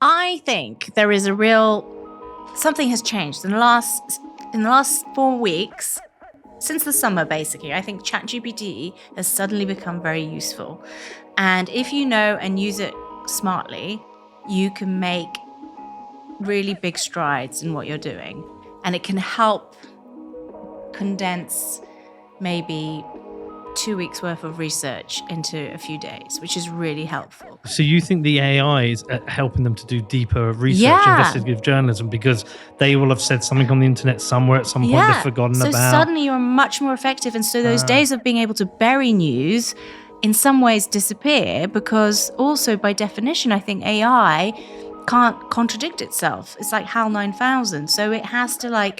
I think there is something has changed in the last 4 weeks, since the summer basically. I think ChatGPT has suddenly become very useful. And if you know and use it smartly, you can make really big strides in what you're doing. And it can help condense maybe 2 weeks worth of research into a few days, which is really helpful. So you think the AI is helping them to do deeper research, investigative journalism, because they will have said something on the internet somewhere at some point they've forgotten about. So suddenly you're much more effective. And so those days of being able to bury news in some ways disappear, because also by definition, I think AI can't contradict itself. It's like HAL 9000. So it has to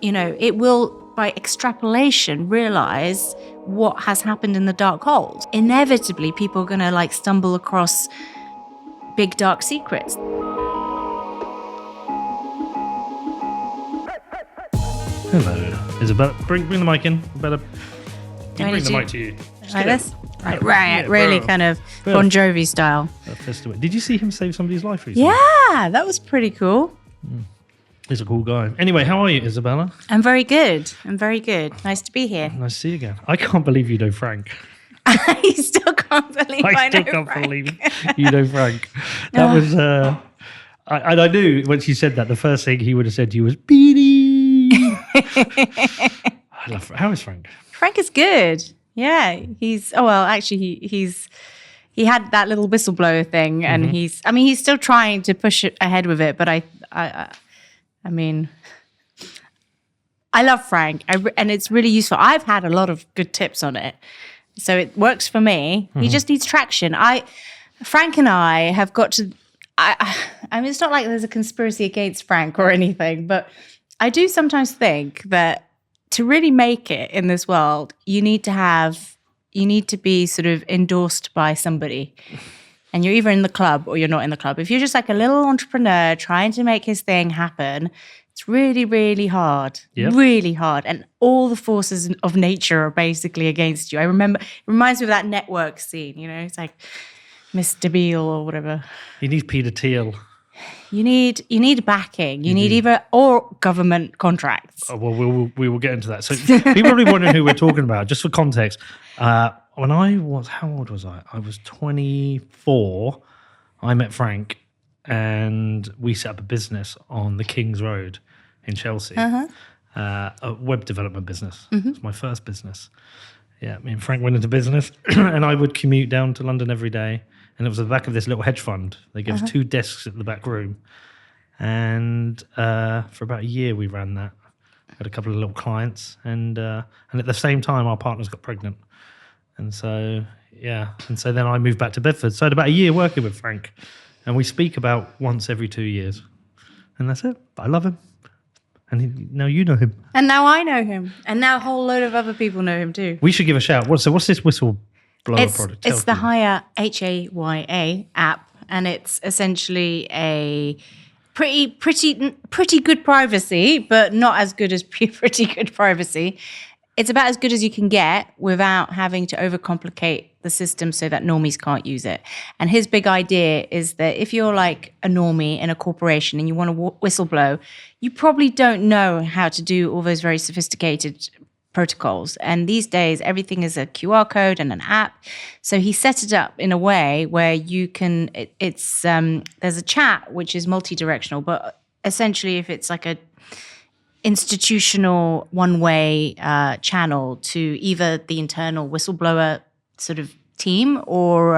it will by extrapolation realize what has happened in the dark holes. Inevitably, people are going to stumble across big dark secrets. Hello, Isabella. Bring the mic in. Bring the mic to you. Like this? Right, really kind of Bon Jovi style. Did you see him save somebody's life recently? Yeah, that was pretty cool. He's a cool guy. Anyway, how are you, Isabella? I'm very good. Nice to be here. Nice to see you again. I can't believe you know Frank. I still can't believe I still can't believe you know Frank. That was... I knew when she said that, the first thing he would have said to you was, Beanie! I love Frank. How is Frank? Frank is good. Yeah, he had that little whistleblower thing, and he's still trying to push it ahead with it, but I mean, I love Frank, and it's really useful. I've had a lot of good tips on it, so it works for me. He just needs traction. Frank and I have got to, I mean, it's not like there's a conspiracy against Frank or anything, but I do sometimes think that to really make it in this world, you need to be sort of endorsed by somebody. And you're either in the club or you're not in the club. If you're just like a little entrepreneur trying to make his thing happen, it's really, really hard. Yep. Really hard. And all the forces of nature are basically against you. I remember, it reminds me of that Network scene, it's like Mr. Beale or whatever. You need Peter Thiel. You need backing. You need or government contracts. Oh, well, we will get into that. So people are probably wondering who we're talking about. Just for context, how old was I? I was 24. I met Frank, and we set up a business on the King's Road in Chelsea, a web development business. It's my first business. Yeah, me and Frank went into business, and I would commute down to London every day. And it was at the back of this little hedge fund. They gave us 2 desks at the back room. And for about a year, we ran that. Had a couple of little clients. And at the same time, our partners got pregnant. And so, yeah. And so then I moved back to Bedford. So I had about a year working with Frank. And we speak about once every 2 years. And that's it. But I love him. And now you know him. And now I know him. And now a whole load of other people know him too. We should give a shout. What's this whistle? Product. It's the Haya, Haya app, and it's essentially a pretty good privacy, but not as good as pretty good privacy. It's about as good as you can get without having to overcomplicate the system so that normies can't use it. And his big idea is that if you're like a normie in a corporation and you want to whistleblow, you probably don't know how to do all those very sophisticated protocols. And these days, everything is a QR code and an app. So he set it up in a way where you can, there's a chat, which is multi-directional, but essentially if it's like a institutional one-way channel to either the internal whistleblower sort of team or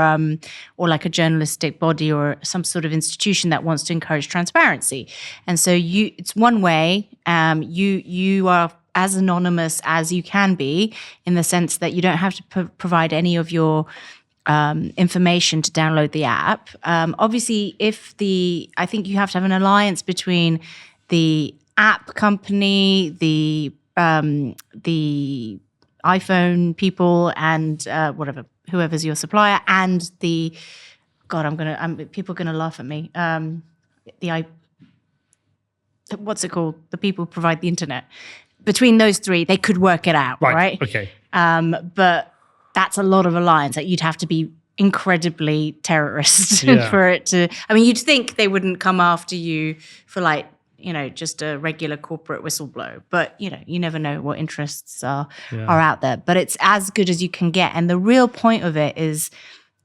like a journalistic body or some sort of institution that wants to encourage transparency. And so it's one way. You are as anonymous as you can be, in the sense that you don't have to provide any of your information to download the app. Obviously, I think you have to have an alliance between the app company, the iPhone people, and whoever's your supplier, and the people are gonna laugh at me. What's it called? The people who provide the internet. Between those three, they could work it out, right? Okay. But that's a lot of alliance. Like you'd have to be incredibly terrorist Yeah. for it to. I mean, you'd think they wouldn't come after you for like, just a regular corporate whistleblow, but you never know what interests are out there. But it's as good as you can get, and the real point of it is,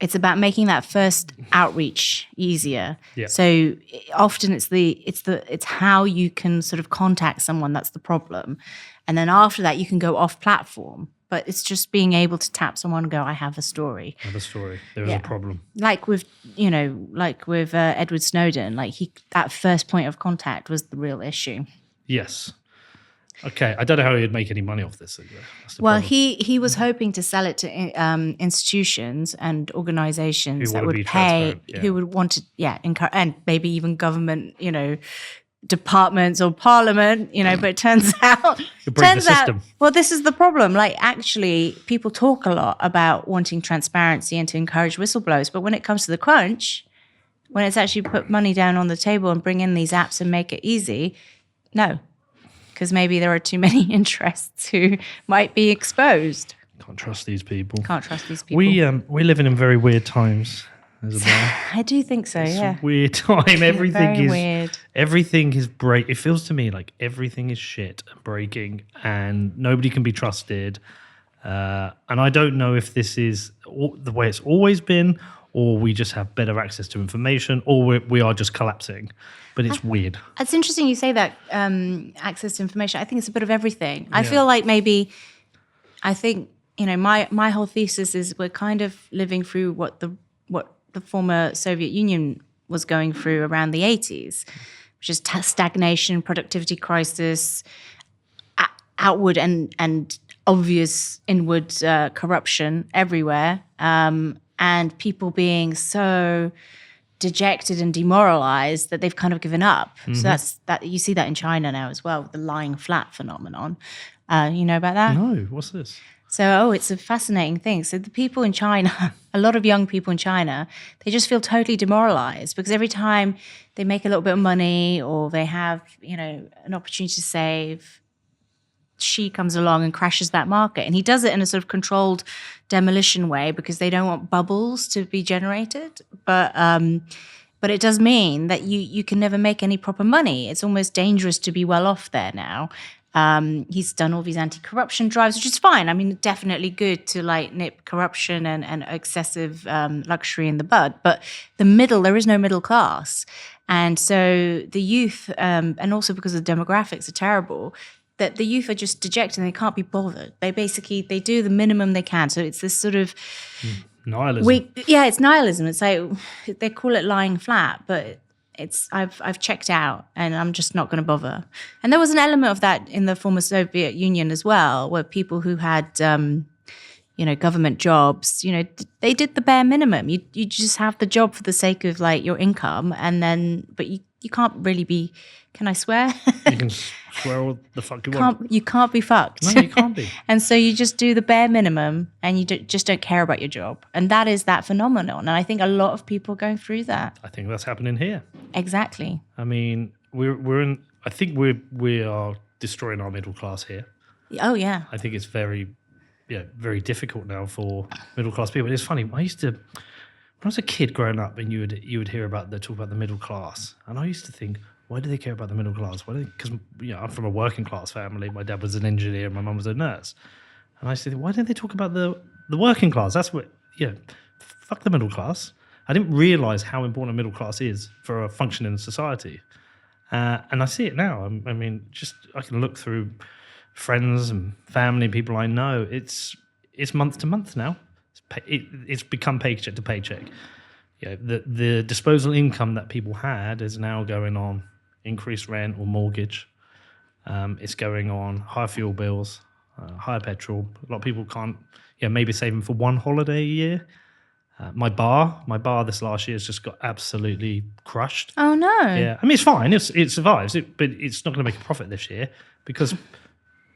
it's about making that first outreach easier. Yeah. So often it's how you can sort of contact someone that's the problem, and then after that you can go off platform. But it's just being able to tap someone and go, I have a story. There is a problem. Like with Edward Snowden, that first point of contact was the real issue. Yes. Okay. I don't know how he'd make any money off this. Well, he was hoping to sell it to institutions and organizations that would pay, who would want to, encourage, and maybe even government, departments or parliament, but it turns out, well, this is the problem. Like, actually, people talk a lot about wanting transparency and to encourage whistleblowers, but when it comes to the crunch, when it's actually put money down on the table and bring in these apps and make it easy, no, because maybe there are too many interests who might be exposed. Can't trust these people. We're living in very weird times, Izabella. I do think so. It's a weird time. Everything weird. Everything is break. It feels to me like everything is shit and breaking, and nobody can be trusted. And I don't know if this is the way it's always been, or we just have better access to information, or we are just collapsing. But it's weird. It's interesting you say that, access to information. I think it's a bit of everything. I feel like my whole thesis is we're kind of living through what the former Soviet Union was going through around the 80s, which is stagnation, productivity crisis, outward and obvious inward corruption everywhere, and people being so dejected and demoralized that they've kind of given up. Mm-hmm. So you see that in China now as well, the lying flat phenomenon. You know about that? No, what's this? So, it's a fascinating thing. So the people in China, a lot of young people in China, they just feel totally demoralized because every time they make a little bit of money or they have, an opportunity to save, Xi comes along and crashes that market. And he does it in a sort of controlled demolition way because they don't want bubbles to be generated. But it does mean that you can never make any proper money. It's almost dangerous to be well off there now. He's done all these anti-corruption drives, which is fine. I mean, definitely good to nip corruption and excessive luxury in the bud. But there is no middle class. And so the youth, and also because the demographics are terrible, that the youth are just dejected and they can't be bothered. They do the minimum they can. So it's this sort of nihilism. It's nihilism. It's like they call it lying flat, but I've checked out and I'm just not going to bother. And there was an element of that in the former Soviet Union as well, where people who had government jobs, they did the bare minimum. You just have the job for the sake of your income, but you can't really be. Can I swear? You can swear all the fuck you want. You can't be fucked. No, you can't be. And so you just do the bare minimum and you just don't care about your job. And that is that phenomenon. And I think a lot of people are going through that. I think that's happening here. Exactly. I mean, we're in. I think we are destroying our middle class here. Oh yeah. I think it's very difficult now for middle class people. It's funny. When I was a kid growing up, and you would hear about talk about the middle class, and I used to think, why do they care about the middle class? Because I'm from a working class family. My dad was an engineer, my mum was a nurse, and I used to think, why don't they talk about the working class? That's what fuck the middle class. I didn't realise how important a middle class is for a functioning society, and I see it now. I mean, I can look through friends and family, people I know. It's month to month now. It's become paycheck to paycheck. The disposable income that people had is now going on increased rent or mortgage. It's going on higher fuel bills, higher petrol. A lot of people can't, maybe saving for one holiday a year. My bar this last year has just got absolutely crushed. Oh no! Yeah, I mean it's fine. It survives, but it's not going to make a profit this year because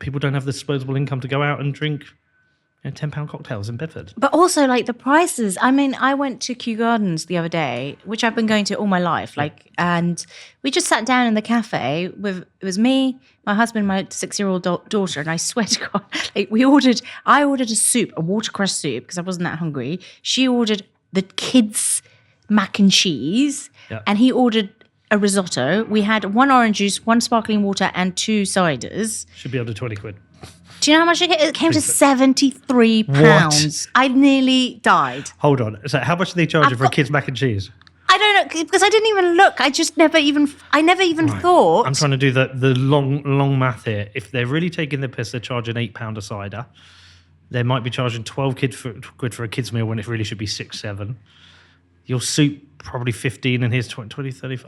people don't have the disposable income to go out and drink £10 cocktails in Bedford. But also, the prices. I mean, I went to Kew Gardens the other day, which I've been going to all my life. And we just sat down in the cafe it was me, my husband, my 6-year-old daughter, and I swear to God, I ordered a soup, a watercress soup, because I wasn't that hungry. She ordered the kids' mac and cheese, and he ordered a risotto. We had 1 orange juice, 1 sparkling water, and 2 ciders. Should be under 20 quid. Do you know how much it came? It came to £73. What? I nearly died. Hold on. So how much are they charging for a kid's mac and cheese? I don't know, because I didn't even look. I never even thought. I'm trying to do the long math here. If they're really taking the piss, they're charging £8 a cider. They might be charging 12 quid for a kid's meal when it really should be 6, 7. Your soup, probably 15, and here's 20, 30.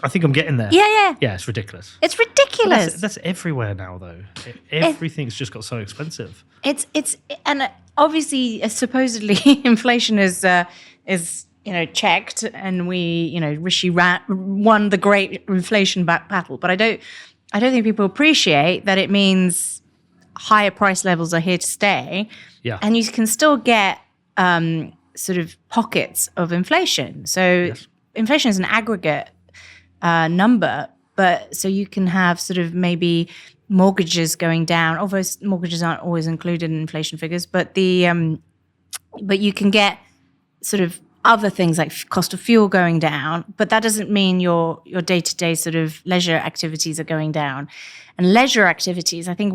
I think I'm getting there. Yeah. Yeah, it's ridiculous. It's ridiculous. That's everywhere now, though. Everything's just got so expensive. And obviously, supposedly, inflation is checked, and Rishi won the great inflation battle. But I don't think people appreciate that it means higher price levels are here to stay. Yeah, and you can still get sort of pockets of inflation. So inflation is an aggregate number, but so you can have sort of maybe mortgages going down, although mortgages aren't always included in inflation figures, but but you can get sort of other things like cost of fuel going down, but that doesn't mean your day-to-day sort of leisure activities are going down. And leisure activities, I think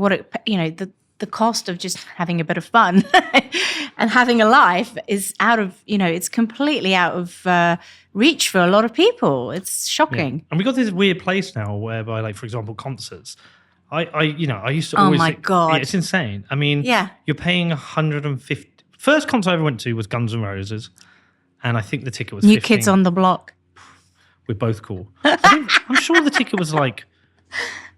the cost of just having a bit of fun and having a life is it's completely out of reach for a lot of people. It's shocking. Yeah. And we got this weird place now whereby, like, for example, concerts. I used to always think, God. It's insane. I mean, you're paying 150. First concert I ever went to was Guns N' Roses. And I think the ticket was New 15. Kids on the Block. We're both cool. I'm sure the ticket was like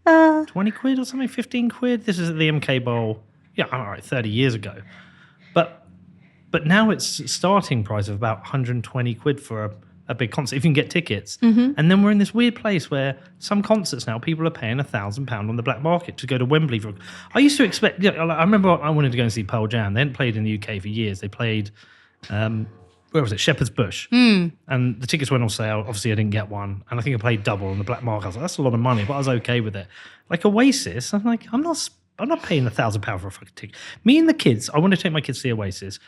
20 quid or something, 15 quid. This is at the MK Bowl. Yeah, all right, 30 years ago. But now it's starting price of about 120 quid for a big concert, if you can get tickets. Mm-hmm. And then we're in this weird place where some concerts now, people are paying £1,000 on the black market to go to Wembley. I used to expect, I remember I wanted to go and see Pearl Jam. They hadn't played in the UK for years. They played... where was it? Shepherd's Bush. And the tickets went on sale. Obviously, I didn't get one. And I think I paid double on the black market. I was like, that's a lot of money, but I was okay with it. Like Oasis, I'm like, I'm not paying £1,000 for a fucking ticket. Me and the kids, I want to take my kids to see Oasis.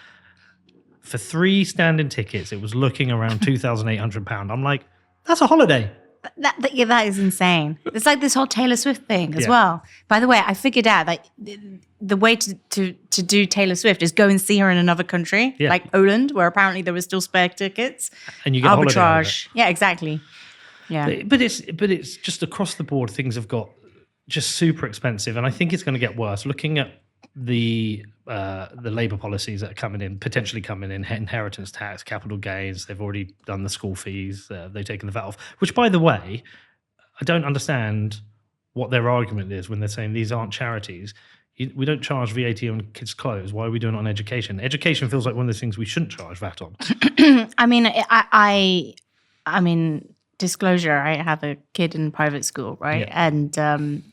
For 3 standing tickets, it was looking around £2,800. I'm like, that's a holiday. That is insane. It's like this whole Taylor Swift thing as well. By the way, I figured out that the way to do Taylor Swift is go and see her in another country, like Poland, where apparently there were still spare tickets. And you get arbitrage. Yeah, exactly. Yeah, but it's just across the board. Things have got just super expensive, and I think it's going to get worse. Looking at the Labour policies that are potentially coming in, inheritance tax, capital gains. They've already done the school fees. They've taken the VAT off. Which, by the way, I don't understand what their argument is when they're saying these aren't charities. We don't charge VAT on kids' clothes. Why are we doing it on education? Education feels like one of those things we shouldn't charge VAT on. I mean, disclosure, I have a kid in private school, right? Yeah. And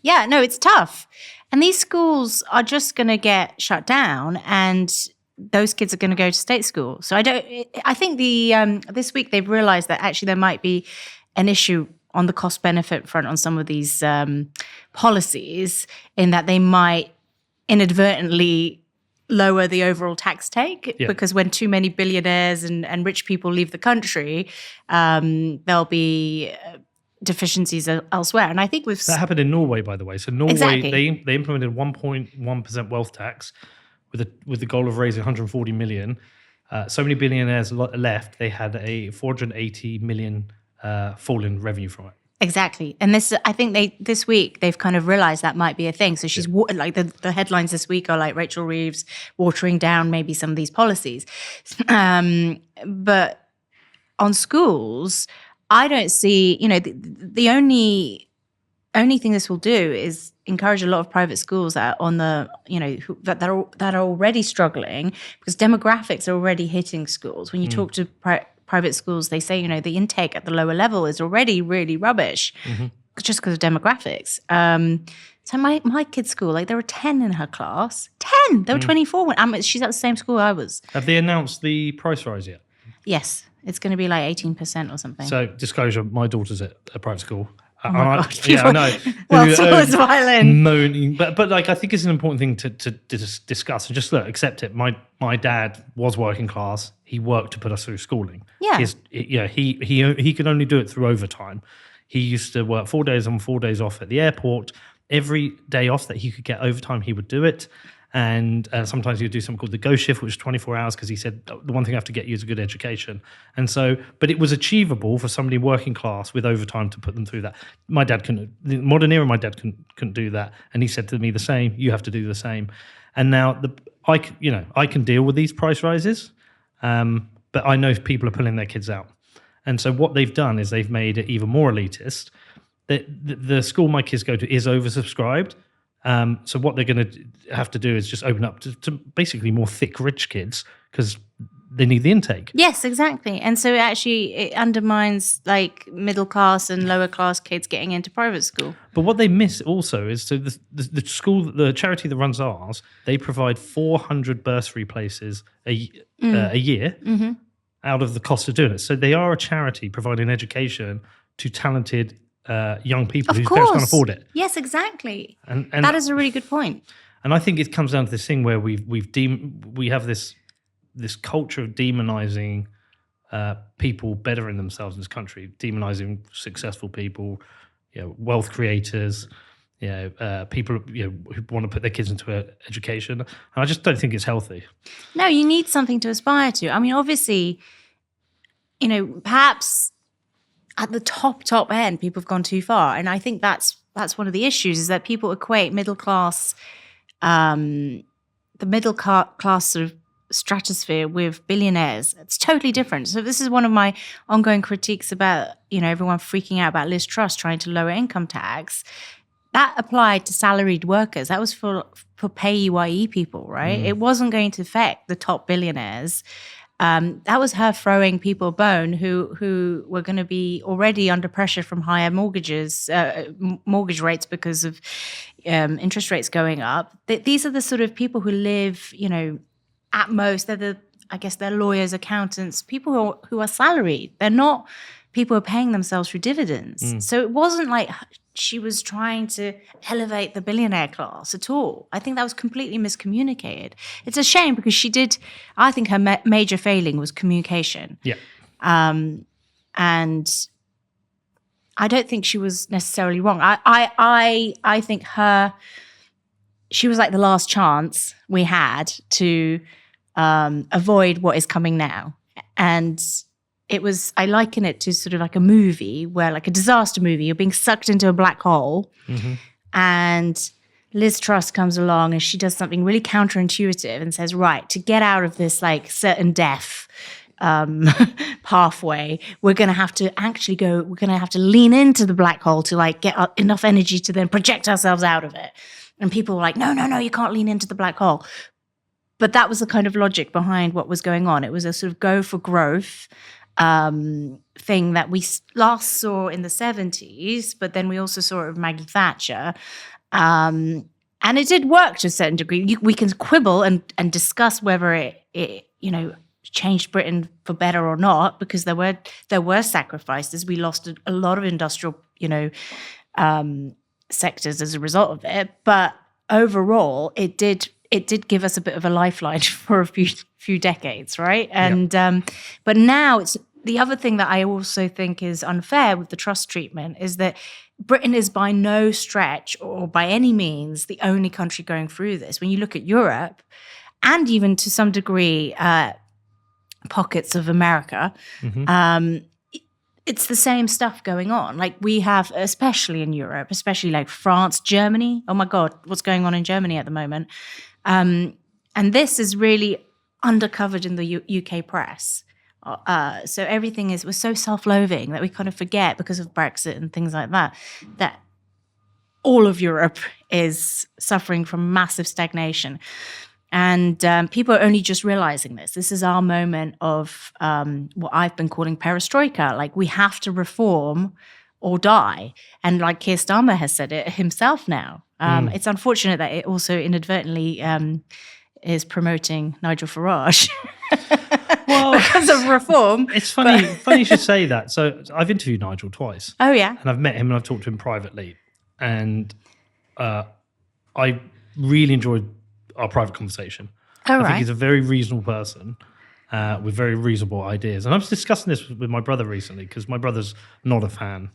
it's tough. And these schools are just going to get shut down, and those kids are going to go to state school. So I think this week they've realized that actually there might be an issue on the cost benefit front on some of these policies, in that they might inadvertently lower the overall tax take, because when too many billionaires and rich people leave the country, there'll be deficiencies elsewhere. And I think that happened in Norway, by the way. So Norway, they implemented 1.1% wealth tax with the goal of raising 140 million. So many billionaires left, they had a 480 million fall in revenue from it. Exactly. And I think this week they've kind of realized that might be a thing. So she's like the headlines this week are like Rachel Reeves watering down maybe some of these policies. But on schools, I don't see, the only thing this will do is encourage a lot of private schools that are on the, that are already struggling, because demographics are already hitting schools. When you talk to private schools, they say, the intake at the lower level is already really rubbish, just because of demographics. So my kid's school, like there were 10 in her class. 10! There were 24. She's at the same school I was. Have they announced the price rise yet? Yes. It's going to be like 18% or something. So disclosure, my daughter's at a private school. Oh my God. Yeah, I know. Well, so was violin. Moaning, but like I think it's an important thing to discuss and just accept it. My dad was working class. He worked to put us through schooling. Yeah. He could only do it through overtime. He used to work 4 days on, 4 days off at the airport. Every day off that he could get overtime, he would do it. And sometimes he would do something called the go shift, which is 24 hours, because he said, the one thing I have to get you is a good education. And so, but it was achievable for somebody working class with overtime to put them through that. My dad couldn't, the modern era, my dad couldn't do that. And he said to me the same, you have to do the same. And now I can deal with these price rises, but I know people are pulling their kids out. And so what they've done is they've made it even more elitist. The school my kids go to is oversubscribed. So what they're going to have to do is just open up to basically more thick, rich kids because they need the intake. Yes, exactly. And so actually it undermines like middle class and lower class kids getting into private school. But what they miss also is so the school, the charity that runs ours, they provide 400 bursary places a year out of the cost of doing it. So they are a charity providing education to talented young people whose parents can't afford it. Yes, exactly. And that is a really good point. And I think it comes down to this thing where we have this culture of demonizing people bettering themselves in this country, demonizing successful people, wealth creators, people who want to put their kids into education. And I just don't think it's healthy. No, you need something to aspire to. I mean, obviously, perhaps at the top end, people have gone too far. And I think that's one of the issues is that people equate middle class, the middle class sort of stratosphere with billionaires. It's totally different. So this is one of my ongoing critiques about, everyone freaking out about Liz Truss trying to lower income tax. That applied to salaried workers. That was for pay-UIE people, right? It wasn't going to affect the top billionaires. That was her throwing people a bone who were going to be already under pressure from higher mortgage rates because of interest rates going up. These are the sort of people who live, at most, they're lawyers, accountants, people who are salaried. They're not people who are paying themselves through dividends. So it wasn't like she was trying to elevate the billionaire class at all. I think that was completely miscommunicated. It's a shame because I think her major failing was communication. Yeah. And I don't think she was necessarily wrong. I think she was like the last chance we had to avoid what is coming now. And I liken it to sort of like a movie where, like a disaster movie, you're being sucked into a black hole and Liz Truss comes along and she does something really counterintuitive and says, right, to get out of this like certain death pathway, we're going to have to lean into the black hole to like get enough energy to then project ourselves out of it. And people were like, no, you can't lean into the black hole. But that was the kind of logic behind what was going on. It was a sort of go for growth thing that we last saw in the 70s, but then we also saw it with Maggie Thatcher. And it did work to a certain degree. We can quibble and discuss whether it changed Britain for better or not, because there were sacrifices. We lost a lot of industrial, sectors as a result of it. But overall, it did give us a bit of a lifeline for a few decades, right? And but now it's the other thing that I also think is unfair with the Truss treatment is that Britain is by no stretch or by any means the only country going through this. When you look at Europe and even to some degree pockets of America, it's the same stuff going on. Like we have, especially in Europe, especially like France, Germany. Oh my God, what's going on in Germany at the moment? And this is really undercovered in the UK press. So everything we're so self-loathing that we kind of forget because of Brexit and things like that all of Europe is suffering from massive stagnation. And people are only just realizing this. This is our moment of what I've been calling perestroika. Like we have to reform or die. And like Keir Starmer has said it himself now. It's unfortunate that it also inadvertently is promoting Nigel Farage. because of reform. It's funny you should say that. So I've interviewed Nigel twice. Oh, yeah. And I've met him and I've talked to him privately. And I really enjoyed our private conversation. Oh, I think right. he's a very reasonable person with very reasonable ideas. And I was discussing this with my brother recently because my brother's not a fan.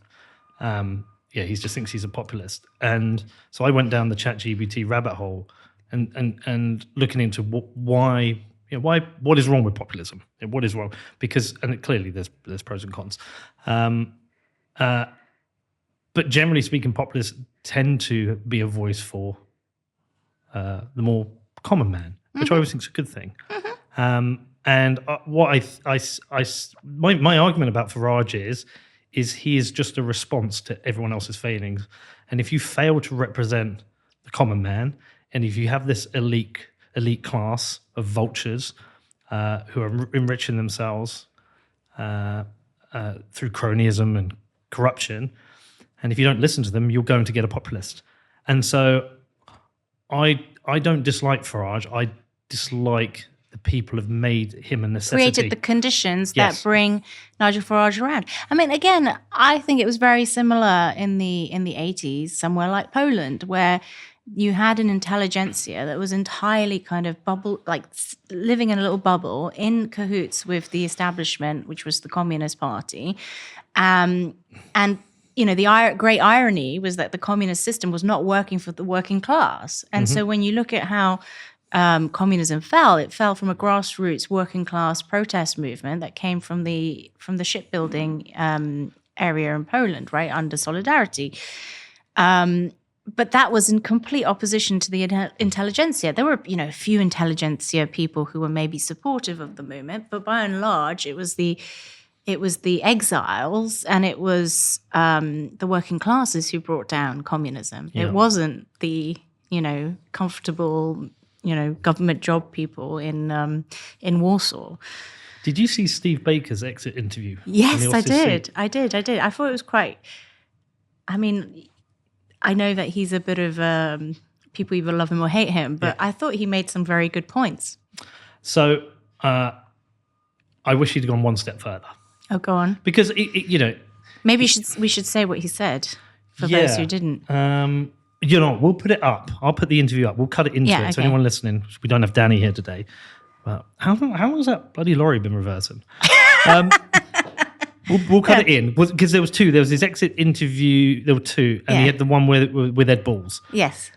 He just thinks he's a populist. And so I went down the ChatGPT rabbit hole and looking into what is wrong with populism? What is wrong? Because clearly there's pros and cons. But generally speaking, populists tend to be a voice for the more common man, which I always think is a good thing. And my argument about Farage is he is just a response to everyone else's failings. And if you fail to represent the common man, and if you have this elite class of vultures who are enriching themselves through cronyism and corruption, and if you don't listen to them, you're going to get a populist. And so I don't dislike Farage. I dislike the people have made him a necessity. Created the conditions that bring Nigel Farage around. I mean, again, I think it was very similar in the 80s, somewhere like Poland, where you had an intelligentsia that was entirely kind of living in a little bubble in cahoots with the establishment, which was the Communist Party. And the great irony was that the communist system was not working for the working class. And so when you look at how communism fell, it fell from a grassroots working class protest movement that came from the shipbuilding area in Poland, right, under Solidarity. But that was in complete opposition to the intelligentsia. There were, a few intelligentsia people who were maybe supportive of the movement, but by and large, it was the exiles and it was the working classes who brought down communism. Yeah. It wasn't the comfortable government job people in Warsaw. Did you see Steve Baker's exit interview? Yes, I did. I did. I thought it was quite. I mean, I know that he's a bit of people either love him or hate him, but I thought he made some very good points. So I wish he'd gone one step further. Oh, go on. Because maybe we should say what he said for those who didn't. We'll put it up. I'll put the interview up. We'll cut it into it. Okay. So anyone listening, we don't have Danny here today. But how long has that bloody lorry been reversing? We'll cut it in because there was two. There was his exit interview. There were two, and he had the one with Ed Balls. Yes.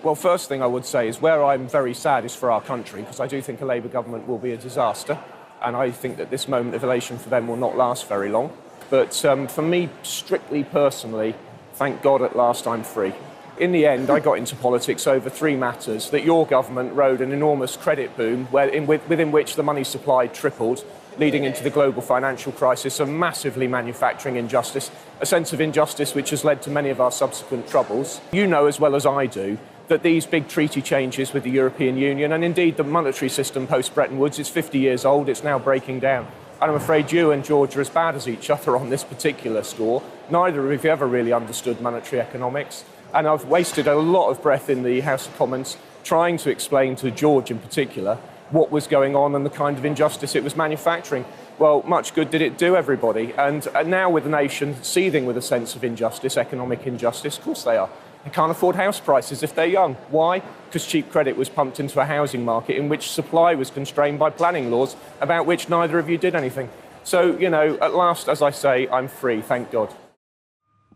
Well, first thing I would say is where I'm very sad is for our country, because I do think a Labour government will be a disaster, and I think that this moment of elation for them will not last very long. But for me, strictly personally, thank God at last I'm free. In the end, I got into politics over three matters: that your government rode an enormous credit boom within which the money supply tripled, leading into the global financial crisis, a massively manufacturing injustice, a sense of injustice which has led to many of our subsequent troubles. You know as well as I do that these big treaty changes with the European Union, and indeed the monetary system post-Bretton Woods, is 50 years old, it's now breaking down. And I'm afraid you and George are as bad as each other on this particular score. Neither of you ever really understood monetary economics. And I've wasted a lot of breath in the House of Commons trying to explain to George in particular what was going on and the kind of injustice it was manufacturing. Well, much good did it do everybody. And now with the nation seething with a sense of injustice, economic injustice, of course they are. They can't afford house prices if they're young. Why? Because cheap credit was pumped into a housing market in which supply was constrained by planning laws, about which neither of you did anything. So, at last, as I say, I'm free, thank God.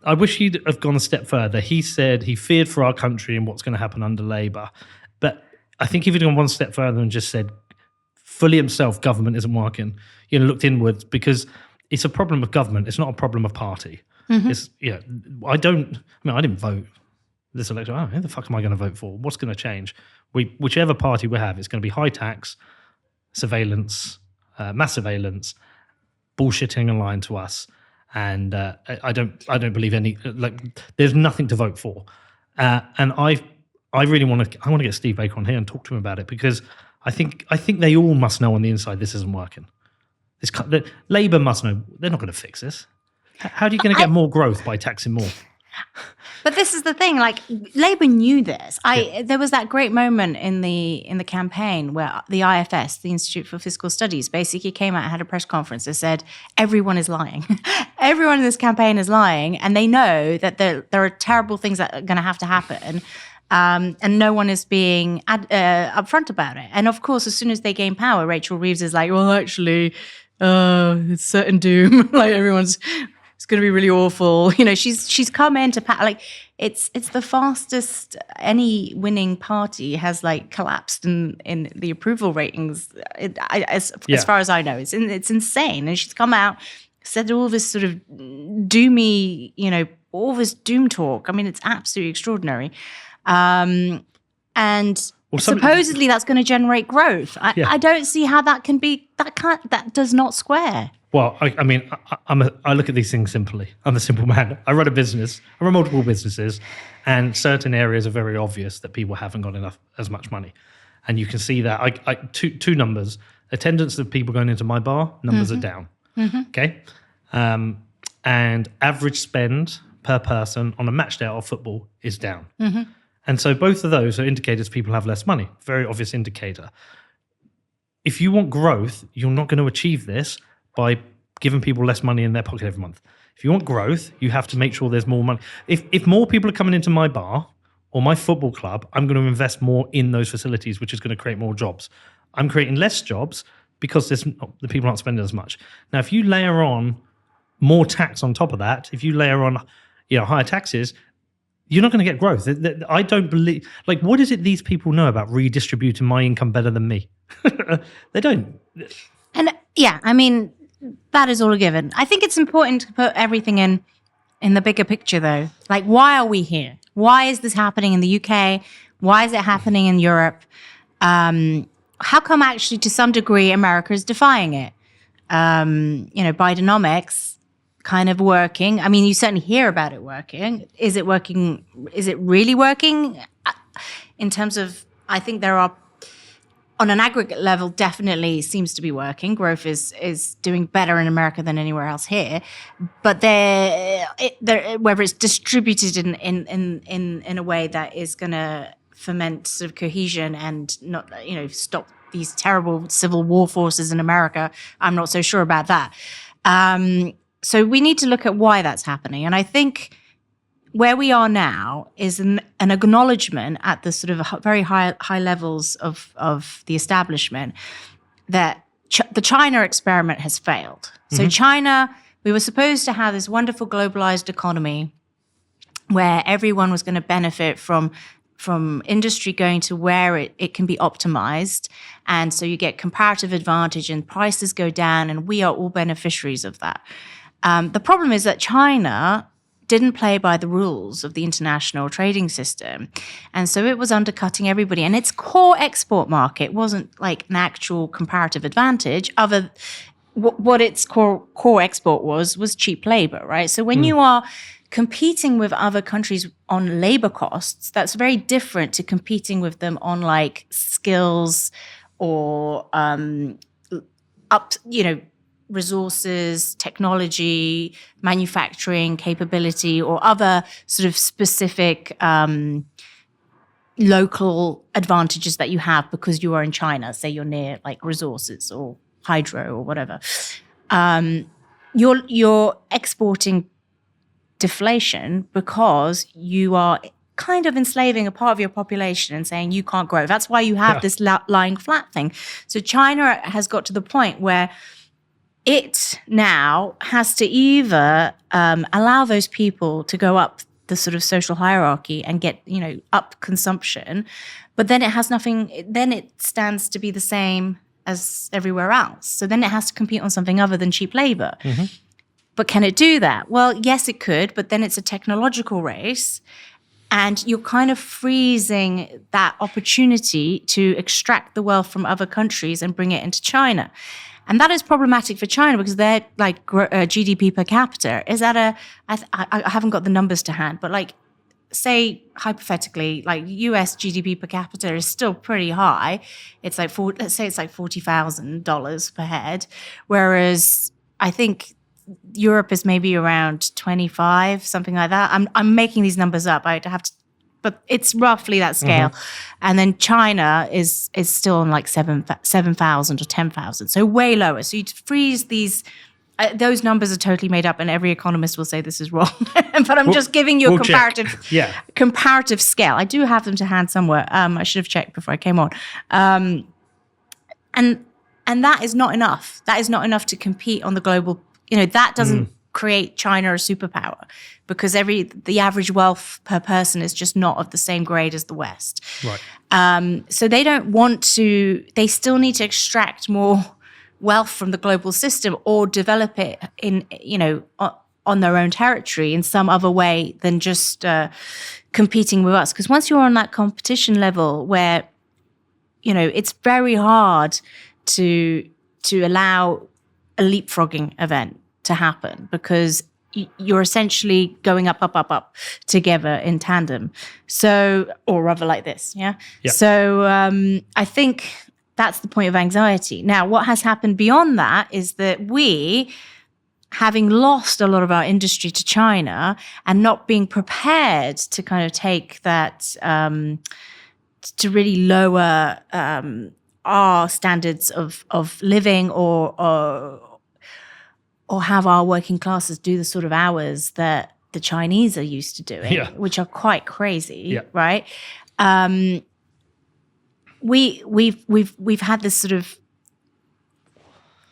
I wish he'd have gone a step further. He said he feared for our country and what's going to happen under Labour. But I think if he'd gone one step further and just said, fully himself, government isn't working, looked inwards, because it's a problem of government. It's not a problem of party. It's, I didn't vote this election. Oh, who the fuck am I going to vote for? What's going to change? Whichever party we have, it's going to be high tax, surveillance, mass surveillance, bullshitting and lying to us. And I don't believe any, there's nothing to vote for. And I really want to get Steve Baker on here and talk to him about it, because I think they all must know on the inside this isn't working. Labour must know they're not going to fix this. How are you going to get more growth by taxing more? But this is the thing, like Labour knew this. There was that great moment in the campaign where the IFS, the Institute for Fiscal Studies, basically came out and had a press conference that said everyone is lying. Everyone in this campaign is lying, and they know that there are terrible things that are going to happen. And no one is being upfront about it. And of course, as soon as they gain power, Rachel Reeves is like, well, actually, it's certain doom. Like it's going to be really awful. You know, she's come into power. Like it's the fastest any winning party has like collapsed in the approval ratings. As far as I know, it's insane. And she's come out, said all this sort of doomy, you know, all this doom talk. I mean, it's absolutely extraordinary. And supposedly that's going to generate growth. I don't see how that can be. That does not square. Well, I mean, I look at these things simply. I'm a simple man. I run a business. I run multiple businesses, and certain areas are very obvious that people haven't got as much money, and you can see that. Two numbers: attendance of people going into my bar numbers are down. Okay, and average spend per person on a match day of football is down. And so both of those are indicators people have less money. Very obvious indicator. If you want growth, you're not going to achieve this by giving people less money in their pocket every month. If you want growth, you have to make sure there's more money. If more people are coming into my bar or my football club, I'm going to invest more in those facilities, which is going to create more jobs. I'm creating less jobs because the people aren't spending as much. Now, if you layer on more tax on top of that, if you layer on higher taxes, you're not going to get growth. I don't believe. Like, what is it these people know about redistributing my income better than me? They don't. And yeah, I mean, that is all a given. I think it's important to put everything in the bigger picture, though. Like, why are we here? Why is this happening in the UK? Why is it happening in Europe? How come, actually, to some degree, America is defying it? Bidenomics kind of working. I mean, you certainly hear about it working. Is it working? Is it really working? In terms of, I think there are, on an aggregate level, definitely seems to be working. Growth is doing better in America than anywhere else here. But whether it's distributed in a way that is going to foment sort of cohesion and not, stop these terrible civil war forces in America, I'm not so sure about that. So we need to look at why that's happening. And I think where we are now is an acknowledgement at the sort of very high levels of the establishment that the China experiment has failed. So China, we were supposed to have this wonderful globalized economy where everyone was going to benefit from industry going to where it can be optimized. And so you get comparative advantage and prices go down, and we are all beneficiaries of that. The problem is that China didn't play by the rules of the international trading system. And so it was undercutting everybody. And its core export market wasn't like an actual comparative advantage. What its core export was cheap labor, right? So when you are competing with other countries on labor costs, that's very different to competing with them on like skills or resources, technology, manufacturing capability, or other sort of specific local advantages that you have because you are in China. Say you're near like resources or hydro or whatever. You're exporting deflation because you are kind of enslaving a part of your population and saying you can't grow. That's why you have this lying flat thing. So China has got to the point where it now has to either allow those people to go up the sort of social hierarchy and get, up consumption, but then it has nothing, then it stands to be the same as everywhere else. So then it has to compete on something other than cheap labor. But can it do that? Well, yes, it could, but then it's a technological race. And you're kind of freezing that opportunity to extract the wealth from other countries and bring it into China. And that is problematic for China because their GDP per capita is at I haven't got the numbers to hand, but like, say hypothetically, like US GDP per capita is still pretty high. It's like let's say it's like $40,000 per head, whereas I think Europe is maybe around 25, something like that. I'm making these numbers up. I'd have to, but it's roughly that scale. And then China is still on like 7,000 or 10,000, so way lower. So you freeze these. Those numbers are totally made up, and every economist will say this is wrong. But I'm just giving you a comparative scale. I do have them to hand somewhere. I should have checked before I came on. And that is not enough. That is not enough to compete on the global. That doesn't create China a superpower, because the average wealth per person is just not of the same grade as the West. Right. So they don't want to. They still need to extract more wealth from the global system, or develop it in, on their own territory in some other way than just competing with us. Because once you're on that competition level where, it's very hard to allow a leapfrogging event to happen, because you're essentially going up together in tandem. So, or rather like this, yeah? So I think that's the point of anxiety. Now, what has happened beyond that is that we, having lost a lot of our industry to China and not being prepared to kind of take that, to really lower our standards of living, or have our working classes do the sort of hours that the Chinese are used to doing, which are quite crazy, right? We've had this sort of,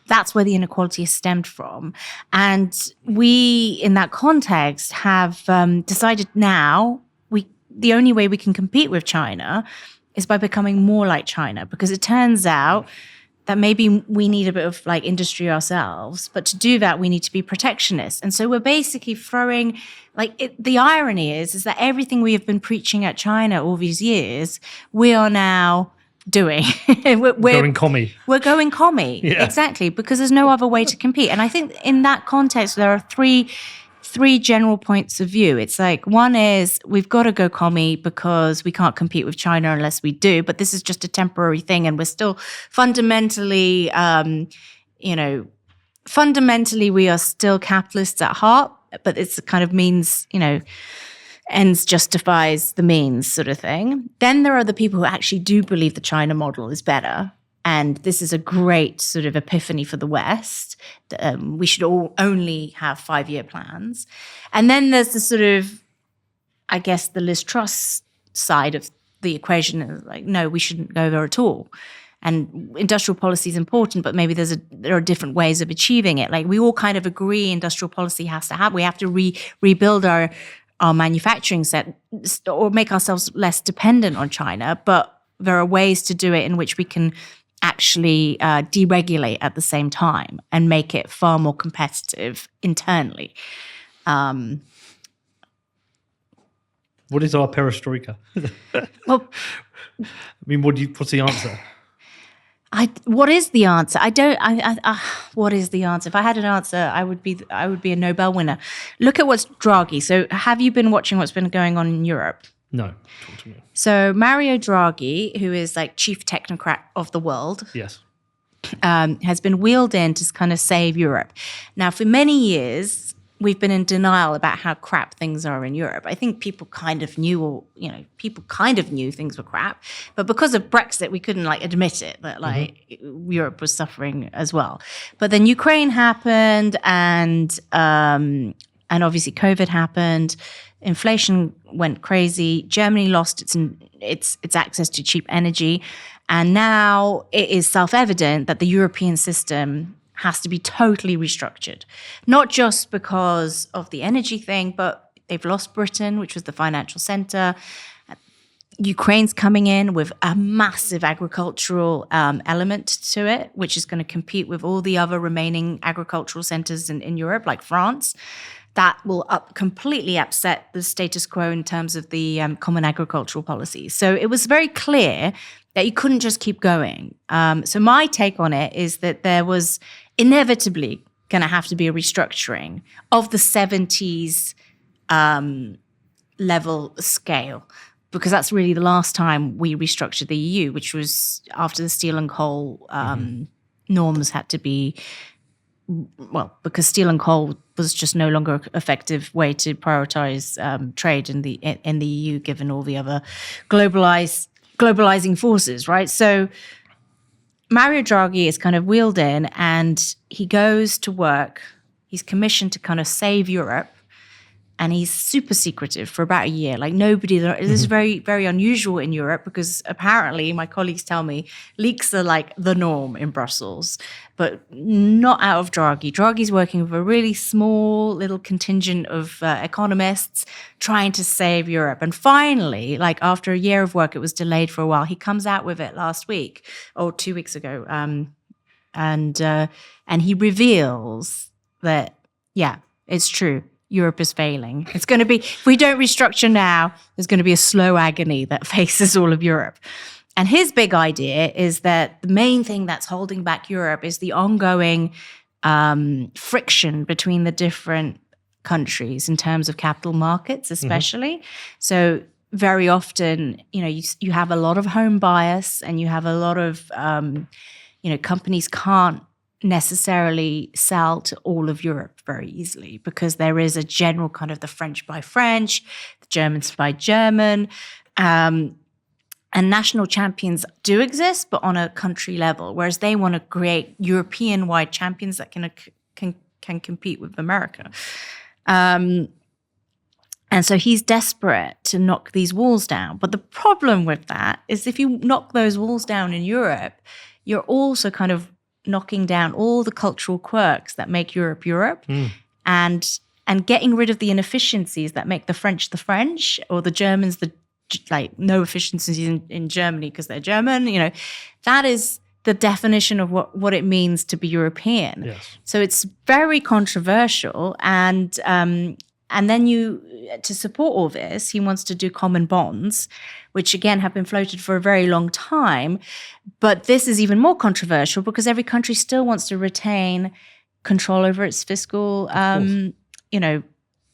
that's where the inequality has stemmed from. And we, in that context, have decided now the only way we can compete with China is by becoming more like China, because it turns out that maybe we need a bit of like industry ourselves, but to do that, we need to be protectionist. And so we're basically throwing, the irony is that everything we have been preaching at China all these years, we are now doing. we're going commie. We're going commie, exactly, because there's no other way to compete. And I think in that context, there are three general points of view. It's like, one is we've got to go commie because we can't compete with China unless we do, but this is just a temporary thing, and we're still fundamentally, fundamentally we are still capitalists at heart, but it's kind of means, ends justifies the means sort of thing. Then there are the people who actually do believe the China model is better. And this is a great sort of epiphany for the West. We should all only have 5-year plans. And then there's the sort of, I guess, the Liz Truss side of the equation. Like, no, we shouldn't go there at all. And industrial policy is important, but maybe there are different ways of achieving it. Like, we all kind of agree industrial policy has to happen. We have to rebuild our manufacturing set, or make ourselves less dependent on China. But there are ways to do it in which we can actually deregulate at the same time and make it far more competitive internally. What is our perestroika? Well, I mean, what's the answer? What is the answer? What is the answer? If I had an answer, I would be a Nobel winner. Look at what's Draghi. So, have you been watching what's been going on in Europe? No, talk to me. So Mario Draghi, who is like chief technocrat of the world, has been wheeled in to kind of save Europe. Now, for many years, we've been in denial about how crap things are in Europe. I think people kind of knew, things were crap, but because of Brexit, we couldn't admit it that Europe was suffering as well. But then Ukraine happened, and obviously COVID happened. Inflation went crazy. Germany lost its access to cheap energy. And now it is self-evident that the European system has to be totally restructured. Not just because of the energy thing, but they've lost Britain, which was the financial center. Ukraine's coming in with a massive agricultural element to it, which is going to compete with all the other remaining agricultural centers in Europe, like France. That will completely upset the status quo in terms of the common agricultural policy. So it was very clear that you couldn't just keep going. So my take on it is that there was inevitably going to have to be a restructuring of the 70s level scale, because that's really the last time we restructured the EU, which was after the steel and coal norms had to be because steel and coal was just no longer an effective way to prioritize trade in the EU, given all the other globalizing forces, right? So Mario Draghi is kind of wheeled in, and he goes to work. He's commissioned to kind of save Europe. And he's super secretive for about a year. Like nobody, this is very, very unusual in Europe, because apparently my colleagues tell me leaks are like the norm in Brussels, but not out of Draghi. Draghi's working with a really small little contingent of economists trying to save Europe. And finally, like after a year of work, it was delayed for a while. He comes out with it last week or 2 weeks ago. And he reveals that, yeah, it's true. Europe is failing. It's going to be, if we don't restructure now, there's going to be a slow agony that faces all of Europe. And his big idea is that the main thing that's holding back Europe is the ongoing friction between the different countries in terms of capital markets, especially. So very often, you have a lot of home bias, and you have a lot of, companies can't necessarily sell to all of Europe very easily, because there is a general kind of the French by French, the Germans by German, and national champions do exist, but on a country level, whereas they want to create European-wide champions that can compete with America. And so he's desperate to knock these walls down. But the problem with that is if you knock those walls down in Europe, you're also kind of knocking down all the cultural quirks that make Europe Europe, and getting rid of the inefficiencies that make the French, or the Germans, no efficiencies in Germany because they're German. That is the definition of what it means to be European. Yes. So it's very controversial, and then to support all this, he wants to do common bonds, which again have been floated for a very long time. But this is even more controversial because every country still wants to retain control over its fiscal,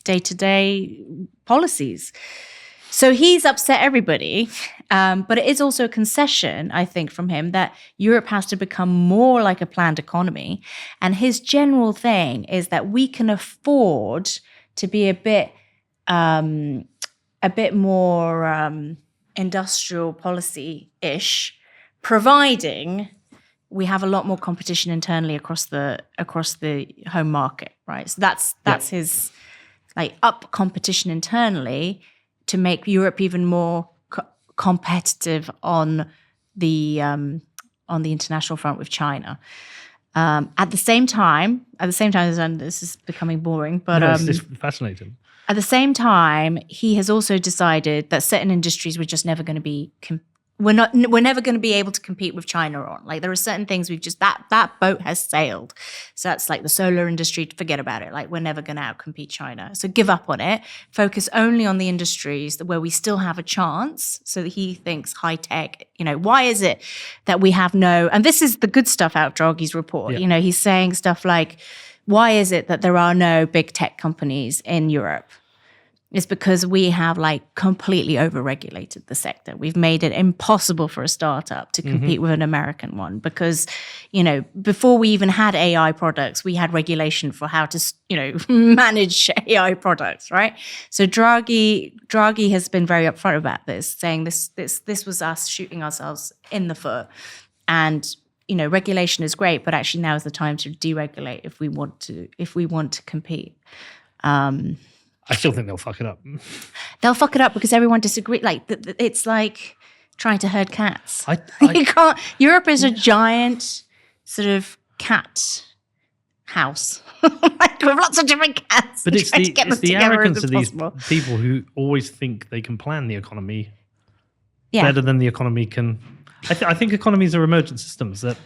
day-to-day policies. So he's upset everybody. But it is also a concession, I think, from him that Europe has to become more like a planned economy. And his general thing is that we can afford to be a bit more industrial policy-ish, providing we have a lot more competition internally across the home market, right? So that's his up competition internally to make Europe even more competitive on the international front with China. At the same time, and this is becoming boring, but it's fascinating. At the same time, he has also decided that certain industries we're just never going to be. We're never going to be able to compete with China on. Like there are certain things that boat has sailed. So that's like the solar industry. Forget about it. Like we're never going to outcompete China. So give up on it. Focus only on the industries where we still have a chance. So that he thinks high tech. Why is it that we have no? And this is the good stuff out of Draghi's report. Yeah. He's saying stuff like, why is it that there are no big tech companies in Europe? It's because we have completely overregulated the sector. We've made it impossible for a startup to compete with an American one because, before we even had AI products, we had regulation for how to, manage AI products, right? So Draghi has been very upfront about this, saying this was us shooting ourselves in the foot. And, regulation is great, but actually now is the time to deregulate if we want to compete. I still think they'll fuck it up. They'll fuck it up because everyone disagrees. It's like trying to herd cats. You can't. Europe is a giant sort of cat house, with lots of different cats. But it's the arrogance of these people who always think they can plan the economy better than the economy can. I think economies are emergent systems. That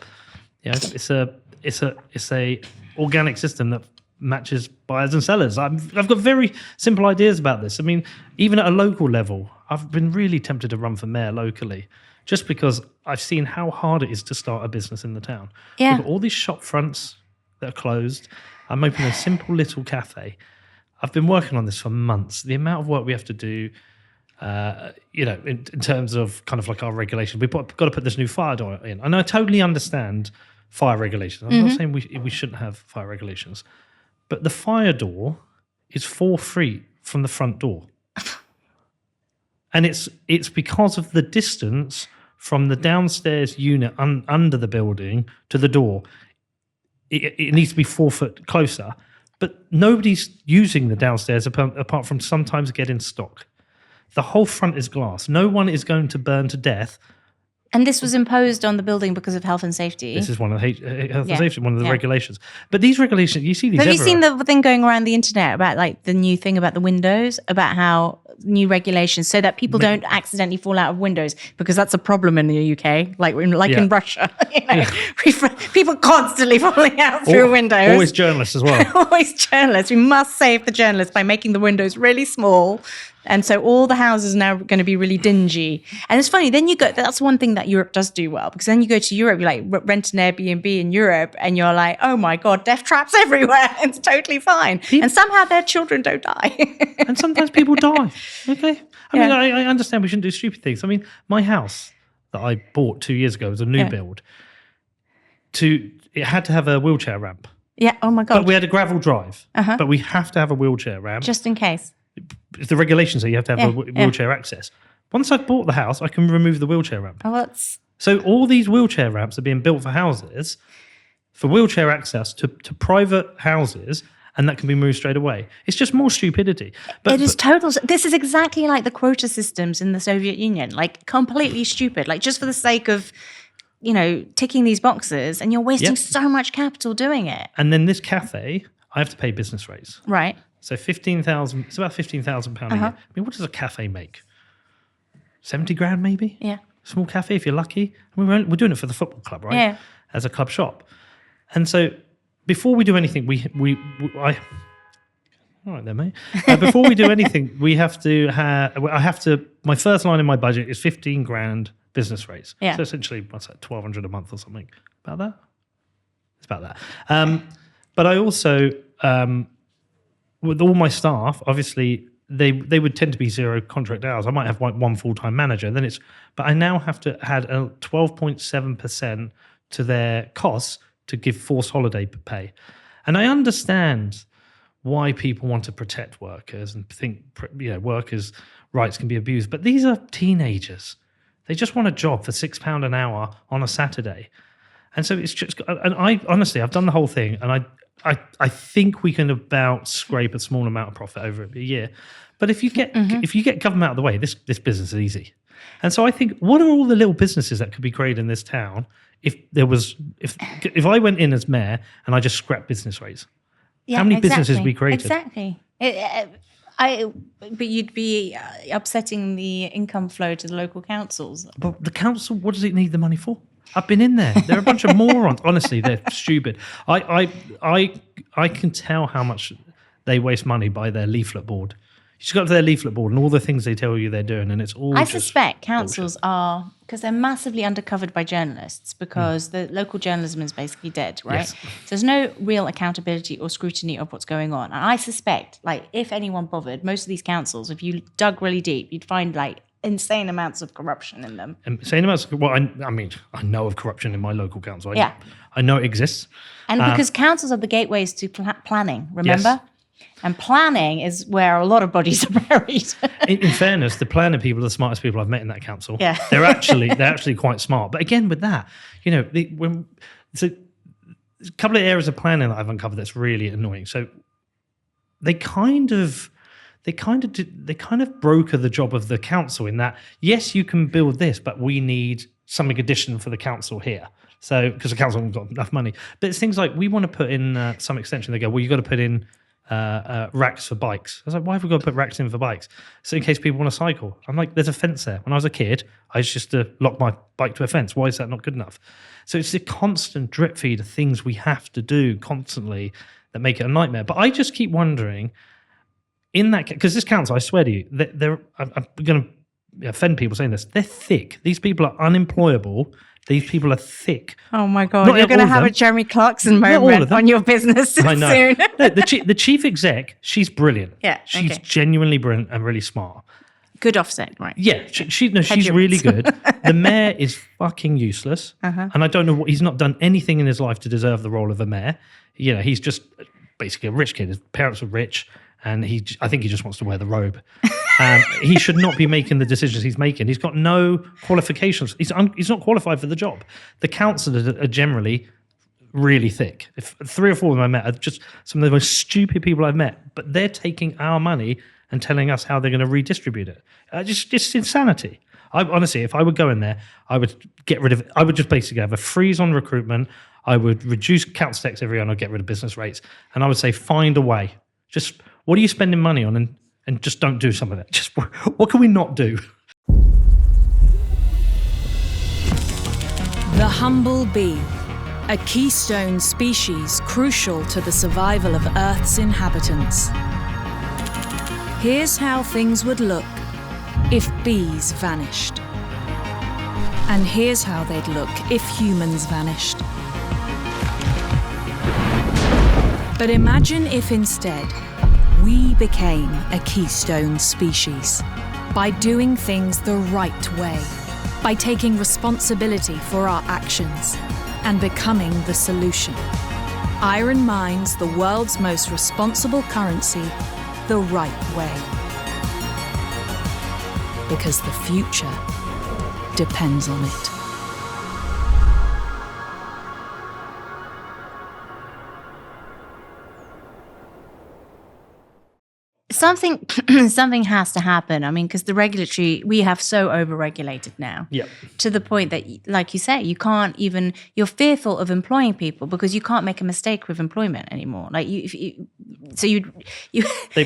it's a organic system that matches buyers and sellers. I've got very simple ideas about this. I mean, even at a local level, I've been really tempted to run for mayor locally just because I've seen how hard it is to start a business in the town. Yeah. We've got all these shop fronts that are closed. I'm opening a simple little cafe. I've been working on this for months. The amount of work we have to do, in terms of kind of our regulation, we've got to put this new fire door in. And I totally understand fire regulations. I'm not saying we shouldn't have fire regulations, but the fire door is 4 feet from the front door. And it's because of the distance from the downstairs unit under the building to the door. It needs to be 4 foot closer. But nobody's using the downstairs apart from sometimes getting stock. The whole front is glass. No one is going to burn to death. And this was imposed on the building because of health and safety. This is one of the health and safety, one of the regulations. But these regulations, you see these everywhere. Have you everywhere. seen the thing going around the internet about like the new thing about the windows, about how new regulations so that people don't accidentally fall out of windows, because that's a problem in the UK, like in Russia. People constantly falling out through windows. Always journalists as well. Always journalists. We must save the journalists by making the windows really small. And so all the houses are now going to be really dingy. And it's funny, then that's one thing that Europe does do well, because then you go to Europe, you like rent an Airbnb in Europe and you're like, oh my God, death traps everywhere. It's totally fine. And somehow their children don't die. And sometimes people die. Okay. I mean, I understand we shouldn't do stupid things. I mean, my house that I bought 2 years ago was a new build. It had to have a wheelchair ramp. Yeah. Oh my God. But we had a gravel drive. But we have to have a wheelchair ramp. Just in case. The regulations say you have to have a wheelchair access. Once I've bought the house, I can remove the wheelchair ramp. Oh, that's... So all these wheelchair ramps are being built for houses, for wheelchair access to private houses, and that can be moved straight away. It's just more stupidity. It is total... This is exactly like the quota systems in the Soviet Union, like completely stupid, like just for the sake of, ticking these boxes, and you're wasting so much capital doing it. And then this cafe, I have to pay business rates. Right. So 15,000, it's about £15,000 a year. I mean, what does a cafe make? 70 grand maybe? Yeah. Small cafe if you're lucky. I mean, we're doing it for the football club, right? Yeah. As a club shop. And so before we do anything, all right then, mate. Before we do anything, my first line in my budget is 15 grand business rates. Yeah. So essentially, what's that, 1,200 a month or something? About that? It's about that. But I also... with all my staff, obviously, they would tend to be 0 contract hours. I might have one full-time manager. But I now have to add a 12.7% to their costs to give forced holiday pay. And I understand why people want to protect workers and think workers' rights can be abused. But these are teenagers. They just want a job for £6 an hour on a Saturday. And so it's just, and I've done the whole thing, and I think we can about scrape a small amount of profit over a year. But if you get government out of the way, this business is easy. And so I think, what are all the little businesses that could be created in this town if I went in as mayor and I just scrapped business rates? How many businesses would be created? Exactly. But you'd be upsetting the income flow to the local councils. But the council, what does it need the money for? I've been in there. They're a bunch of morons. Honestly, they're stupid. I can tell how much they waste money by their leaflet board. You just go to their leaflet board and all the things they tell you they're doing, and it's all. I suspect councils are, because they're massively undercovered by journalists, because the local journalism is basically dead, right? Yes. So there's no real accountability or scrutiny of what's going on. And I suspect, like, if anyone bothered, most of these councils, if you dug really deep, you'd find like insane amounts of corruption in them. Insane amounts. Well, I mean, I know of corruption in my local council. I know it exists. And because councils are the gateways to planning, remember? Yes. And planning is where a lot of bodies are buried. in fairness, the planning people are the smartest people I've met in that council. Yeah. They're actually quite smart. But again, with that, so a couple of areas of planning that I've uncovered that's really annoying. So they kind of broker the job of the council in that, yes, you can build this, but we need something additional for the council here. So, because the council hasn't got enough money. But it's things like, we want to put in some extension. They go, well, you've got to put in racks for bikes. I was like, why have we got to put racks in for bikes? So in case people want to cycle. I'm like, there's a fence there. When I was a kid, I used to lock my bike to a fence. Why is that not good enough? So it's a constant drip feed of things we have to do constantly that make it a nightmare. But I just keep wondering, in that, because this council, I swear to you, I'm going to offend people saying this, they're thick. These people are unemployable. These people are thick. Oh my God, you're going to have a Jeremy Clarkson moment on your business soon. I know. No, the chief exec, she's brilliant. Yeah, she's genuinely brilliant and really smart. Good offset, right? Yeah, she's really good. The mayor is fucking useless. And I don't know he's not done anything in his life to deserve the role of a mayor. You know, he's just basically a rich kid. His parents were rich, and I think he just wants to wear the robe. He should not be making the decisions he's making. He's got no qualifications. He's not qualified for the job. The councillors are generally really thick. If 3 or 4 of them I met are just some of the most stupid people I've met, but they're taking our money and telling us how they're going to redistribute it. Just insanity. Honestly, if I would go in there, I would get rid of it. I would just basically have a freeze on recruitment. I would reduce council tax every year, and I'd get rid of business rates. And I would say, find a way. Just what are you spending money on, and just don't do some of it. Just what can we not do? The humble bee, a keystone species crucial to the survival of Earth's inhabitants. Here's how things would look if bees vanished. And here's how they'd look if humans vanished. But imagine if instead we became a keystone species by doing things the right way, by taking responsibility for our actions and becoming the solution. Iron mines the world's most responsible currency the right way. Because the future depends on it. Something has to happen. I mean, because we have so over-regulated now. Yep. To the point that, like you say, you're fearful of employing people because you can't make a mistake with employment anymore. Like they've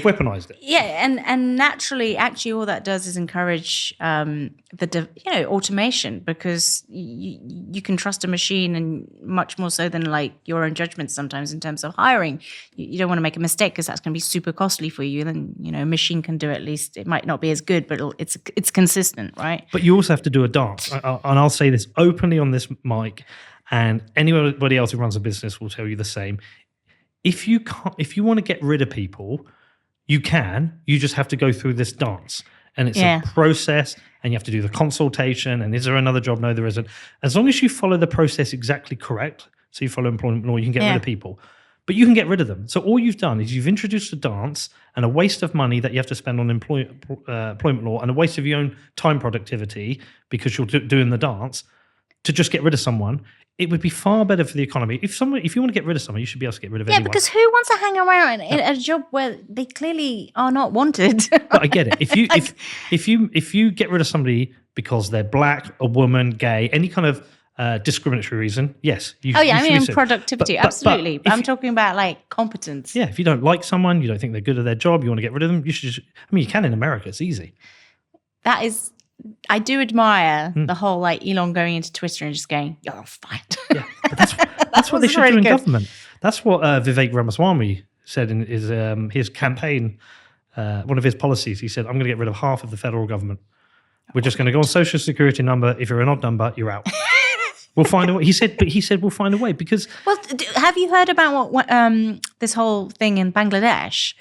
weaponized it. Yeah, and naturally, actually, all that does is encourage automation, because you can trust a machine, and much more so than like your own judgment sometimes in terms of hiring. You don't want to make a mistake because that's going to be super costly for you. Then a machine can do it. At least it might not be as good, but it's consistent, right? But you also have to do a dance, and I'll say this openly on this mic, and anybody else who runs a business will tell you the same. If you want to get rid of people, you can. You just have to go through this dance, and it's a process, and you have to do the consultation. And is there another job? No, there isn't. As long as you follow the process exactly correct, so you follow employment law, you can get rid of people. But you can get rid of them. So all you've done is you've introduced a dance and a waste of money that you have to spend on employment law, and a waste of your own time productivity because you're doing the dance to just get rid of someone. It would be far better for the economy. If you want to get rid of someone, you should be able to get rid of anyone. Yeah, because who wants to hang around in a job where they clearly are not wanted? But I get it. If you get rid of somebody because they're black, a woman, gay, any kind of discriminatory reason, yes. Productivity, absolutely. But I'm talking about like competence. Yeah, if you don't like someone, you don't think they're good at their job, you want to get rid of them, you should you can in America, it's easy. I do admire the whole like Elon going into Twitter and just going, "You're fired." Yeah, but that's what they should do in government. That's what Vivek Ramaswamy said in his campaign. One of his policies, he said, "I'm going to get rid of half of the federal government. We're just going to go on social security number. If you're an odd number, you're out." We'll find a way. He said we'll find a way because. Well, have you heard about what this whole thing in Bangladesh?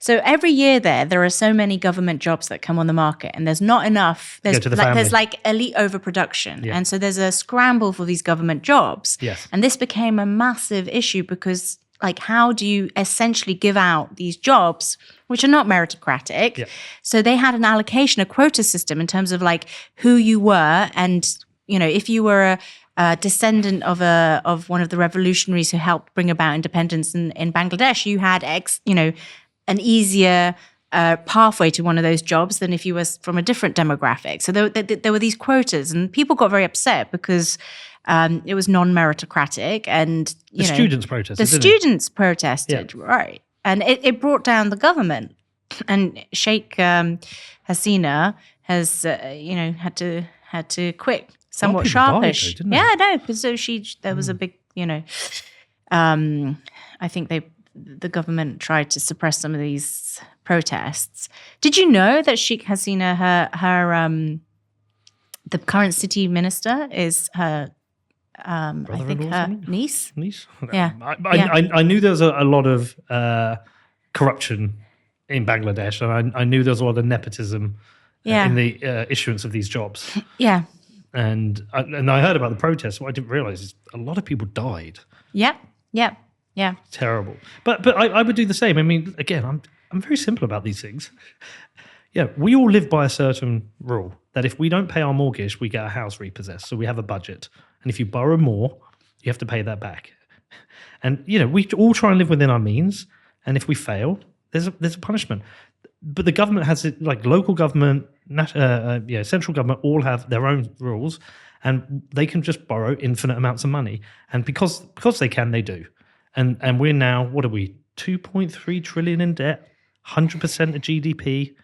So every year there are so many government jobs that come on the market, and there's not enough. There's like elite overproduction, and so there's a scramble for these government jobs. Yes. And this became a massive issue because, like, how do you essentially give out these jobs which are not meritocratic? Yeah. So they had an allocation, a quota system in terms of like who you were, and if you were a descendant of one of the revolutionaries who helped bring about independence in Bangladesh, you had an easier pathway to one of those jobs than if you were from a different demographic. So there were these quotas, and people got very upset because it was non-meritocratic, and the students protested. The students protested, right? And it brought down the government. And Sheikh Hasina has had to quit somewhat sharpish. Died, though, yeah, I know. So there was a big, I think the government tried to suppress some of these protests. Did you know that Sheikh Hasina, her the current city minister is her, I think her niece? Niece? Yeah. I knew there was a lot of corruption in Bangladesh, and I knew there was a lot of nepotism in the issuance of these jobs. Yeah. And I heard about the protests. What I didn't realize is a lot of people died. Yep. Terrible. But I would do the same. I mean, again, I'm very simple about these things. Yeah, we all live by a certain rule that if we don't pay our mortgage, we get our house repossessed. So we have a budget. And if you borrow more, you have to pay that back. And, we all try and live within our means. And if we fail, there's a punishment. But the government has it, like local government, central government, all have their own rules. And they can just borrow infinite amounts of money. And because they can, they do. And we're now, what are we, 2.3 trillion in debt, 100% of GDP.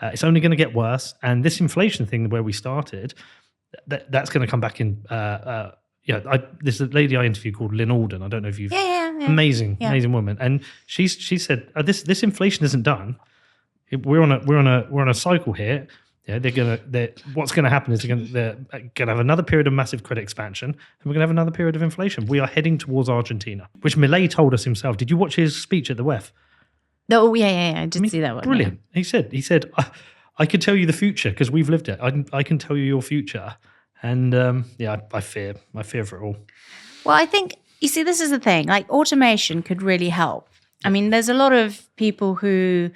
It's only going to get worse. And this inflation thing where we started, that's going to come back in. There's a lady I interviewed called Lynn Alden. I don't know if you've... Yeah. Amazing woman. And she said, this inflation isn't done. We're on a cycle here. Yeah, what's going to happen is they're going to have another period of massive credit expansion, and we're going to have another period of inflation. We are heading towards Argentina, which Milei told us himself. Did you watch his speech at the WEF? Oh, yeah. I did see that one. Brilliant. Yeah. He said, I could tell you the future because we've lived it. I can tell you your future. And I fear for it all. Well, I think, you see, this is the thing. Like, automation could really help. I mean, there's a lot of people who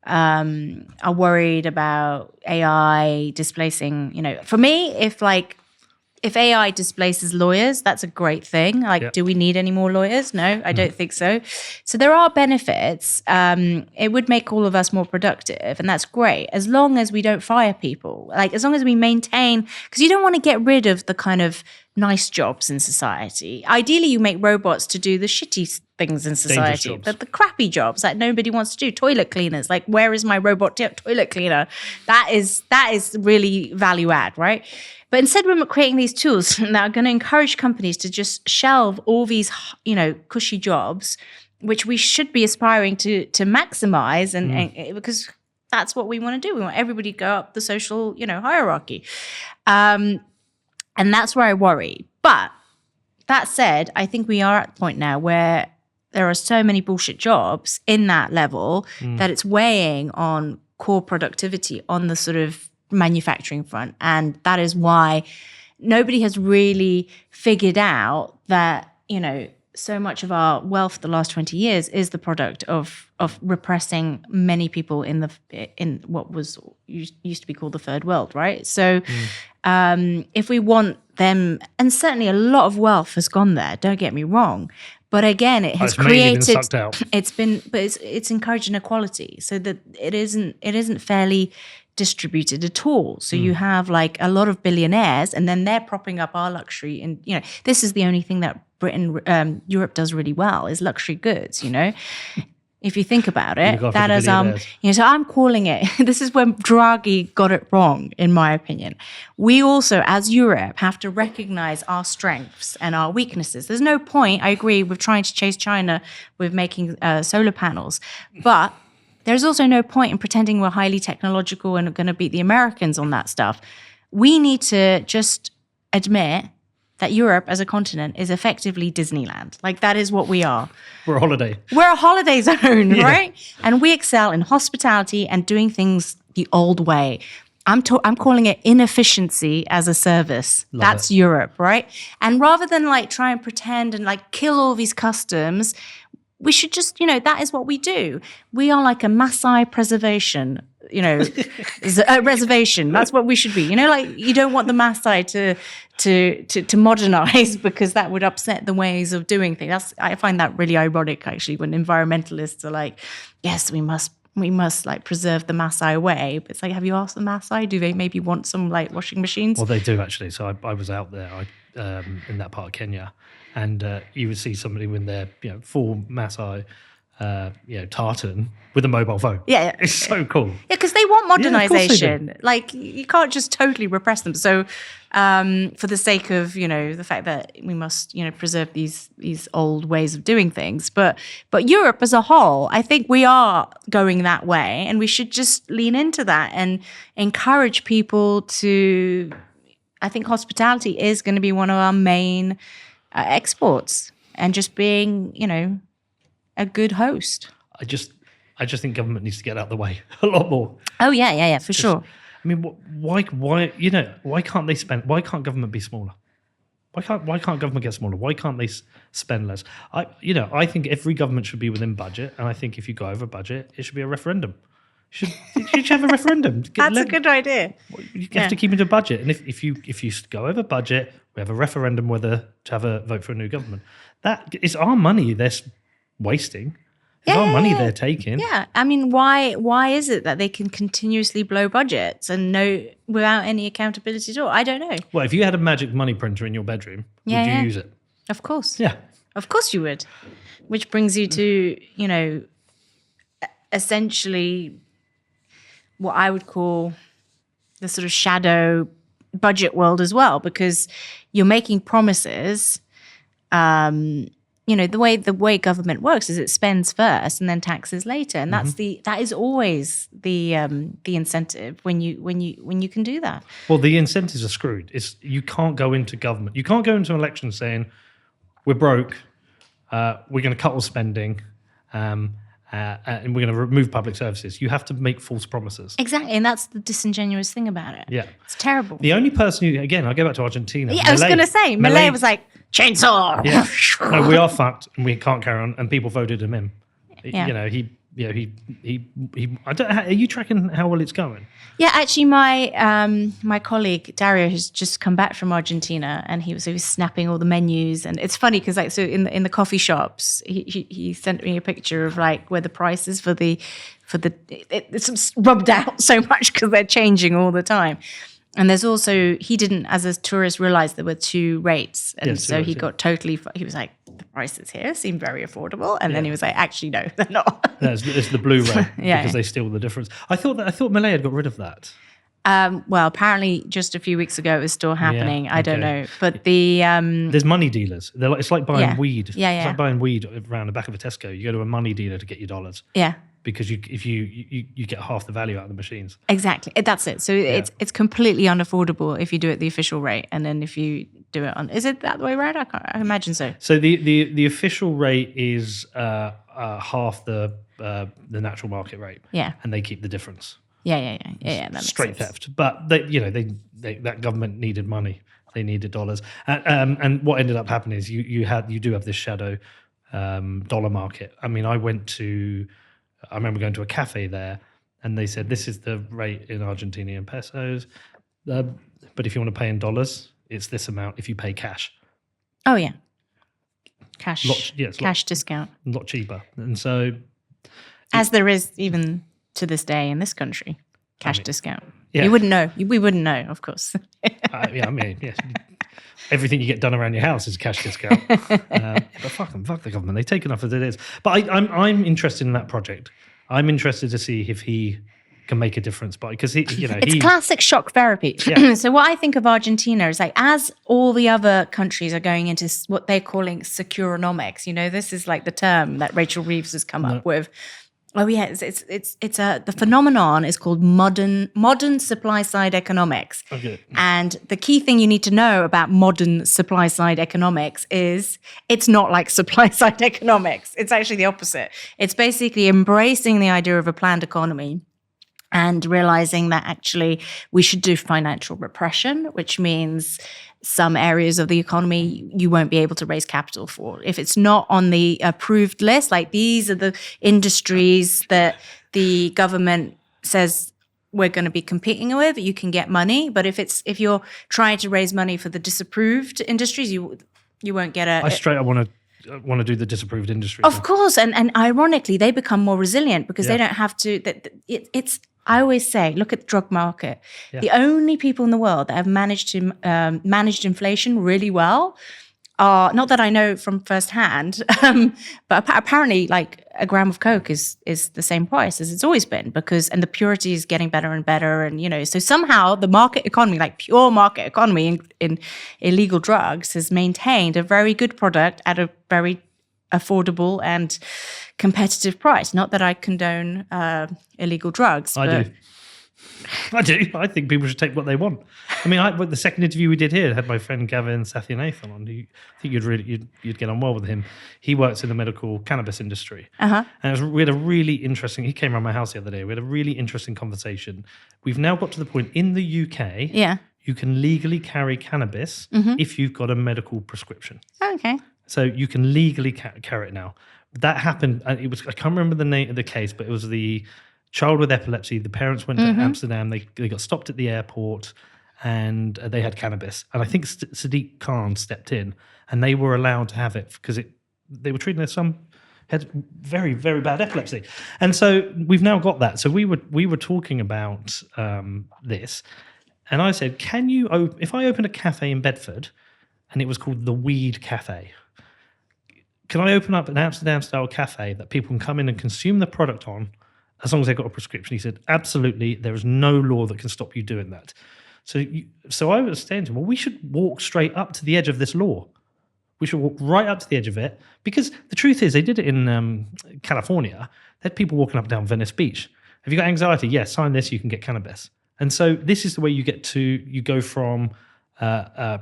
are worried about AI displacing, for me, if AI displaces lawyers, that's a great thing. Do we need any more lawyers? No, I don't think so. So there are benefits. It would make all of us more productive, and that's great, as long as we don't fire people. As long as we maintain, because you don't want to get rid of the kind of nice jobs in society. Ideally, you make robots to do the shitty things in society, the crappy jobs that nobody wants to do. Toilet cleaners, where is my robot toilet cleaner? That is really value add, right? But instead, we're creating these tools that are going to encourage companies to just shelve all these, cushy jobs, which we should be aspiring to maximize, and because that's what we want to do. We want everybody to go up the social, hierarchy, and that's where I worry. But that said, I think we are at the point now where there are so many bullshit jobs in that level that it's weighing on core productivity on the sort of manufacturing front. And that is why nobody has really figured out that, so much of our wealth the last 20 years is the product of repressing many people in what was used to be called the third world, right? So if we want them, and certainly a lot of wealth has gone there, don't get me wrong, but again, it has created. It's encouraged inequality, so that it isn't fairly distributed at all. So you have a lot of billionaires, and then they're propping up our luxury. And this is the only thing that Europe does really well is luxury goods. If you think about it, that is so I'm calling it. This is when Draghi got it wrong, in my opinion. We also, as Europe, have to recognize our strengths and our weaknesses. There's no point, I agree, with trying to chase China with making solar panels, but there's also no point in pretending we're highly technological and going to beat the Americans on that stuff. We need to just admit that Europe as a continent is effectively Disneyland. That is what we are. We're a holiday. We're a holiday zone, right? And we excel in hospitality and doing things the old way. I'm calling it inefficiency as a service. That's Europe, right? And rather than try and pretend and kill all these customs, we should just, that is what we do. We are like a Maasai preservation, reservation. That's what we should be. You don't want the Maasai to modernize because that would upset the ways of doing things. I find that really ironic, actually, when environmentalists are like, yes, we must preserve the Maasai way. But it's have you asked the Maasai? Do they maybe want some washing machines? Well, they do, actually. So I was out there in that part of Kenya, and you would see somebody with their full Maasai tartan with a mobile phone. Yeah. It's so cool. Yeah, because they want modernization. Yeah, you can't just totally repress them. So for the sake of, the fact that we must, preserve these old ways of doing things. But Europe as a whole, I think we are going that way, and we should just lean into that and encourage people to, I think hospitality is going to be one of our main exports, and just being, a good host. I just think government needs to get out of the way a lot more. Oh yeah, for sure. I mean, why can't they spend? Why can't government be smaller? Why can't government get smaller? Why can't they spend less? I think every government should be within budget, and I think if you go over budget, it should be a referendum. You should have a referendum. That's a good idea. You have to keep it to budget, and if you go over budget, we have a referendum whether to have a vote for a new government. That is our money they're wasting. It's our money they're taking. Yeah, I mean, why is it that they can continuously blow budgets and without any accountability at all? I don't know. Well, if you had a magic money printer in your bedroom, would you use it? Of course. Yeah. Of course you would. Which brings you to, essentially what I would call the sort of shadow budget world as well, because you're making promises. The way government works is it spends first and then taxes later, and that is always the incentive when you can do that. Well, the incentives are screwed. You can't go into government. You can't go into an election saying we're broke, we're going to cut all spending, and we're going to remove public services. You have to make false promises. Exactly, and that's the disingenuous thing about it. Yeah, it's terrible. The only person who, again, I'll go back to Argentina. Yeah, I was going to say, Milei was like, chainsaw. Yeah. No, we are fucked and we can't carry on. And people voted him in. Yeah. He. I don't. Are you tracking how well it's going? Yeah, actually, my colleague Dario has just come back from Argentina, and he was snapping all the menus. And it's funny because in the coffee shops, he sent me a picture of where the prices it's rubbed out so much because they're changing all the time. And there's also, he didn't, as a tourist, realize there were two rates. And so he got totally, he was like, the prices here seem very affordable. And then he was like, actually, no, they're not. It's the blue rate because they steal the difference. I thought Milei had got rid of that. Well, apparently just a few weeks ago it was still happening. I don't know. But there's money dealers. It's like buying weed. Yeah. It's like buying weed around the back of a Tesco. You go to a money dealer to get your dollars. Yeah. Because if you get half the value out of the machines. Exactly. That's it. So it's completely unaffordable if you do it the official rate, and then if you do it on, is it that way around? I imagine so. So the official rate is half the natural market rate. Yeah. And they keep the difference. Yeah. That makes straight sense. theft. But they that government needed money. They needed dollars. And what ended up happening is you do have this shadow dollar market. I mean, I remember going to a cafe there, and they said, this is the rate in Argentinian pesos. But if you want to pay in dollars, it's this amount if you pay cash. Oh, yeah. Cash discount. A lot cheaper. And so... As there is even to this day in this country, discount. Yeah. You wouldn't know. We wouldn't know, of course. Yes. Everything you get done around your house is cash discount. But fuck them, fuck the government. They take enough as it is. But I'm interested in that project. I'm interested to see if he can make a difference. Because it's classic shock therapy. Yeah. So what I think of Argentina is as all the other countries are going into what they're calling securonomics. This is like the term that Rachel Reeves has come up with. Oh yeah, the phenomenon is called modern supply side economics. Okay. And the key thing you need to know about modern supply side economics is it's not like supply side economics. It's actually the opposite. It's basically embracing the idea of a planned economy and realizing that actually we should do financial repression, which means some areas of the economy you won't be able to raise capital for. If it's not on the approved list, like these are the industries that the government says we're going to be competing with, you can get money. But if you're trying to raise money for the disapproved industries, you won't get a... I straight up want to do the disapproved industries. Of course. And ironically, they become more resilient because they don't have to... I always say, look at the drug market. Yeah. The only people in the world that have managed to manage inflation really well are, not that I know from firsthand, but apparently like a gram of Coke is the same price as it's always been and the purity is getting better and better. And, so somehow the market economy, like pure market economy in illegal drugs has maintained a very good product at a very affordable and competitive price. Not that I condone illegal drugs. I do. I do. I think people should take what they want. I mean, the second interview we did here, I had my friend Gavin Satyanathan on. I think you'd get on well with him. He works in the medical cannabis industry. Uh-huh. And we had a really interesting, he came around my house the other day. We had a really interesting conversation. We've now got to the point in the UK, you can legally carry cannabis if you've got a medical prescription. Okay. So you can legally carry it now. That happened, I can't remember the name of the case, but it was the child with epilepsy. The parents went to Amsterdam. They got stopped at the airport and they had cannabis. And I think Sadiq Khan stepped in and they were allowed to have it because they were treating their son had very, very bad epilepsy. And so we've now got that. So we were talking about this. And I said, if I open a cafe in Bedford and it was called the Weed Cafe, can I open up an Amsterdam-style cafe that people can come in and consume the product on as long as they've got a prescription? He said, absolutely. There is no law that can stop you doing that. So I was saying to him, well, we should walk straight up to the edge of this law. We should walk right up to the edge of it because the truth is they did it in California. They had people walking up and down Venice Beach. Have you got anxiety? Yes, sign this, you can get cannabis. And so this is the way you go from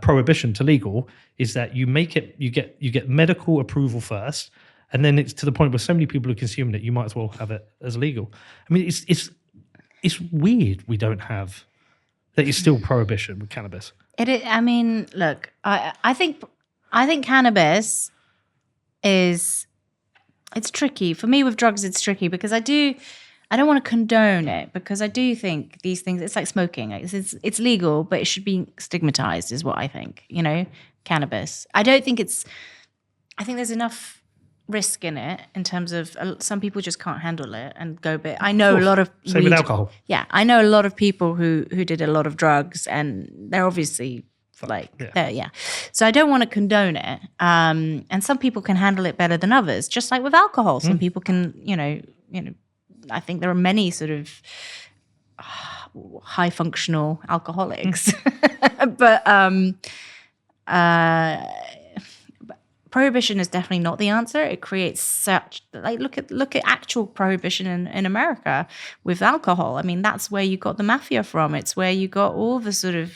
prohibition to legal, is that you get medical approval first, and then it's to the point where so many people are consuming it, you might as well have it as legal. I mean, it's weird we don't have that. It's still prohibition with cannabis. I mean, look, I think cannabis it's tricky for me. With drugs, it's tricky because I don't want to condone it, because I do think these things, it's like smoking. It's legal, but it should be stigmatized is what I think, cannabis. I think there's enough risk in it in terms of some people just can't handle it and go a bit. I know a lot of same with alcohol. Yeah, I know a lot of people who did a lot of drugs and they're obviously So I don't want to condone it. And some people can handle it better than others, just like with alcohol. Some people can, I think there are many sort of high functional alcoholics, but prohibition is definitely not the answer. It creates such look at actual prohibition in America with alcohol. I mean, that's where you got the mafia from. It's where you got all the sort of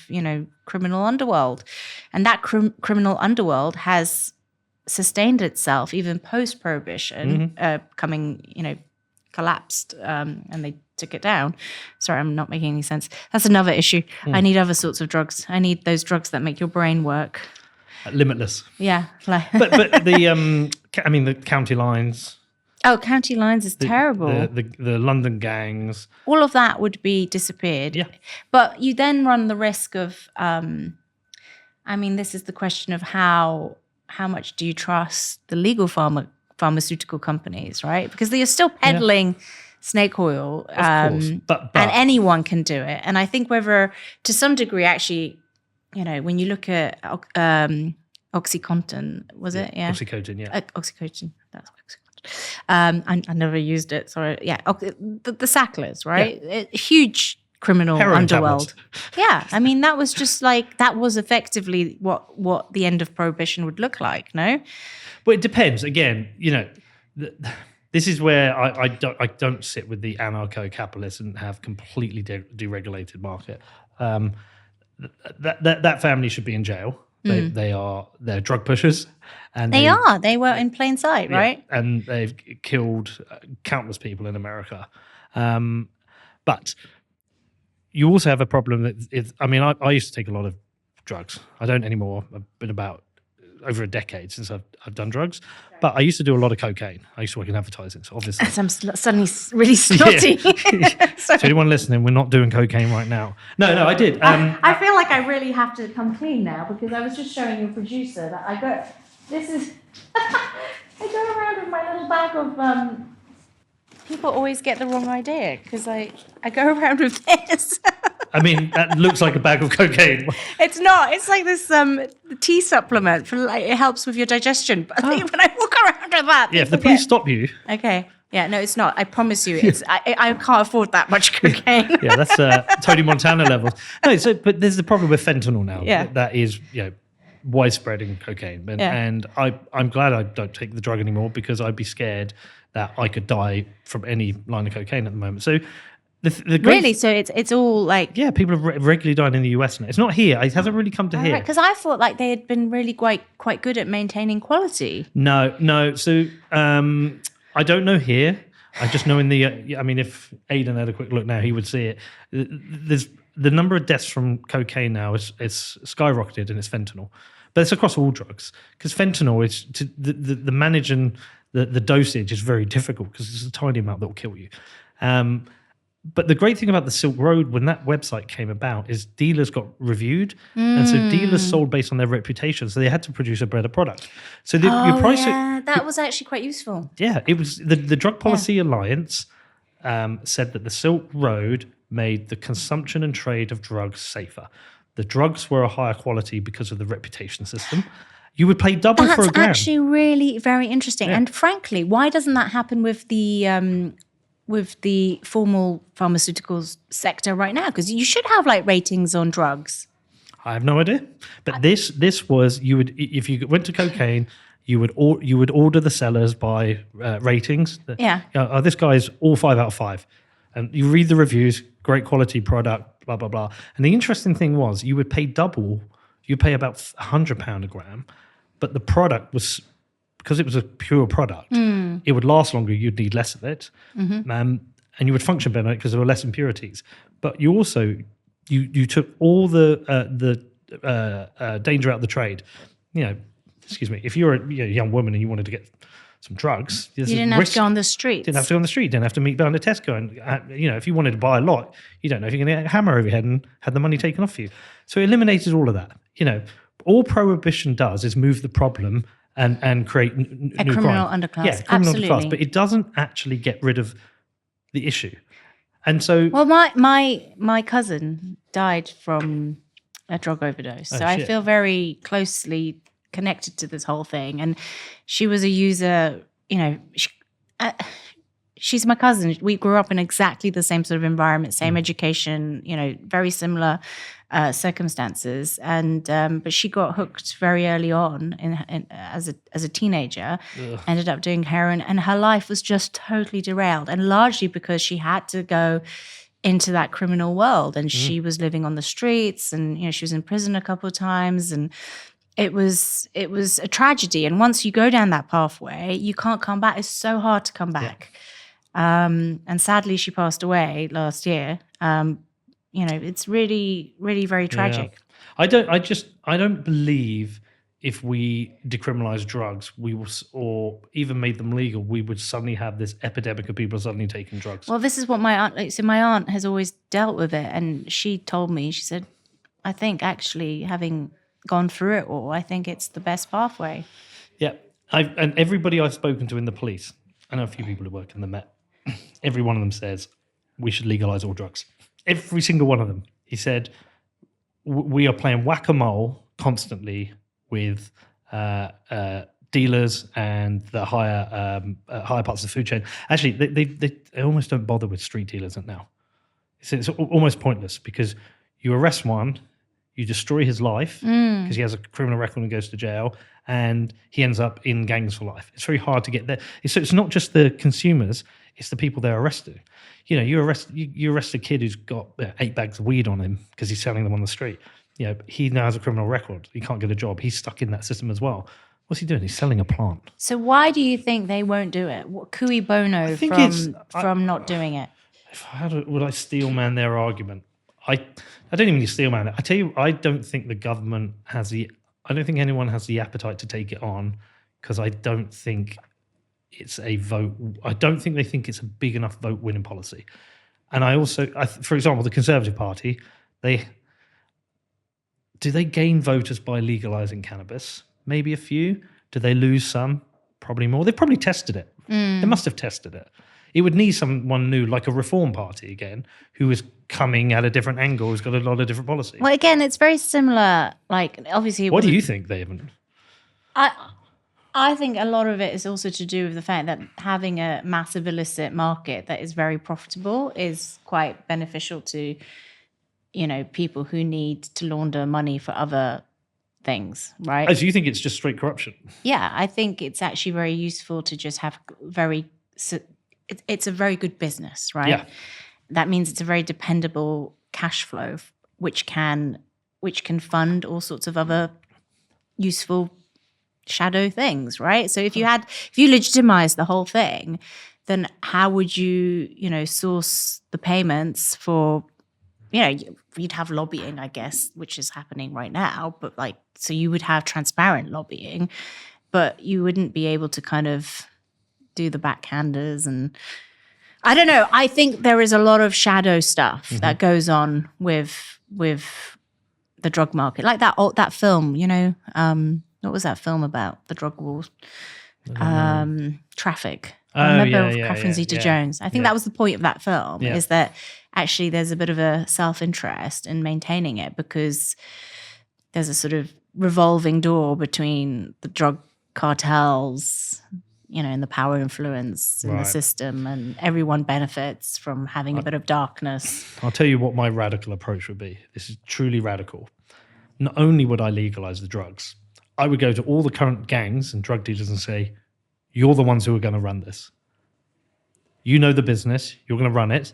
criminal underworld, and that criminal underworld has sustained itself even post prohibition, collapsed, and they took it down. Sorry, I'm not making any sense. That's another issue. I need other sorts of drugs. I need those drugs that make your brain work. Limitless. Yeah. but the county lines. Oh, county lines is terrible. The London gangs. All of that would be disappeared. Yeah. But you then run the risk of, this is the question of how much do you trust the legal pharmaceutical companies, right? Because they're still peddling snake oil, of course. But and anyone can do it. And I think whether, to some degree, actually, when you look at OxyContin, was it? Yeah. OxyContin, yeah. OxyContin, that's OxyContin. I never used it, sorry. Yeah, the Sacklers, right? Yeah. Huge criminal Heroin underworld. tablets. Yeah, that was just that was effectively what the end of prohibition would look like, no? Well, it depends. Again, this is where I don't sit with the anarcho-capitalists and have completely deregulated market. That family should be in jail. They're drug pushers, and they were in plain sight, right? And they've killed countless people in America. But you also have a problem that I used to take a lot of drugs. I don't anymore. I've been about over a decade since I've done drugs, but I used to do a lot of cocaine. I used to work in advertising, so obviously. I'm suddenly really snotty. So anyone listening, we're not doing cocaine right now. No, I did. I feel like I really have to come clean now, because I was just showing your producer that I go around with my little bag of, people always get the wrong idea, because I go around with this. That looks like a bag of cocaine. It's not. It's like this tea supplement for it helps with your digestion. But I think when I walk around with that, if the police stop you. Okay. Yeah. No, it's not. I promise you, it's. I can't afford that much cocaine. Yeah, that's Tony Montana levels. No, but there's the problem with fentanyl now. Yeah. That is widespread in cocaine, and I'm glad I don't take the drug anymore, because I'd be scared that I could die from any line of cocaine at the moment. So The great, Really? So it's all like yeah, people have regularly died in the US now. It's not here. It hasn't really come to here. because I thought like they had been really quite good at maintaining quality. No. So I don't know here. I just know in the. I mean, if Aidan had a quick look now, he would see it. There's the number of deaths from cocaine now is skyrocketed, and it's fentanyl. But it's across all drugs because fentanyl is the managing the dosage is very difficult because it's a tiny amount that will kill you. But the great thing about the Silk Road, when that website came about, is dealers got reviewed, and so dealers sold based on their reputation. So they had to produce a better product. So your price, that was actually quite useful. yeah, it was the Drug Policy Alliance said that the Silk Road made the consumption and trade of drugs safer. The drugs were a higher quality because of the reputation system. You would pay double for a gram. That's actually really very interesting. Yeah. And frankly, why doesn't that happen with the formal pharmaceuticals sector right now? Because you should have like ratings on drugs. I have no idea. But this was, you would, if you went to cocaine, you would order the sellers by ratings. Yeah. This guy's all 5 out of 5. And you read the reviews, great quality product, blah, blah, blah. And the interesting thing was you would pay double. You'd pay about £100 a gram. But the product was, because it was a pure product, it would last longer. You'd need less of it. And you would function better because there were less impurities. But you also, you took all the danger out of the trade. You know, excuse me, if you're a young woman and you wanted to get some drugs, you didn't have to go on the streets. Didn't have to go on the street. Didn't have to meet behind a Tesco. And if you wanted to buy a lot, you don't know if you're going to get a hammer over your head and have the money taken off you. So it eliminated all of that. All prohibition does is move the problem and create new criminal crime. underclass. Yeah, criminal Absolutely. underclass. But it doesn't actually get rid of the issue. And so, Well, my cousin died from a drug overdose, so I shit. feel very closely connected to this whole thing. And she was a user. She's my cousin. We grew up in exactly the same sort of environment, same education. Very similar circumstances. And but she got hooked very early on as a teenager. Ugh. Ended up doing heroin, and her life was just totally derailed. And largely because she had to go into that criminal world, and she was living on the streets, and she was in prison a couple of times, and it was a tragedy. And once you go down that pathway, you can't come back. It's so hard to come back. And sadly, she passed away last year. It's really, really very tragic. Yeah. I don't believe if we decriminalize drugs, we will, or even made them legal, we would suddenly have this epidemic of people suddenly taking drugs. Well, this is what my aunt has always dealt with it, and she told me, she said, I think actually having gone through it all, I think it's the best pathway. Yeah, and everybody I've spoken to in the police, I know a few people who work in the Met, every one of them says we should legalize all drugs. Every single one of them. He said, we are playing whack-a-mole constantly with dealers and the higher parts of the food chain. Actually, they almost don't bother with street dealers now. It's almost pointless because you arrest one, you destroy his life because he has a criminal record and goes to jail, and he ends up in gangs for life. It's very hard to get there. So it's not just the consumers, it's the people they're arresting. You arrest a kid who's got 8 bags of weed on him because he's selling them on the street. He now has a criminal record. He can't get a job. He's stuck in that system as well. What's he doing? He's selling a plant. So why do you think they won't do it? What cui bono from not doing it? Would I steel man their argument? I don't even need to steel man it. I tell you, I don't think the government I don't think anyone has the appetite to take it on because I don't think it's a vote. I don't think they think it's a big enough vote winning policy. And for example, the Conservative Party, do they gain voters by legalizing cannabis? Maybe a few. Do they lose some? Probably more. They've probably tested it. They must have tested it. It would need someone new, like a Reform Party again, who is coming at a different angle, who's got a lot of different policies. Well, again, it's very similar. Like, obviously, What do you think they haven't? I think a lot of it is also to do with the fact that having a massive illicit market that is very profitable is quite beneficial to, people who need to launder money for other things, right? Oh, so you think it's just straight corruption? Yeah, I think it's actually very useful to just have it's a very good business, right? Yeah. that means it's a very dependable cash flow, which can fund all sorts of other useful shadow things, right? So if you legitimize the whole thing, then how would you source the payments for, you'd have lobbying, I guess, which is happening right now, but so you would have transparent lobbying, but you wouldn't be able to kind of do the backhanders. And I don't know, I think there is a lot of shadow stuff that goes on with the drug market, like that film, what was that film about? The drug wars, Traffic. I remember Catherine Zeta-Jones. I think that was the point of that film, is that actually there's a bit of a self-interest in maintaining it because there's a sort of revolving door between the drug cartels, and the power influence in the system, and everyone benefits from having a bit of darkness. I'll tell you what my radical approach would be. This is truly radical. Not only would I legalize the drugs, I would go to all the current gangs and drug dealers and say, you're the ones who are going to run this. You know the business, you're going to run it.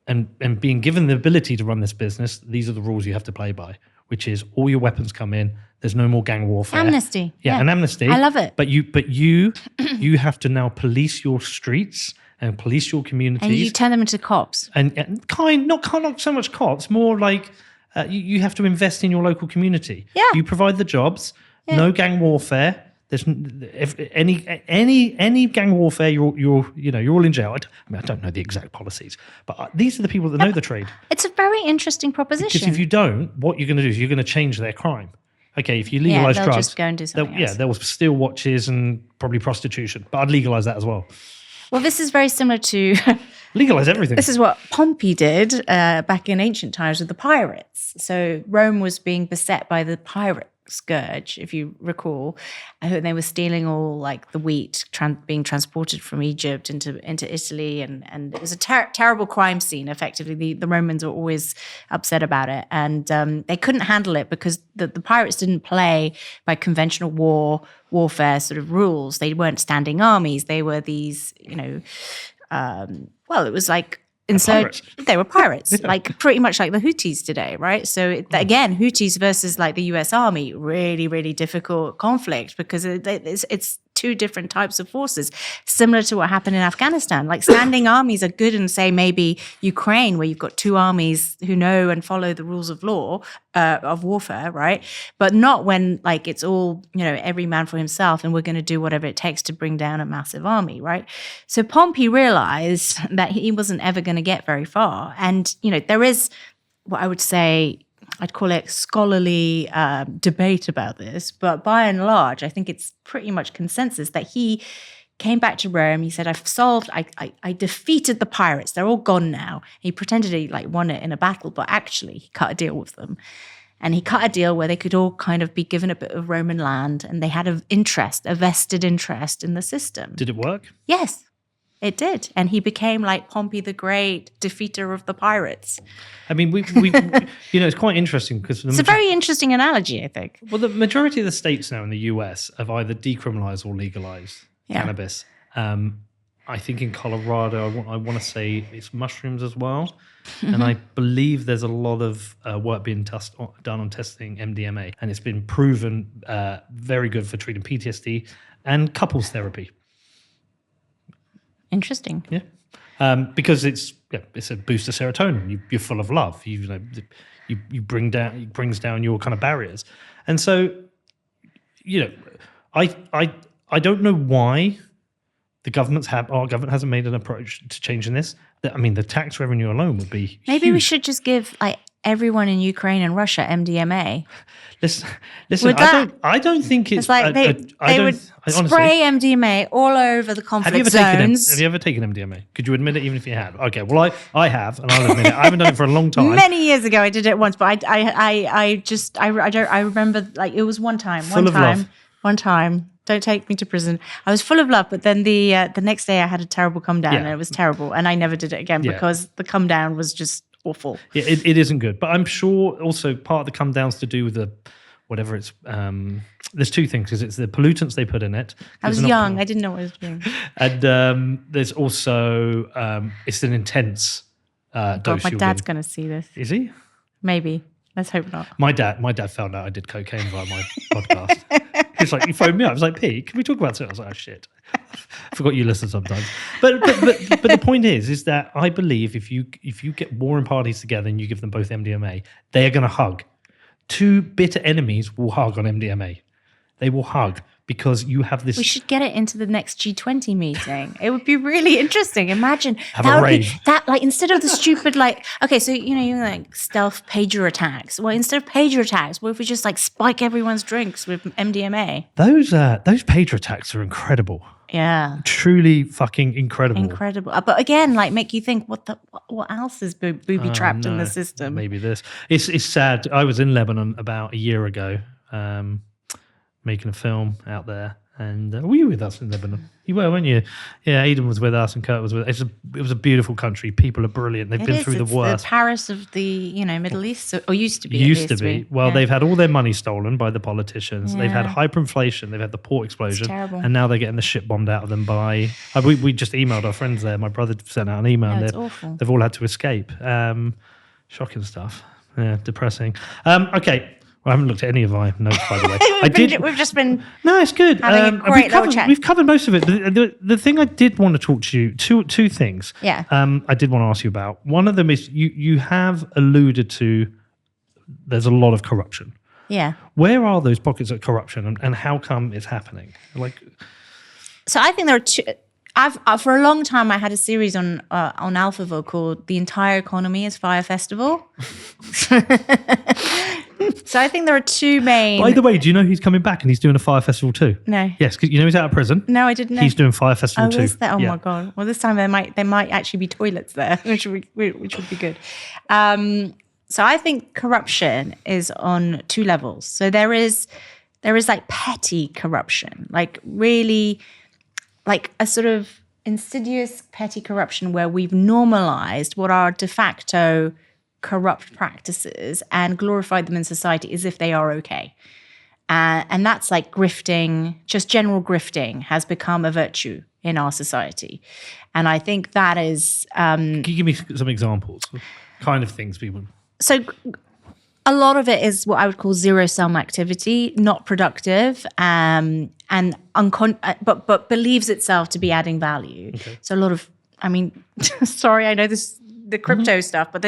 And being given the ability to run this business, these are the rules you have to play by, which is all your weapons come in. There's no more gang warfare. Amnesty. Yeah, an amnesty. I love it. But you have to now police your streets and police your communities. And you turn them into cops. And not so much cops, more like you have to invest in your local community. Yeah. You provide the jobs. Yeah. No gang warfare. There's any gang warfare, you're all in jail. I don't know the exact policies, but these are the people that know the trade. It's a very interesting proposition. Because if you don't, what you're going to do is you're going to change their crime. Okay, if you legalize they'll drugs, just go and do something else. they'll steal watches and probably prostitution. But I'd legalize that as well. Well, this is very similar to legalize everything. This is what Pompey did back in ancient times with the pirates. So Rome was being beset by the pirate scourge, if you recall. They were stealing all the wheat being transported from Egypt into Italy, and it was a terrible crime scene. Effectively, the Romans were always upset about it, and they couldn't handle it because the pirates didn't play by conventional warfare sort of rules. They weren't standing armies. They were these, it was like they were pirates, pretty much like the Houthis today, right? So again, Houthis versus the US Army, really, really difficult conflict because it's two different types of forces, similar to what happened in Afghanistan. Standing armies are good in, say, maybe Ukraine, where you've got two armies who know and follow the rules of law, of warfare, right? But not when it's all, every man for himself and we're going to do whatever it takes to bring down a massive army, right? So Pompey realized that he wasn't ever going to get very far. And, there is what I would say, I'd call it scholarly debate about this, but by and large, I think it's pretty much consensus that he came back to Rome. He said, I defeated the pirates. They're all gone now. He pretended he won it in a battle, but actually he cut a deal with them. And he cut a deal where they could all kind of be given a bit of Roman land, and they had a vested interest in the system. Did it work? Yes, it did. And he became like Pompey the Great, defeater of the pirates. I mean, we it's quite interesting because it's a very interesting analogy, I think. Well, the majority of the states now in the US have either decriminalized or legalized cannabis. I think in Colorado, I want to say it's mushrooms as well. Mm-hmm. And I believe there's a lot of work being done on testing MDMA. And it's been proven very good for treating PTSD and couples therapy. Interesting. Yeah. Because it's a boost of serotonin. You're full of love. It brings down your kind of barriers. And so, I don't know why our government hasn't made an approach to changing this. The tax revenue alone would be maybe huge. We should just give everyone in Ukraine and Russia MDMA. Listen. I don't think it's like they would spray MDMA all over the conflict zones. Have you ever taken MDMA? Could you admit it, even if you had? Okay, well, I have, and I'll admit it. I haven't done it for a long time. Many years ago, I did it once, but I remember it was one time. One time. Don't take me to prison. I was full of love, but then the next day I had a terrible come down, and it was terrible, and I never did it again because the come down was just awful. Yeah, it isn't good. But I'm sure also part of the come down's to do with there's two things, because it's the pollutants they put in it. I was young. I didn't know what I was doing. And there's also, it's an intense God, dose my you'll dad's get. going to see this. Is he? Maybe. Let's hope not. My dad found out I did cocaine via my podcast. He's like, he phoned me up. I was like, Pete, can we talk about it? I was like, oh shit. I forgot you listen sometimes. But the point is that I believe if you get warring parties together and you give them both MDMA, they are going to hug. Two bitter enemies will hug on MDMA. They will hug because you have this. We should get it into the next G20 meeting. It would be really interesting. Imagine Have that a would rave. be that, like, instead of the stupid, like, okay, so you know, like stealth pager attacks. Well, instead of pager attacks, what if we just like spike everyone's drinks with MDMA? Those pager attacks are incredible. Yeah, Truly fucking incredible. incredible. But again, like, make you think, what else is booby trapped in the No, system? Maybe this. It's sad. I was in Lebanon about a year ago, making a film out there. And were you with us in Lebanon? You were, weren't you? Yeah, Aidan was with us and Kurt was with us. It was a beautiful country. People are brilliant. They've been through the worst. The Paris of the Middle East, or used to be. Used to be. Well, Yeah. they've had all their money stolen by the politicians. They've had Yeah. hyperinflation. They've had the port explosion. terrible. And now they're getting the shit bombed out of them by... we just emailed our friends there. My brother sent out an email. No, And it's they've- awful. They've all had to escape. Shocking stuff. Yeah, depressing. Okay. Well, I haven't looked at any of my notes, by the way. We've just been. No, it's good. Having a great little chat. We've covered most of it. The thing I did want to talk to you, two things. Yeah. I did want to ask you about. One of them is you have alluded to there's a lot of corruption. Yeah. Where are those pockets of corruption and how come it's happening? Like, So I think there are two. I've for a long time I had a series on Alphaville called "The Entire Economy is Fire Festival." So I think there are two main. by the way, do you know he's coming back and he's doing a fire festival too? No. Yes, because you know he's out of prison. No, I didn't know. He's doing fire festival Oh, too. is there? Oh Yeah. my god! Well, this time there might actually be toilets there, which would be good. So I think corruption is on two levels. So there is like petty corruption, like really, like a sort of insidious petty corruption where we've normalized what are de facto corrupt practices and glorified them in society as if they are okay. And that's like grifting, just general grifting has become a virtue in our society. And I think that is... Can you give me some examples of kind of things people... So a lot of it is what I would call zero-sum activity, not productive, but believes itself to be adding value. Okay. So a lot of, I mean, sorry, I know the crypto stuff, but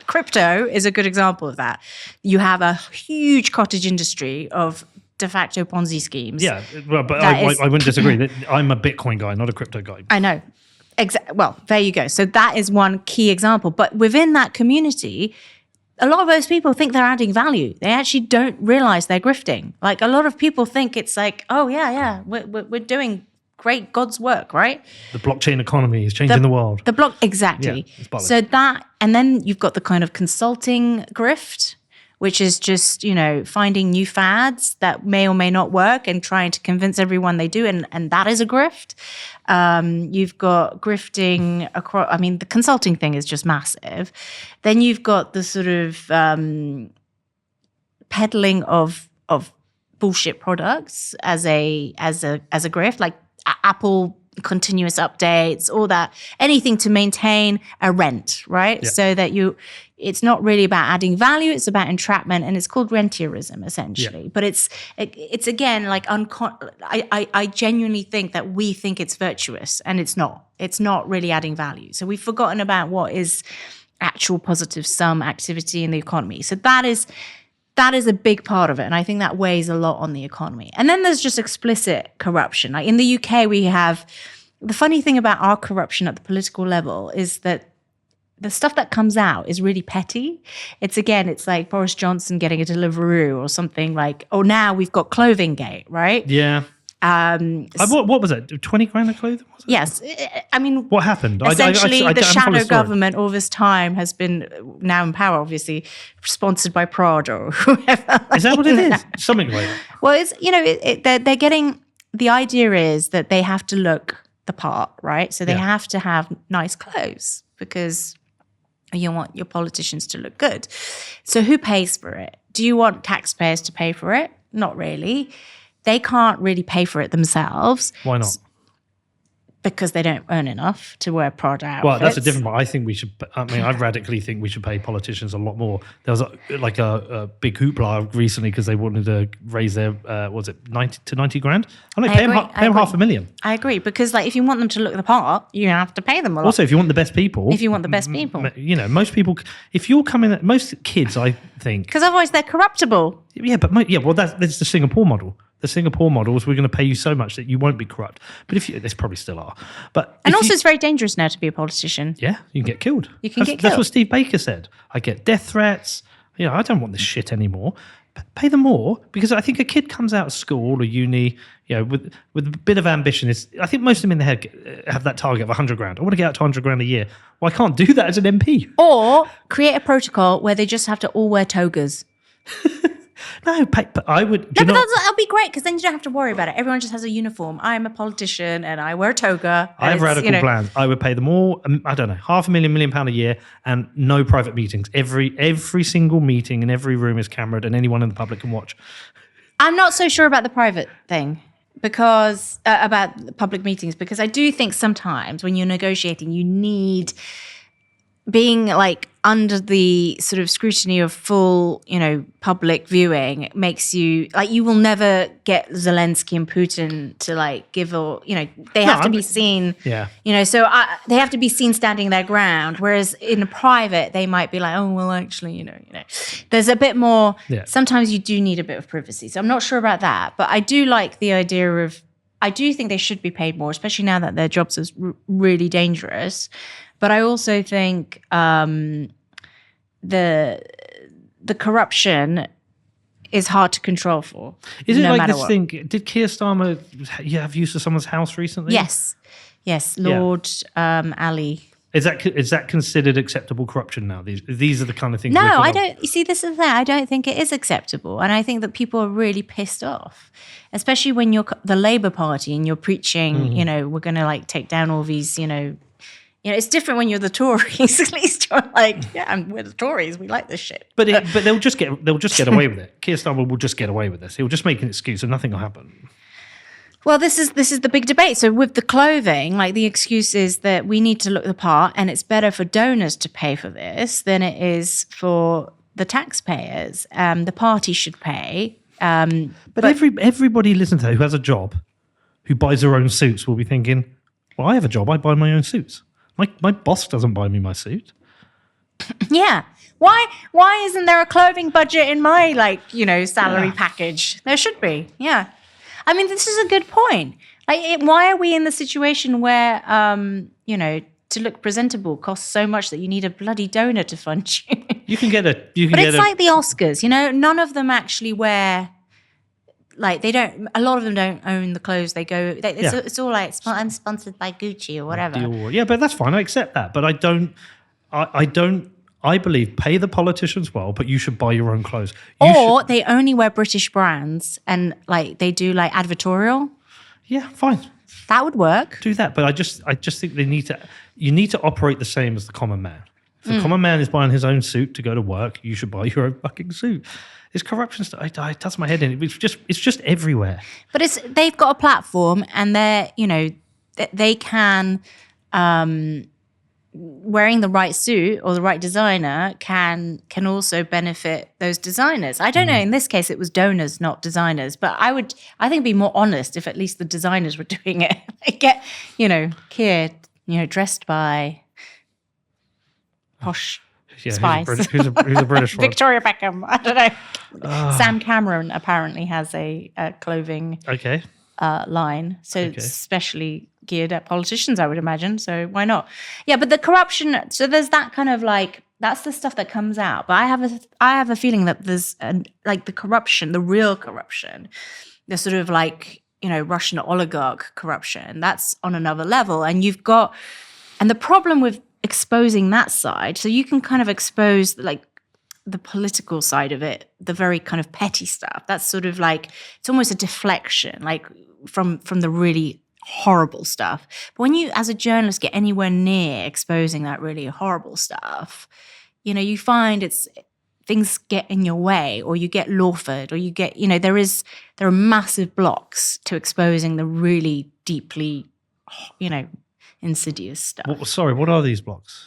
crypto is a good example of that. You have a huge cottage industry of de facto Ponzi schemes. Yeah, well, but I wouldn't disagree. I'm a Bitcoin guy, not a crypto guy. I know. Well, there you go. So that is one key example. But within that community, a lot of those people think they're adding value. They actually don't realize they're grifting. Like, a lot of people think it's like, oh, yeah, we're doing great God's work, right? The blockchain economy is changing the world. Exactly. Yeah, it's bollocks. So that, and then you've got the kind of consulting grift, which is just, finding new fads that may or may not work and trying to convince everyone they do. And that is a grift. You've got grifting across, I mean, the consulting thing is just massive. Then you've got the sort of peddling of bullshit products as a grift, like Apple continuous updates, all that, anything to maintain a rent, right? Yeah. So that it's not really about adding value, it's about entrapment, and it's called rentierism essentially. Yeah. But it's again like I genuinely think that we think it's virtuous, and it's not really adding value. So we've forgotten about what is actual positive sum activity in the economy. So that is a big part of it. And I think that weighs a lot on the economy. And then there's just explicit corruption. Like in the UK, we have, the funny thing about our corruption at the political level is that the stuff that comes out is really petty. It's like Boris Johnson getting a Deliveroo or something like, oh, now we've got Clothing Gate, right? Yeah. What was it? 20 grand of clothing? Was it? Yes. I mean, what happened? Essentially, the shadow government all this time has been now in power, obviously, sponsored by Prada or whoever. Is that what it is? Something like that. Well, it's, they're getting, the idea is that they have to look the part, right? So they have to have nice clothes because you want your politicians to look good. So who pays for it? Do you want taxpayers to pay for it? Not really. They can't really pay for it themselves. Why not? because they don't earn enough to wear Prada outfits. Well, that's a different one. I think we should. I mean, I radically think we should pay politicians a lot more. There was a big hoopla recently because they wanted to raise their was it 90 grand? I don't know, pay them $500,000. I agree, because like if you want them to look the part, you have to pay them a lot. Also, if you want the best people, most people, if you're coming, most kids, I think, because otherwise they're corruptible. Yeah, but well, that's the Singapore model. The Singapore model is we're going to pay you so much that you won't be corrupt. But if you, they probably still are. But also, it's very dangerous now to be a politician. Yeah, you can get killed. You can get killed. That's what Steve Baker said. I get death threats. I don't want this shit anymore. But pay them more, because I think a kid comes out of school or uni, with a bit of ambition. I think most of them in their head have that target of 100 grand. I want to get out to 100 grand a year. Well, I can't do that as an MP. Or create a protocol where they just have to all wear togas. No, but I would. That'll be great, because then you don't have to worry about it. Everyone just has a uniform. I'm a politician and I wear a toga. I have radical plans. I would pay them all, I don't know, £500,000, £1 million a year, and no private meetings. Every single meeting in every room is cameraed and anyone in the public can watch. I'm not so sure about the private thing, because about public meetings, because I do think sometimes when you're negotiating, you need being like under the sort of scrutiny of full, public viewing makes you like, you will never get Zelensky and Putin to like give, or, they have to be seen, so they have to be seen standing their ground. Whereas in private, they might be like, oh, well, actually, there's a bit more, sometimes you do need a bit of privacy. So I'm not sure about that, but I do like the idea of, I do think they should be paid more, especially now that their jobs is really dangerous. But I also think the corruption is hard to control for. Is it like this thing? Did Keir Starmer have use of someone's house recently? Yes, Lord Ali. Is that considered acceptable corruption now? These are the kind of things. No, I don't. You see, this is the thing. I don't think it is acceptable, and I think that people are really pissed off, especially when you're the Labour Party and you're preaching. We're going to like take down all these. It's different when you're the Tories. At least you're like, we're the Tories. We like this shit. But they'll just get away with it. Keir Starmer will just get away with this. He'll just make an excuse and nothing will happen. Well, this is the big debate. So with the clothing, like the excuse is that we need to look the part, and it's better for donors to pay for this than it is for the taxpayers. The party should pay. But everybody listen to that who has a job, who buys their own suits, will be thinking, well, I have a job. I buy my own suits. My boss doesn't buy me my suit. Yeah. Why isn't there a clothing budget in my salary package? There should be. Yeah. I mean, this is a good point. Like, why are we in the situation where to look presentable costs so much that you need a bloody donor to fund you? But it's like the Oscars. None of them actually wear. Like they don't. A lot of them don't own the clothes they go. It's all like I'm sponsored by Gucci or whatever. Yeah, but that's fine. I accept that. But I don't. I believe pay the politicians well, but you should buy your own clothes. They only wear British brands and like they do like advertorial. Yeah, fine. That would work. Do that, but I just think you need to operate the same as the common man. If the common man is buying his own suit to go to work, you should buy your own fucking suit. It's corruption stuff. It does my head in. It's just everywhere. But they've got a platform, and they can wearing the right suit or the right designer can also benefit those designers. I don't know. In this case, it was donors, not designers. But I think it'd be more honest if at least the designers were doing it. They get Keir dressed by posh. Yeah, spice. Who's a British one? Victoria Beckham. I don't know. Sam Cameron apparently has a clothing line, so specially geared at politicians, I would imagine. So why not? Yeah, but the corruption. So there's that kind of like that's the stuff that comes out. But I have a feeling that there's like the corruption, the real corruption, the sort of like Russian oligarch corruption. That's on another level, and the problem with exposing that side, so you can kind of expose like the political side of it, the very kind of petty stuff. That's sort of like it's almost a deflection, like from the really horrible stuff. But when you, as a journalist, get anywhere near exposing that really horrible stuff, you find things get in your way, or you get lawford, or you get there are massive blocks to exposing the really deeply insidious stuff. What are these blocks?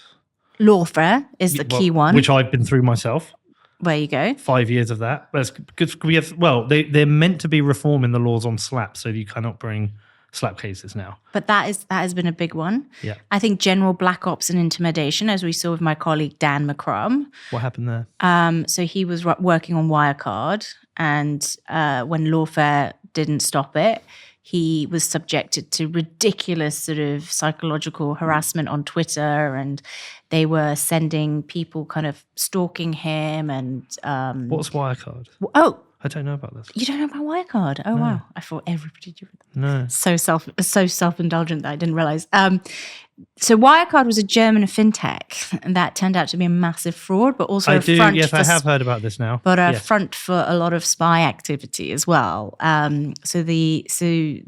Lawfare is the key one. Which I've been through myself. There you go. 5 years of that. That's because they're meant to be reforming the laws on slap, so you cannot bring slap cases now. But that has been a big one. Yeah. I think general black ops and intimidation, as we saw with my colleague Dan McCrum. What happened there? So he was working on Wirecard, and when lawfare didn't stop it, he was subjected to ridiculous sort of psychological harassment on Twitter, and they were sending people kind of stalking him. And What's Wirecard? Oh, I don't know about this. you don't know about Wirecard? Oh, wow. I thought everybody knew. No. So self-indulgent that I didn't realize. So Wirecard was a German fintech, and that turned out to be a massive fraud, but also front. Yes, I have heard about this now. But a front for a lot of spy activity as well. So the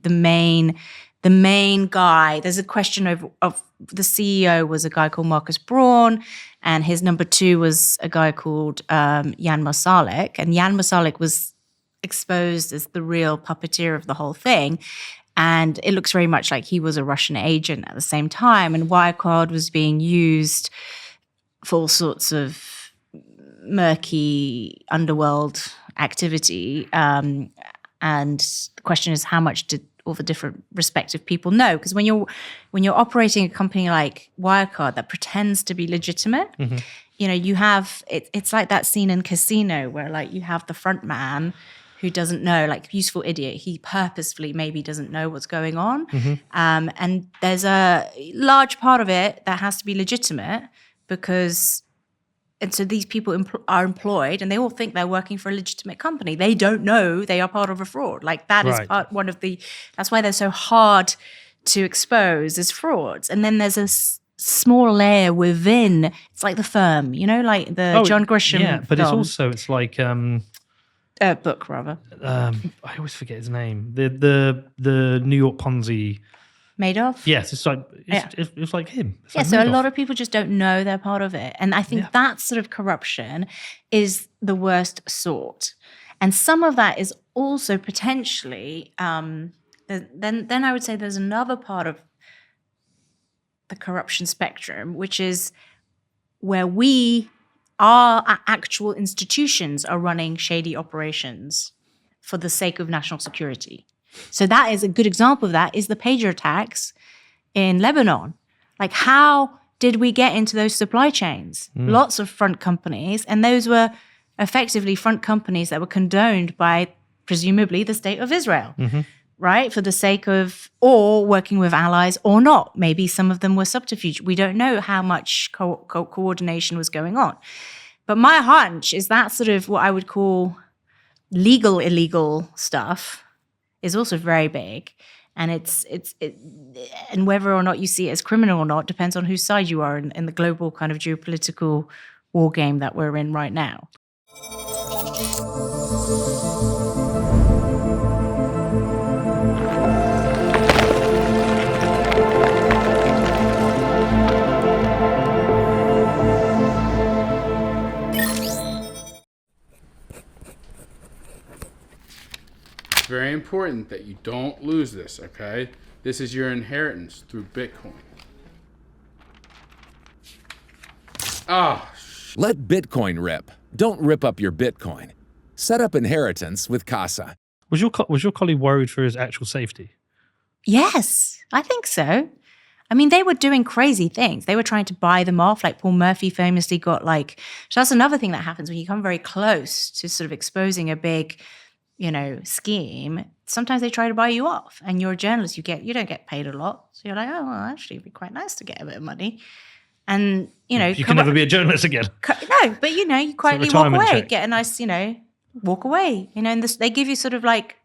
main guy, there's a question of the CEO was a guy called Marcus Braun, and his number two was a guy called Jan Masalek. And Jan Masalek was exposed as the real puppeteer of the whole thing. And it looks very much like he was a Russian agent at the same time. And Wirecard was being used for all sorts of murky underworld activity. And the question is, how much did all the different respective people know? Because when you're operating a company like Wirecard that pretends to be legitimate, you have it's like that scene in Casino where like you have the front man who doesn't know, like useful idiot. He purposefully maybe doesn't know what's going on. And there's a large part of it that has to be legitimate and so these people are employed and they all think they're working for a legitimate company. They don't know they are part of a fraud. Like that is that's why they're so hard to expose as frauds. And then there's a small layer within, it's like the firm, like the John Grisham but film. it's like... book rather. I always forget his name. The New York Ponzi. Madoff? Yes, it's like him. It's like so Madoff. a lot of people just don't know they're part of it. And I think that sort of corruption is the worst sort. And some of that is also potentially, then I would say there's another part of the corruption spectrum, which is where our actual institutions are running shady operations for the sake of national security. So that is a good example of that is the pager attacks in Lebanon. Like, how did we get into those supply chains? Lots of front companies, and those were effectively front companies that were condoned by presumably the state of Israel, right? For the sake of, or working with allies or not. Maybe some of them were subterfuge. We don't know how much coordination was going on. But my hunch is that sort of what I would call illegal stuff is also very big. And and whether or not you see it as criminal or not depends on whose side you are in the global kind of geopolitical war game that we're in right now. Very important that you don't lose this, okay? This is your inheritance through Bitcoin. Let Bitcoin rip. Don't rip up your Bitcoin. Set up inheritance with Casa. Was your colleague worried for his actual safety? Yes, I think so. I mean, they were doing crazy things. They were trying to buy them off. Like Paul Murphy famously got so that's another thing that happens when you come very close to sort of exposing a big scheme. Sometimes they try to buy you off, and you're a journalist. You don't get paid a lot, so you're like, oh, well, actually, it'd be quite nice to get a bit of money. And you can never be a journalist again. No, but you quietly walk away, check. get a nice, walk away. And they give you sort of like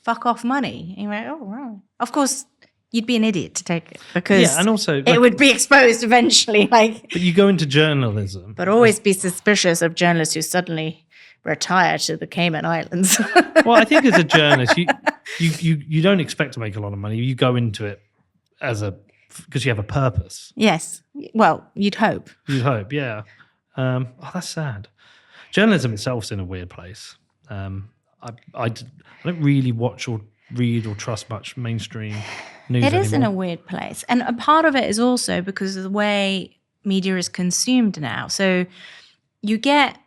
fuck off money. And you're like, oh, wow. Of course, you'd be an idiot to take it because and also it would be exposed eventually. But you go into journalism, but always be suspicious of journalists who suddenly retire to the Cayman Islands. Well, I think as a journalist, you don't expect to make a lot of money. You go into it because you have a purpose. Yes. Well, you'd hope. You'd hope, yeah. That's sad. Journalism itself's in a weird place. I don't really watch or read or trust much mainstream news It is in a anymore. weird place. And a part of it is also because of the way media is consumed now. So you get,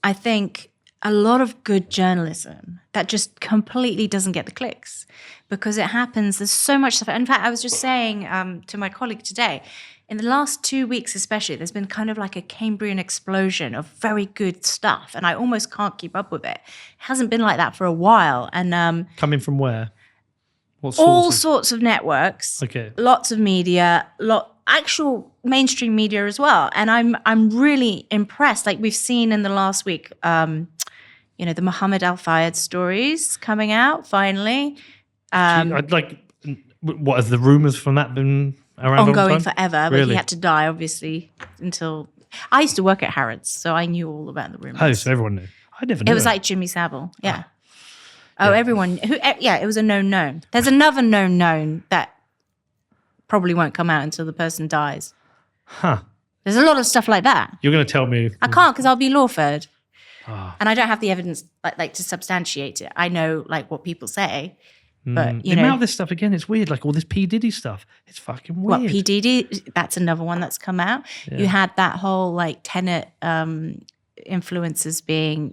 I think, a lot of good journalism that just completely doesn't get the clicks because it happens. There's so much stuff. In fact, I was just saying to my colleague today, in the last 2 weeks especially, there's been kind of like a Cambrian explosion of very good stuff. And I almost can't keep up with it. It hasn't been like that for a while. And Coming from where? What all sources? sorts of networks, Okay. lots of media, actual mainstream media as well. And I'm really impressed. Like we've seen in the last week, the Mohammed Al Fayed stories coming out finally. I'd like. What have the rumors from that been around? all the Ongoing time? forever, but Really? he had to die, obviously, until... I used to work at Harrods, so I knew all about the rumors. Oh, so everyone knew. I never knew. It was like Jimmy Savile, yeah. Everyone... it was a known. There's another known that probably won't come out until the person dies. Huh. There's a lot of stuff like that. You're going to tell me? I can't because I'll be lawford. Ah. And I don't have the evidence like to substantiate it. I know like what people say, but The amount of this stuff again, it's weird. Like all this P Diddy stuff, it's fucking weird. What PDD? That's another one that's come out. Yeah. You had that whole like Tenet influencers being,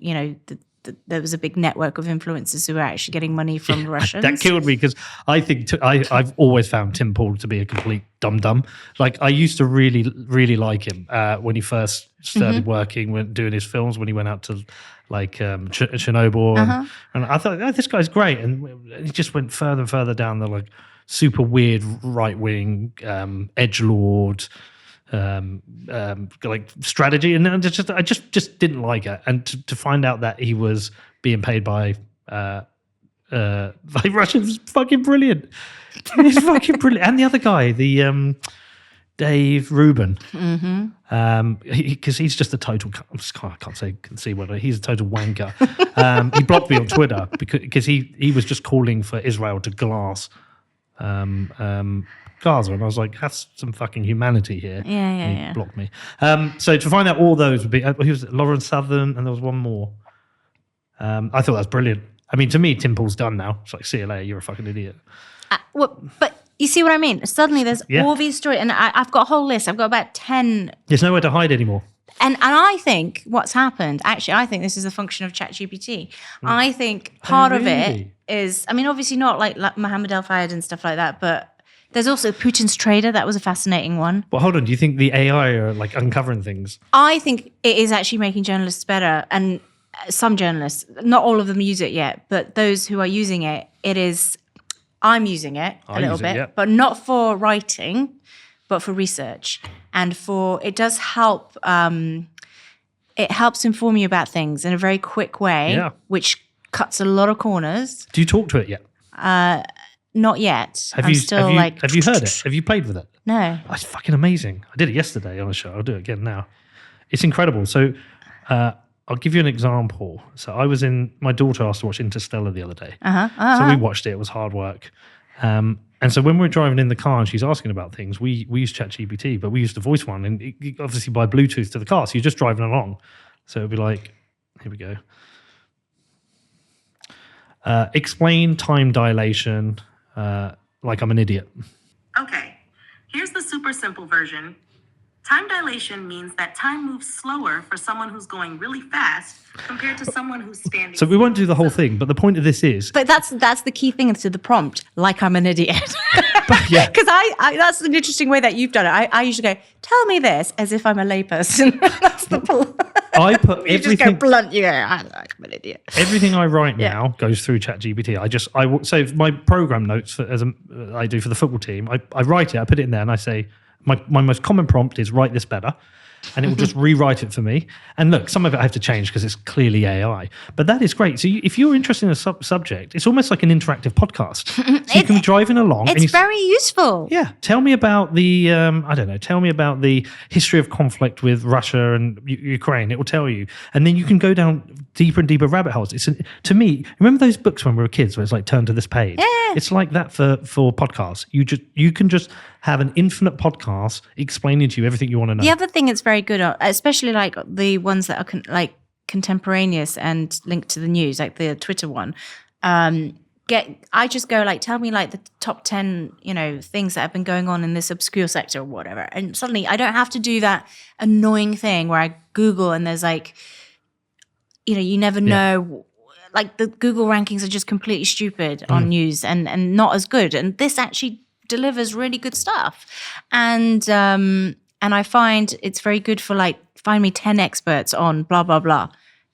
there was a big network of influencers who were actually getting money from the Russians. That killed me because I think I've always found Tim Pool to be a complete dum-dum. Like I used to really, really like him when he first started working, when doing his films, when he went out to like Chernobyl. And I thought, this guy's great. And he just went further and further down the like super weird right-wing edgelord like strategy, and I just didn't like it. And to find out that he was being paid by Russians was fucking brilliant. It's fucking brilliant. And the other guy, the Dave Rubin, because he's just a total. I can't see whether he's a total wanker. He blocked me on Twitter because he was just calling for Israel to glass Gaza, and I was like, that's some fucking humanity here. And he blocked me. So to find out all those would be, he was Lauren Southern, and there was one more. I thought that was brilliant. I mean, to me, Tim Pool's done now. It's like, see you later, you're a fucking idiot. But you see what I mean? Suddenly there's all these stories, and I've got a whole list. I've got about 10. There's nowhere to hide anymore. And I think what's happened, actually, I think this is a function of ChatGPT. I think part of it is, I mean, obviously not like Mohammed Al Fayed and stuff like that, but there's also Putin's Trader. That was a fascinating one. But hold on, do you think the AI are like uncovering things? I think it is actually making journalists better. And some journalists, not all of them use it yet, but those who are using it, I'm using it a little bit, but not for writing, but for research. And it does help, it helps inform you about things in a very quick way, which cuts a lot of corners. Do you talk to it yet? Not yet. Have you heard it? Have you played with it? No. Oh, it's fucking amazing. I did it yesterday on a show. I'll do it again now. It's incredible. So I'll give you an example. So my daughter asked to watch Interstellar the other day. So we watched it. It was hard work. And so when we're driving in the car and she's asking about things, we use ChatGPT, but we used the voice one, and obviously by Bluetooth to the car. So you're just driving along. So it'll be like, here we go. Explain time dilation like I'm an idiot. Okay, here's the super simple version. Time dilation means that time moves slower for someone who's going really fast compared to someone who's standing. So we won't do the whole thing, but the point of this is... But that's the key thing to the prompt, like I'm an idiot. Yeah. Because I that's an interesting way that you've done it. I usually go, tell me this as if I'm a layperson. That's the I put you everything... just go blunt, you go, I'm an idiot. Everything I write now goes through ChatGPT. So my program notes I do for the football team, I write it, I put it in there, and I say, my most common prompt is write this better, and it will just rewrite it for me. And look, some of it I have to change because it's clearly AI, but that is great. So if you're interested in a subject, it's almost like an interactive podcast. So you can be driving along. It's very useful. Yeah. Tell me about the, tell me about the history of conflict with Russia and Ukraine. It will tell you. And then you can go down deeper and deeper rabbit holes. To me, remember those books when we were kids where it's like, turn to this page? Yeah. It's like that for podcasts. You can just have an infinite podcast explaining to you everything you want to know. The other thing it's very good at, especially like the ones that are contemporaneous and linked to the news, like the Twitter one, I just go like, tell me like the top 10, things that have been going on in this obscure sector or whatever. And suddenly I don't have to do that annoying thing where I Google and there's like, you never know. Like the Google rankings are just completely stupid on news and not as good. And this actually delivers really good stuff. And I find it's very good for like, find me 10 experts on blah, blah, blah.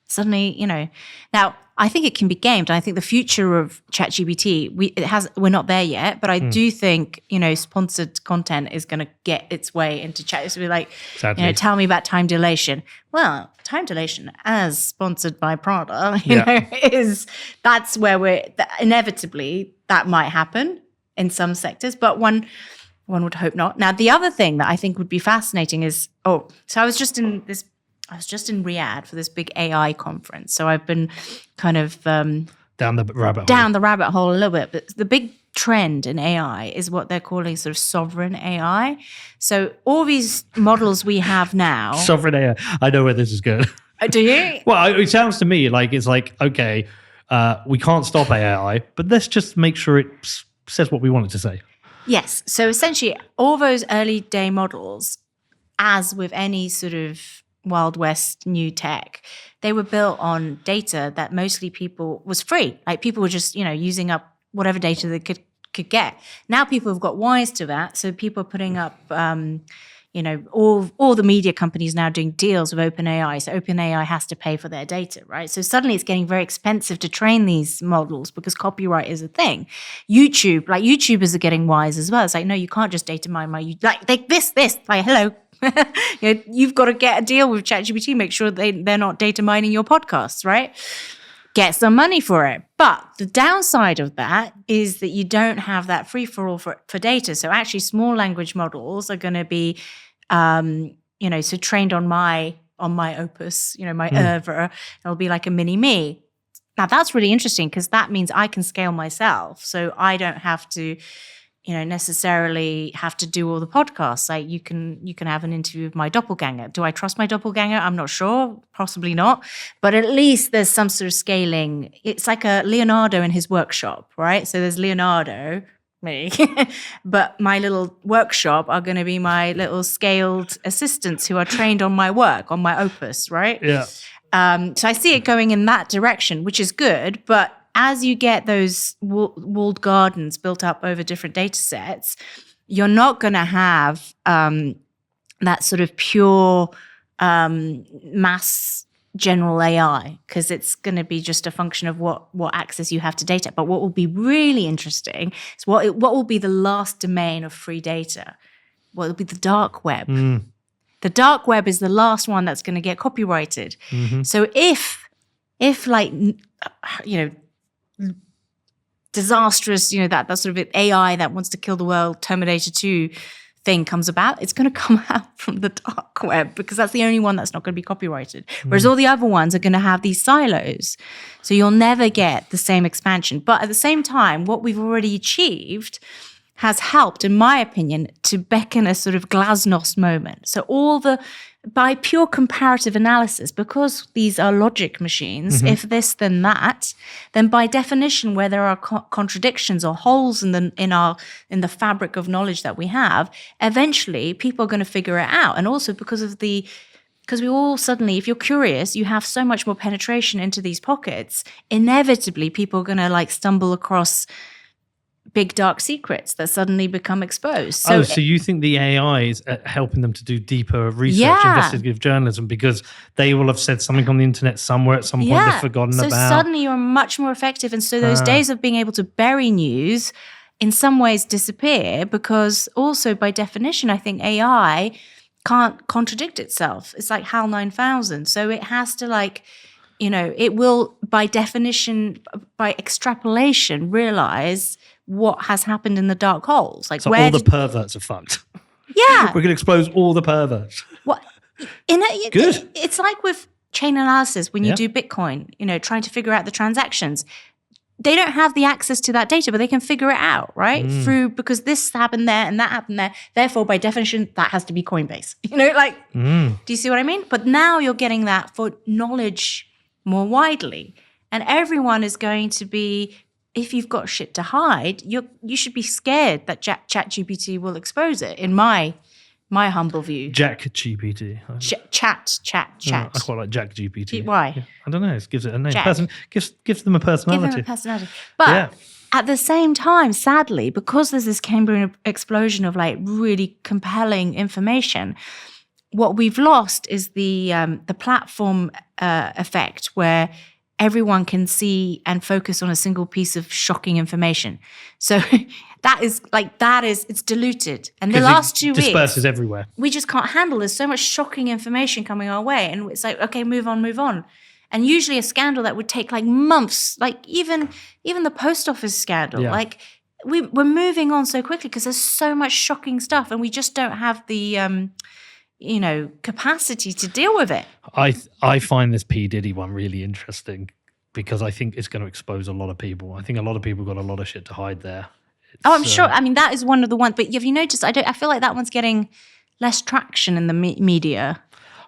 Suddenly, now I think it can be gamed. I think the future of ChatGPT, we're not there yet, but I do think, sponsored content is going to get its way into chat. It's be like, tell me about time dilation. Well, time dilation as sponsored by Prada, that's where inevitably that might happen in some sectors, but one would hope not. Now, the other thing that I think would be fascinating is, so I was just in Riyadh for this big AI conference. So I've been kind of down the rabbit hole a little bit. But the big trend in AI is what they're calling sort of sovereign AI. So all these models we have now. Sovereign AI. I know where this is going. Do you? Well, it sounds to me like it's like, okay, we can't stop AI, but let's just make sure it says what we want it to say. Yes. So essentially, all those early day models, as with any sort of Wild West new tech, they were built on data that mostly was free. Like people were just, using up whatever data they could get. Now people have got wise to that. So people are putting up, all the media companies now doing deals with OpenAI. So OpenAI has to pay for their data, right? So suddenly it's getting very expensive to train these models because copyright is a thing. YouTubers are getting wise as well. It's like, no, you can't just data mine this, like, hello. You've got to get a deal with ChatGPT, make sure they're not data mining your podcasts, right? Get some money for it. But the downside of that is that you don't have that free-for-all for data. So actually small language models are going to be, so trained on my opus, my oeuvre. It'll be like a mini me. Now that's really interesting because that means I can scale myself. So I don't have to necessarily have to do all the podcasts. Like you can have an interview with my doppelganger. Do I trust my doppelganger? I'm not sure, possibly not. But at least there's some sort of scaling. It's like a Leonardo in his workshop, right? So there's Leonardo, me, but my little workshop are going to be my little scaled assistants who are trained on my work, on my opus, right? Yeah. So I see it going in that direction, which is good, but as you get those walled gardens built up over different data sets, you're not going to have that sort of pure mass general AI because it's going to be just a function of what access you have to data. But what will be really interesting is what will be the last domain of free data. What will be the dark web. The dark web is the last one that's going to get copyrighted. Mm-hmm. So if like, disastrous, that sort of AI that wants to kill the world, Terminator 2 thing comes about, it's going to come out from the dark web because that's the only one that's not going to be copyrighted. Whereas all the other ones are going to have these silos. So you'll never get the same expansion. But at the same time, what we've already achieved has helped, in my opinion, to beckon a sort of glasnost moment. So by pure comparative analysis, because these are logic machines, if this then that, then by definition, where there are contradictions or holes in the fabric of knowledge that we have, eventually people are going to figure it out. And also because we all suddenly, if you're curious, you have so much more penetration into these pockets, inevitably people are going to stumble across big dark secrets that suddenly become exposed. So you think the AI is helping them to do deeper research, investigative journalism, because they will have said something on the internet somewhere at some point they've forgotten about. So suddenly you're much more effective. And so those days of being able to bury news in some ways disappear because also by definition, I think AI can't contradict itself. It's like HAL 9000. So it has to it will by definition, by extrapolation, realize what has happened in the dark holes. So all the perverts are fucked. Yeah. We're going to expose all the perverts. What? Good. It's like with chain analysis when you do Bitcoin, trying to figure out the transactions. They don't have the access to that data, but they can figure it out, right? Because this happened there and that happened there. Therefore, by definition, that has to be Coinbase. Do you see what I mean? But now you're getting that for knowledge more widely. And everyone is going to be if you've got shit to hide, you should be scared that ChatGPT will expose it. In my humble view, ChatGPT. Chat. I quite like Jack GPT. Why? Yeah, I don't know. It gives it a name. Jack. Gives them a personality. Give them a personality. But at the same time, sadly, because there's this Cambrian explosion of like really compelling information, what we've lost is the platform effect where everyone can see and focus on a single piece of shocking information. So it's diluted. And the last 2 weeks disperses everywhere. We just can't handle. There's so much shocking information coming our way. And it's like, okay, move on. And usually a scandal that would take like months, like even the post office scandal, like we're moving on so quickly because there's so much shocking stuff and we just don't have the capacity to deal with it. I find this P. Diddy one really interesting because I think it's going to expose a lot of people. I think a lot of people got a lot of shit to hide there. I'm sure. I mean, that is one of the ones. But have you noticed? I feel like that one's getting less traction in the media.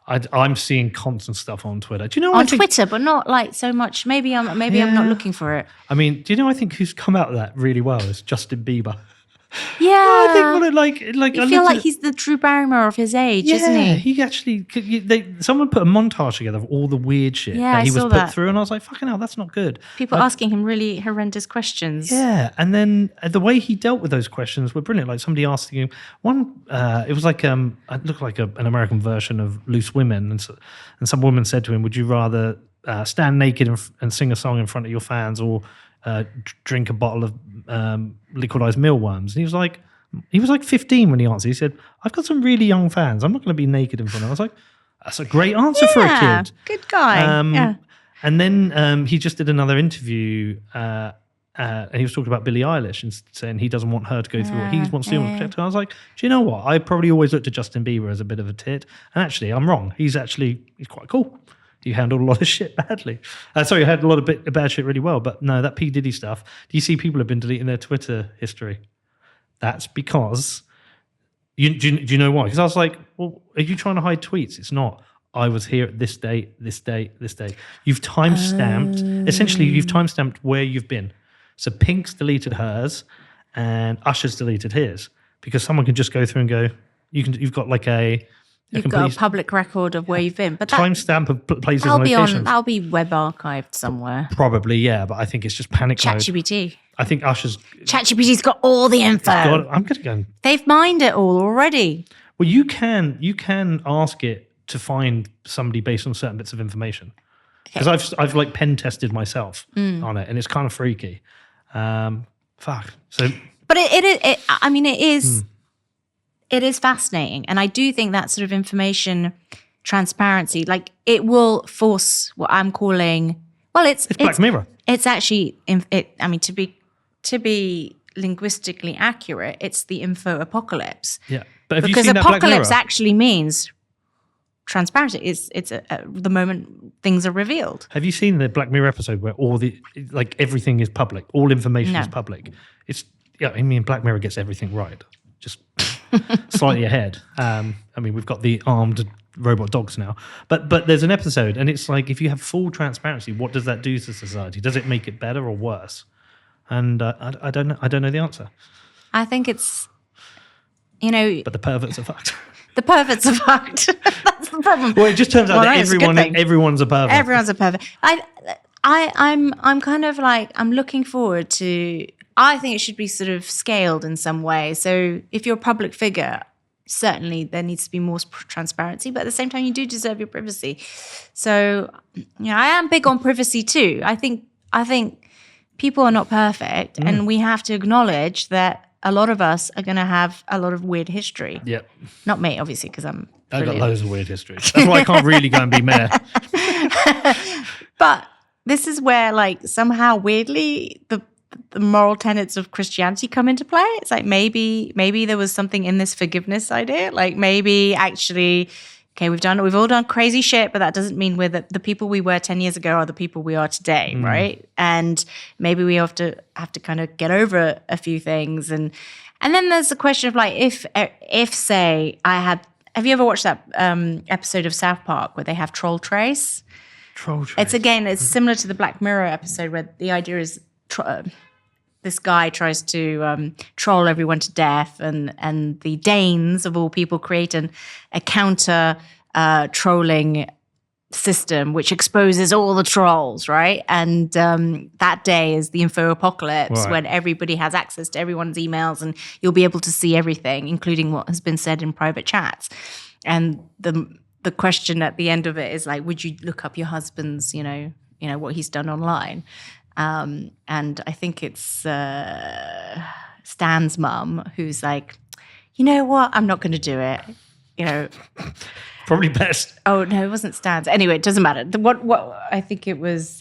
I'm seeing constant stuff on Twitter. Do you know on Twitter, but not like so much. Maybe I'm not looking for it. I mean, do you know? I think who's come out of that really well is Justin Bieber. Yeah, I think you feel like he's the Drew Barrymore of his age, isn't he? He actually. Someone put a montage together of all the weird shit that he was put through, and I was like, "Fucking hell, that's not good." People asking him really horrendous questions. Yeah, and then the way he dealt with those questions were brilliant. Like somebody asking him one, it was like it looked like an American version of Loose Women, and some woman said to him, "Would you rather stand naked and sing a song in front of your fans, or drink a bottle of liquidized mealworms?" And he was like 15 when he answered. He said, "I've got some really young fans. I'm not going to be naked in front of them." I was like, that's a great answer for a kid. Good guy. And then he just did another interview and he was talking about Billie Eilish and saying he doesn't want her to go through what he wants to do and protect her. I was like, do you know what? I probably always looked at Justin Bieber as a bit of a tit. And actually, I'm wrong. He's quite cool. He handled a lot of shit badly. He had a lot of bad shit really well. But no, that P. Diddy stuff. Do you see people have been deleting their Twitter history? That's because, do you know why? Because I was like, well, are you trying to hide tweets? It's not. I was here at this date, this date, this date. You've timestamped, essentially you've timestamped where you've been. So Pink's deleted hers and Usher's deleted his because someone can just go through and go, you've got like You've got a public record of where you've been. But timestamp of places and locations. That'll be web archived somewhere. Probably, yeah. But I think it's just panic mode. ChatGPT. I think ChatGPT's got all the info. I'm going to go. They've mined it all already. Well, you can ask it to find somebody based on certain bits of information. Because I've like pen tested myself on it, and it's kind of freaky. Fuck. So, but it is fascinating. And I do think that sort of information transparency, like it will force what I'm calling, it's Black Mirror. It's actually, to be linguistically accurate, it's the info apocalypse. Yeah. But have you because seen apocalypse that Black Mirror? Actually means transparency. It's the moment things are revealed. Have you seen the Black Mirror episode where everything is public, all information is public? Black Mirror gets everything right, just slightly ahead. We've got the armed robot dogs now, but there's an episode, and it's like if you have full transparency, what does that do to society? Does it make it better or worse? And I don't know. I don't know the answer. I think it's, but the perverts are fucked. The perverts are fucked. That's the problem. Well, it just turns out that everyone's a pervert. Everyone's a pervert. I'm kind of like, I'm looking forward to, I think it should be sort of scaled in some way. So if you're a public figure, certainly there needs to be more transparency, but at the same time, you do deserve your privacy. So, I am big on privacy too. I think people are not perfect, and we have to acknowledge that a lot of us are going to have a lot of weird history. Yep. Not me, obviously, because I've got loads of weird history. That's why I can't really go and be mayor. But this is where, somehow weirdly, the moral tenets of Christianity come into play. It's like maybe there was something in this forgiveness idea. Like maybe actually, okay, we've all done crazy shit, but that doesn't mean we're the people we were 10 years ago are the people we are today, right? And maybe we have to kind of get over a few things. And then there's the question of if say have you ever watched that episode of South Park where they have Troll Trace? Troll Trace. It's similar to the Black Mirror episode where the idea is this guy tries to troll everyone to death, and the Danes of all people create a counter trolling system which exposes all the trolls, right? And that day is the info apocalypse, Right. when everybody has access to everyone's emails and you'll be able to see everything, including what has been said in private chats. And the question at the end of it is like, would you look up your husband's, what he's done online? And I think it's Stan's mum who's like, you know what? I'm not going to do it. Probably best. Oh no, it wasn't Stan's. Anyway, it doesn't matter. What I think it was.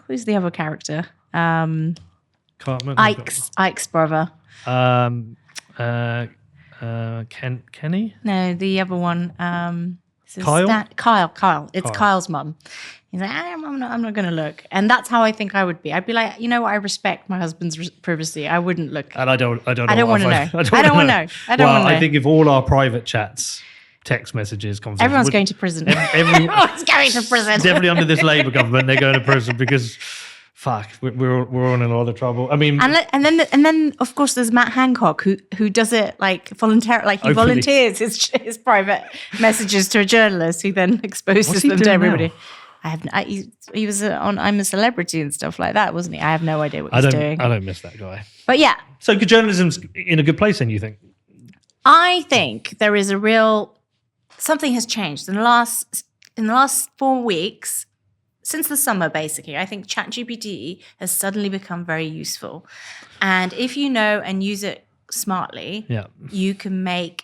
Who's the other character? Can't remember. Ike's brother. Kenny? No, the other one. Kyle? Kyle. It's Kyle's mum. He's like, I'm not going to look. And that's how I think I would be. I'd be like, you know what? I respect my husband's privacy. I wouldn't look. And I don't want to know. I don't want to know. I think if all our private chats, text messages, conversations. Everyone's going to prison. Everyone's going to prison. Definitely under this Labour government, they're going to prison because, fuck, we're all in a lot of trouble. I mean, and then of course there's Matt Hancock who does it like voluntarily, like he Openly. volunteers his private messages to a journalist who then exposes them to everybody. Now? He was on I'm a Celebrity and stuff like that, wasn't he? I have no idea what he's doing. I don't miss that guy. But yeah, So good journalism's in a good place, then, you think? I think there is something has changed in the last 4 weeks. Since the summer, basically, I think ChatGPT has suddenly become very useful. And if you know and use it smartly, you can make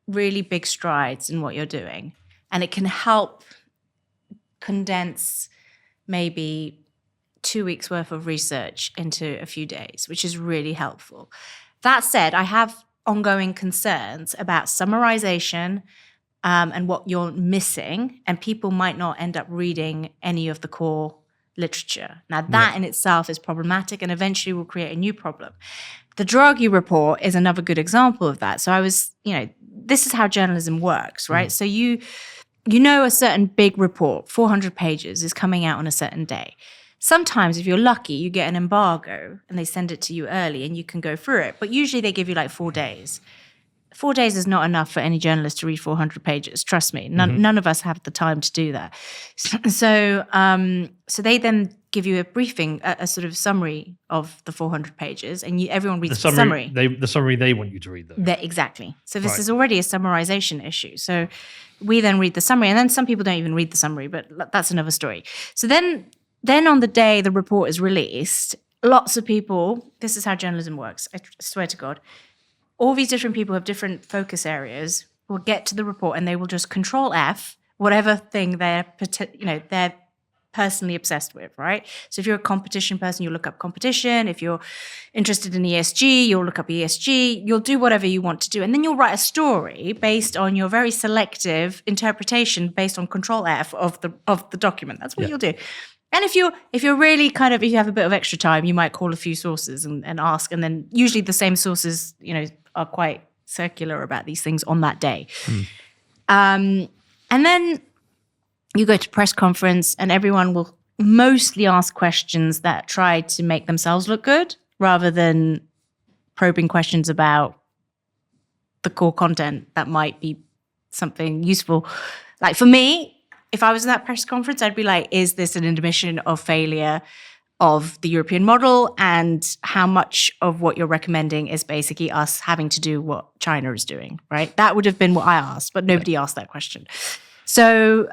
really big strides in what you're doing. And it can help condense maybe 2 weeks worth of research into a few days, which is really helpful. That said, I have ongoing concerns about summarization, and what you're missing, and people might not end up reading any of the core literature. Now, that in itself is problematic and eventually will create a new problem. The Draghi report is another good example of that. So this is how journalism works, right? So you a certain big report, 400 pages, is coming out on a certain day. Sometimes, if you're lucky, you get an embargo and they send it to you early and you can go through it. But usually they give you like 4 days. 4 days is not enough for any journalist to read 400 pages. Trust me, none of us have the time to do that. So they then give you a briefing, a sort of summary of the 400 pages, and everyone reads the summary. The summary they want you to read, though. Exactly. So this is already a summarization issue. So we then read the summary, and then some people don't even read the summary, but that's another story. So then on the day the report is released, lots of people. This is how journalism works. I swear to God. All these different people have different focus areas, will get to the report and they will just Control F whatever thing they're personally obsessed with, right? So if you're a competition person, you'll look up competition. If you're interested in ESG, you'll look up ESG. You'll do whatever you want to do. And then you'll write a story based on your very selective interpretation based on Control F of the document. That's what you'll do. And if you're really if you have a bit of extra time, you might call a few sources and ask, and then usually the same sources, are quite circular about these things on that day. And then you go to press conference and everyone will mostly ask questions that try to make themselves look good rather than probing questions about the core content that might be something useful. Like for me, if I was at that press conference, I'd be like, is this an admission of failure of the European model, and how much of what you're recommending is basically us having to do what China is doing, right? That would have been what I asked, but nobody asked that question. So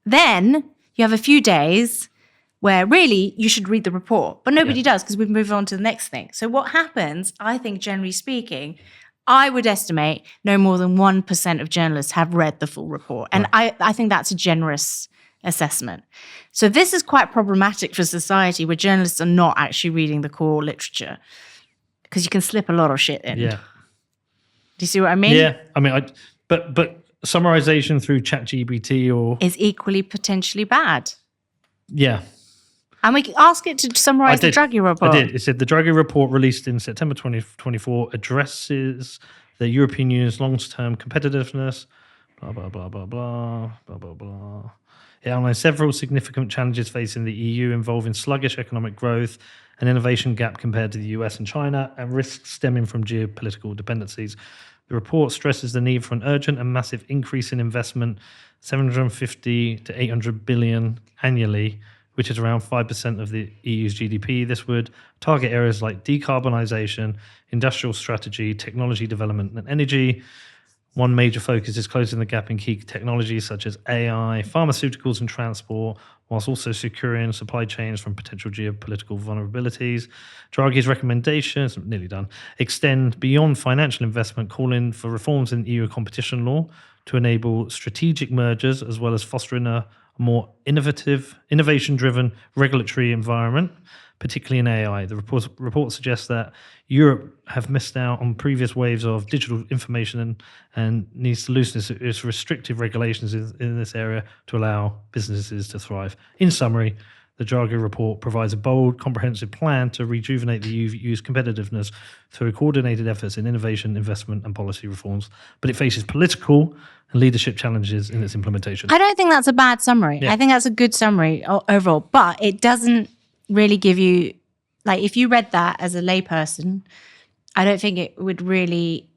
then you have a few days where really you should read the report, but nobody does because we've moved on to the next thing. So what happens, I think generally speaking, I would estimate no more than 1% of journalists have read the full report. And I think that's a generous assessment. So this is quite problematic for society where journalists are not actually reading the core literature because you can slip a lot of shit in. Yeah. Do you see what I mean? Yeah. I mean, but summarization through ChatGPT is equally potentially bad. Yeah. And we can ask it to summarize the Draghi report. I did. It said the Draghi report released in September 2024 addresses the European Union's long-term competitiveness, blah, blah, blah, blah, blah, blah, blah, blah. It outlines several significant challenges facing the EU involving sluggish economic growth, an innovation gap compared to the US and China, and risks stemming from geopolitical dependencies. The report stresses the need for an urgent and massive increase in investment, 750 to 800 billion annually, which is around 5% of the EU's GDP. This would target areas like decarbonisation, industrial strategy, technology development, and energy. One major focus is closing the gap in key technologies such as AI, pharmaceuticals, and transport, whilst also securing supply chains from potential geopolitical vulnerabilities. Draghi's recommendations, nearly done, extend beyond financial investment, calling for reforms in EU competition law to enable strategic mergers, as well as fostering a more innovation-driven regulatory environment, particularly in AI. The report suggests that Europe have missed out on previous waves of digital information and needs to loosen its restrictive regulations in this area to allow businesses to thrive. In summary, the Draghi report provides a bold, comprehensive plan to rejuvenate the EU's competitiveness through coordinated efforts in innovation, investment, and policy reforms, but it faces political and leadership challenges in its implementation. I don't think that's a bad summary. Yeah. I think that's a good summary overall, but it doesn't really give you, like, if you read that as a layperson, I don't think it would really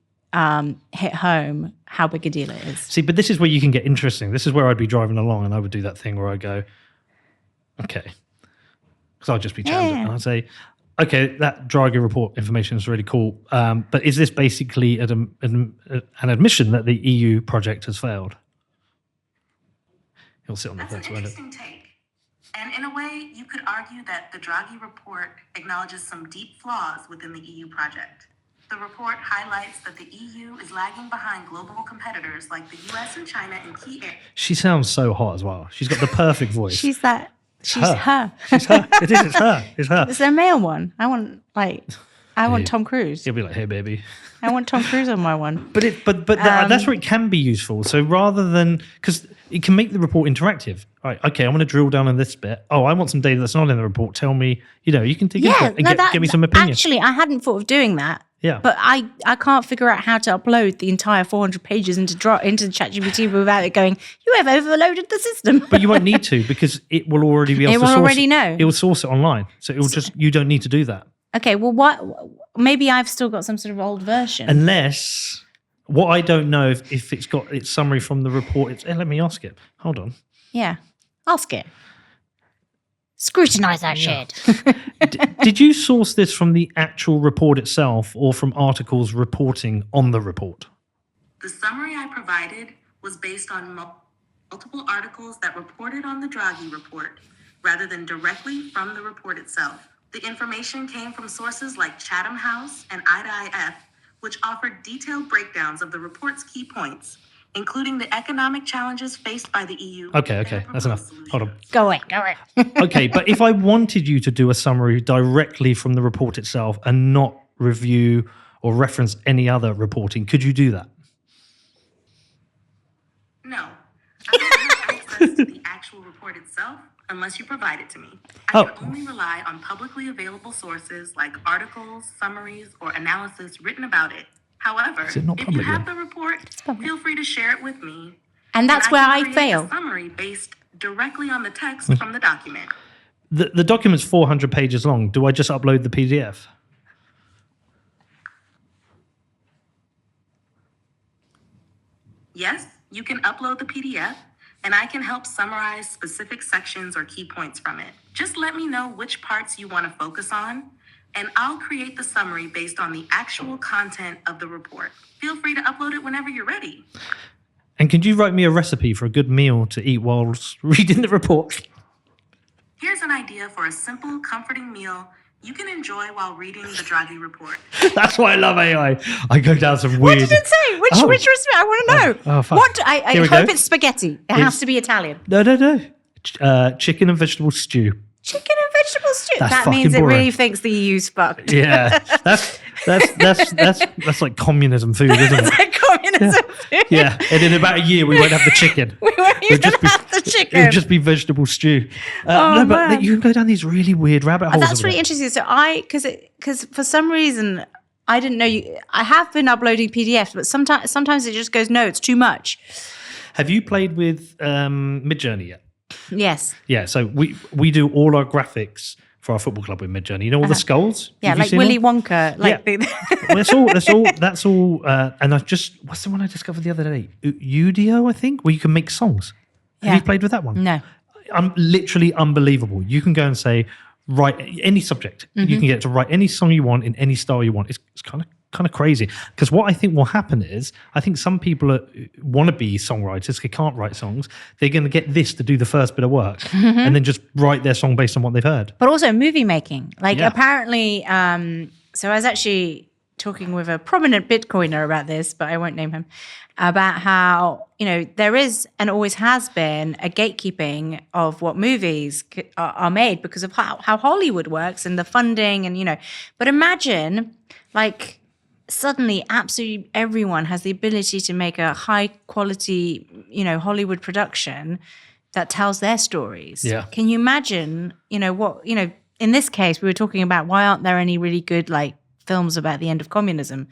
hit home how big a deal it is. See, but this is where you can get interesting. This is where I'd be driving along and I would do that thing where I go, okay, because I'd just be chatting and I'd say, okay, that Draghi report information is really cool, but is this basically an admission that the EU project has failed? He'll sit on the That's fence. an interesting take. And in a way, you could argue that the Draghi report acknowledges some deep flaws within the EU project. The report highlights that the EU is lagging behind global competitors like the US and China in key areas. She sounds so hot as well. She's got the perfect voice. She's her. She's her. It is. It's her. It's her. It's a male one. I want Tom Cruise. He'll be like, "Hey, baby." I want Tom Cruise on my one. But that's where it can be useful. So rather than, because it can make the report interactive. Right, okay, I want to drill down on this bit. Oh, I want some data that's not in the report. Tell me, you can dig into it and give me some opinion. Actually, I hadn't thought of doing that. Yeah. But I can't figure out how to upload the entire 400 pages into ChatGPT without it going, you have overloaded the system. But you won't need to, because it will already be able to source it. It will already know. It will source it online. So it will you don't need to do that. Okay, well, maybe I've still got some sort of old version. Unless, what I don't know if it's got its summary from the report. Let me ask it. Hold on. Yeah, ask it. Scrutinize that shit. Did you source this from the actual report itself or from articles reporting on the report? The summary I provided was based on multiple articles that reported on the Draghi report, rather than directly from the report itself. The information came from sources like Chatham House and IDIF, which offered detailed breakdowns of the report's key points, including the economic challenges faced by the EU. Okay, that's enough. Hold on. Go in. Okay, but if I wanted you to do a summary directly from the report itself and not review or reference any other reporting, could you do that? No. I don't have access to the actual report itself unless you provide it to me. I can only rely on publicly available sources like articles, summaries, or analysis written about it. However, if you have the report, feel free to share it with me. And that's where I create fail. A summary based directly on the text from the document. The document's 400 pages long. Do I just upload the PDF? Yes, you can upload the PDF, and I can help summarize specific sections or key points from it. Just let me know which parts you want to focus on, and I'll create the summary based on the actual content of the report. Feel free to upload it whenever you're ready. And could you write me a recipe for a good meal to eat whilst reading the report? Here's an idea for a simple, comforting meal you can enjoy while reading the Draghi report. That's why I love AI. I go down some weird... What did it say? Which recipe? I want to know. Oh, fuck. I hope it's spaghetti. It has to be Italian. No. Chicken and vegetable stew. Chicken and vegetable stew. That's that fucking means boring. it really thinks the EU's fucked. Yeah, that's like communism food, isn't it? It's like communism food. Yeah, and in about a year we won't have the chicken. We won't even have the chicken. It would just be vegetable stew. No, but man. you can go down these really weird rabbit holes. That's really interesting. So because for some reason I didn't know I have been uploading PDFs, but sometimes it just goes, no, it's too much. Have you played with Midjourney yet? Yes. Yeah, so we do all our graphics for our football club with Midjourney. You know all the skulls? Yeah, Have you like seen Willy them? Wonka. Like Well, that's all. And what's the one I discovered the other day? Udio, I think, where you can make songs. Have you played with that one? No. Literally unbelievable. You can go and say, write any subject. You can get it to write any song you want in any style you want. It's kind of crazy. Because what I think will happen is, I think some people want to be songwriters, they can't write songs. They're going to get this to do the first bit of work and then just write their song based on what they've heard. But also movie making. Apparently, so I was actually talking with a prominent Bitcoiner about this, but I won't name him, about how, there is and always has been a gatekeeping of what movies are made because of how Hollywood works and the funding and, but imagine suddenly absolutely everyone has the ability to make a high quality, Hollywood production that tells their stories. Yeah. Can you imagine, in this case, we were talking about why aren't there any really good films about the end of communism?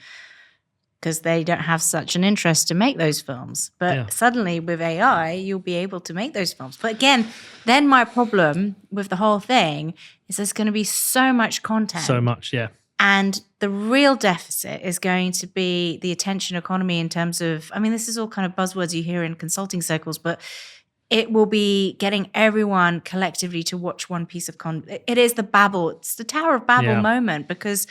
Because they don't have such an interest to make those films. But suddenly with AI, you'll be able to make those films. But again, then my problem with the whole thing is there's going to be so much content. So much, yeah. And the real deficit is going to be the attention economy in terms of, this is all kind of buzzwords you hear in consulting circles, but it will be getting everyone collectively to watch one piece of content. It is the Babel, it's the Tower of Babel moment, because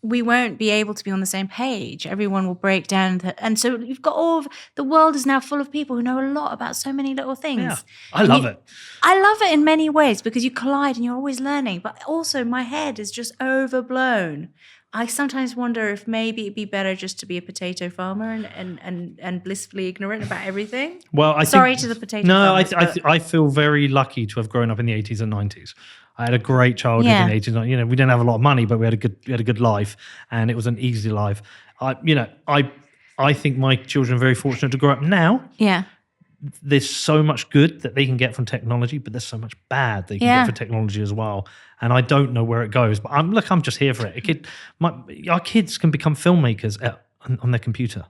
we won't be able to be on the same page. Everyone will break down. And so you've got the world is now full of people who know a lot about so many little things. Yeah, I love it. I love it in many ways because you collide and you're always learning. But also my head is just overblown. I sometimes wonder if maybe it'd be better just to be a potato farmer and blissfully ignorant about everything. Well, Sorry to the potato farmers. I feel very lucky to have grown up in the 80s and 90s. I had a great childhood in the 80s. We didn't have a lot of money, but we had a good life, and it was an easy life. I think my children are very fortunate to grow up now. Yeah. There's so much good that they can get from technology, but there's so much bad they can get from technology as well. And I don't know where it goes, but I'm just here for it. Our kids can become filmmakers on their computer.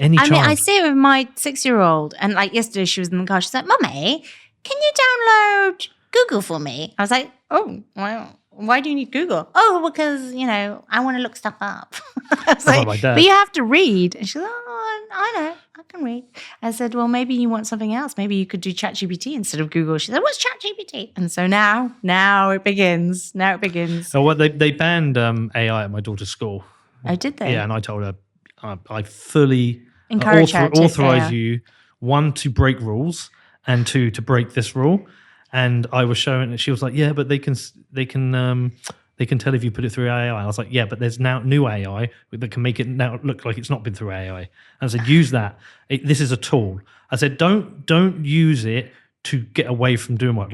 I see it with my 6-year-old, and yesterday she was in the car. She's like, "Mummy, can you download Google for me?" I was like, "Oh, well, why do you need Google?" "Oh, because, I want to look stuff up." I was like, "But you have to read." And she's like, "Oh, I know, I can read." I said, "Well, maybe you want something else. Maybe you could do ChatGPT instead of Google." She said, "What's ChatGPT?" And so now it begins. Oh, well, they banned AI at my daughter's school. Oh, did they? Yeah, and I told her, I fully encourage her to authorize you, 1, to break rules, and 2, to break this rule. And I was showing it. She was like, "Yeah, but they can tell if you put it through AI." I was like, "Yeah, but there's now new AI that can make it now look like it's not been through AI." And I said, "Use that. This is a tool." I said, "Don't use it to get away from doing work.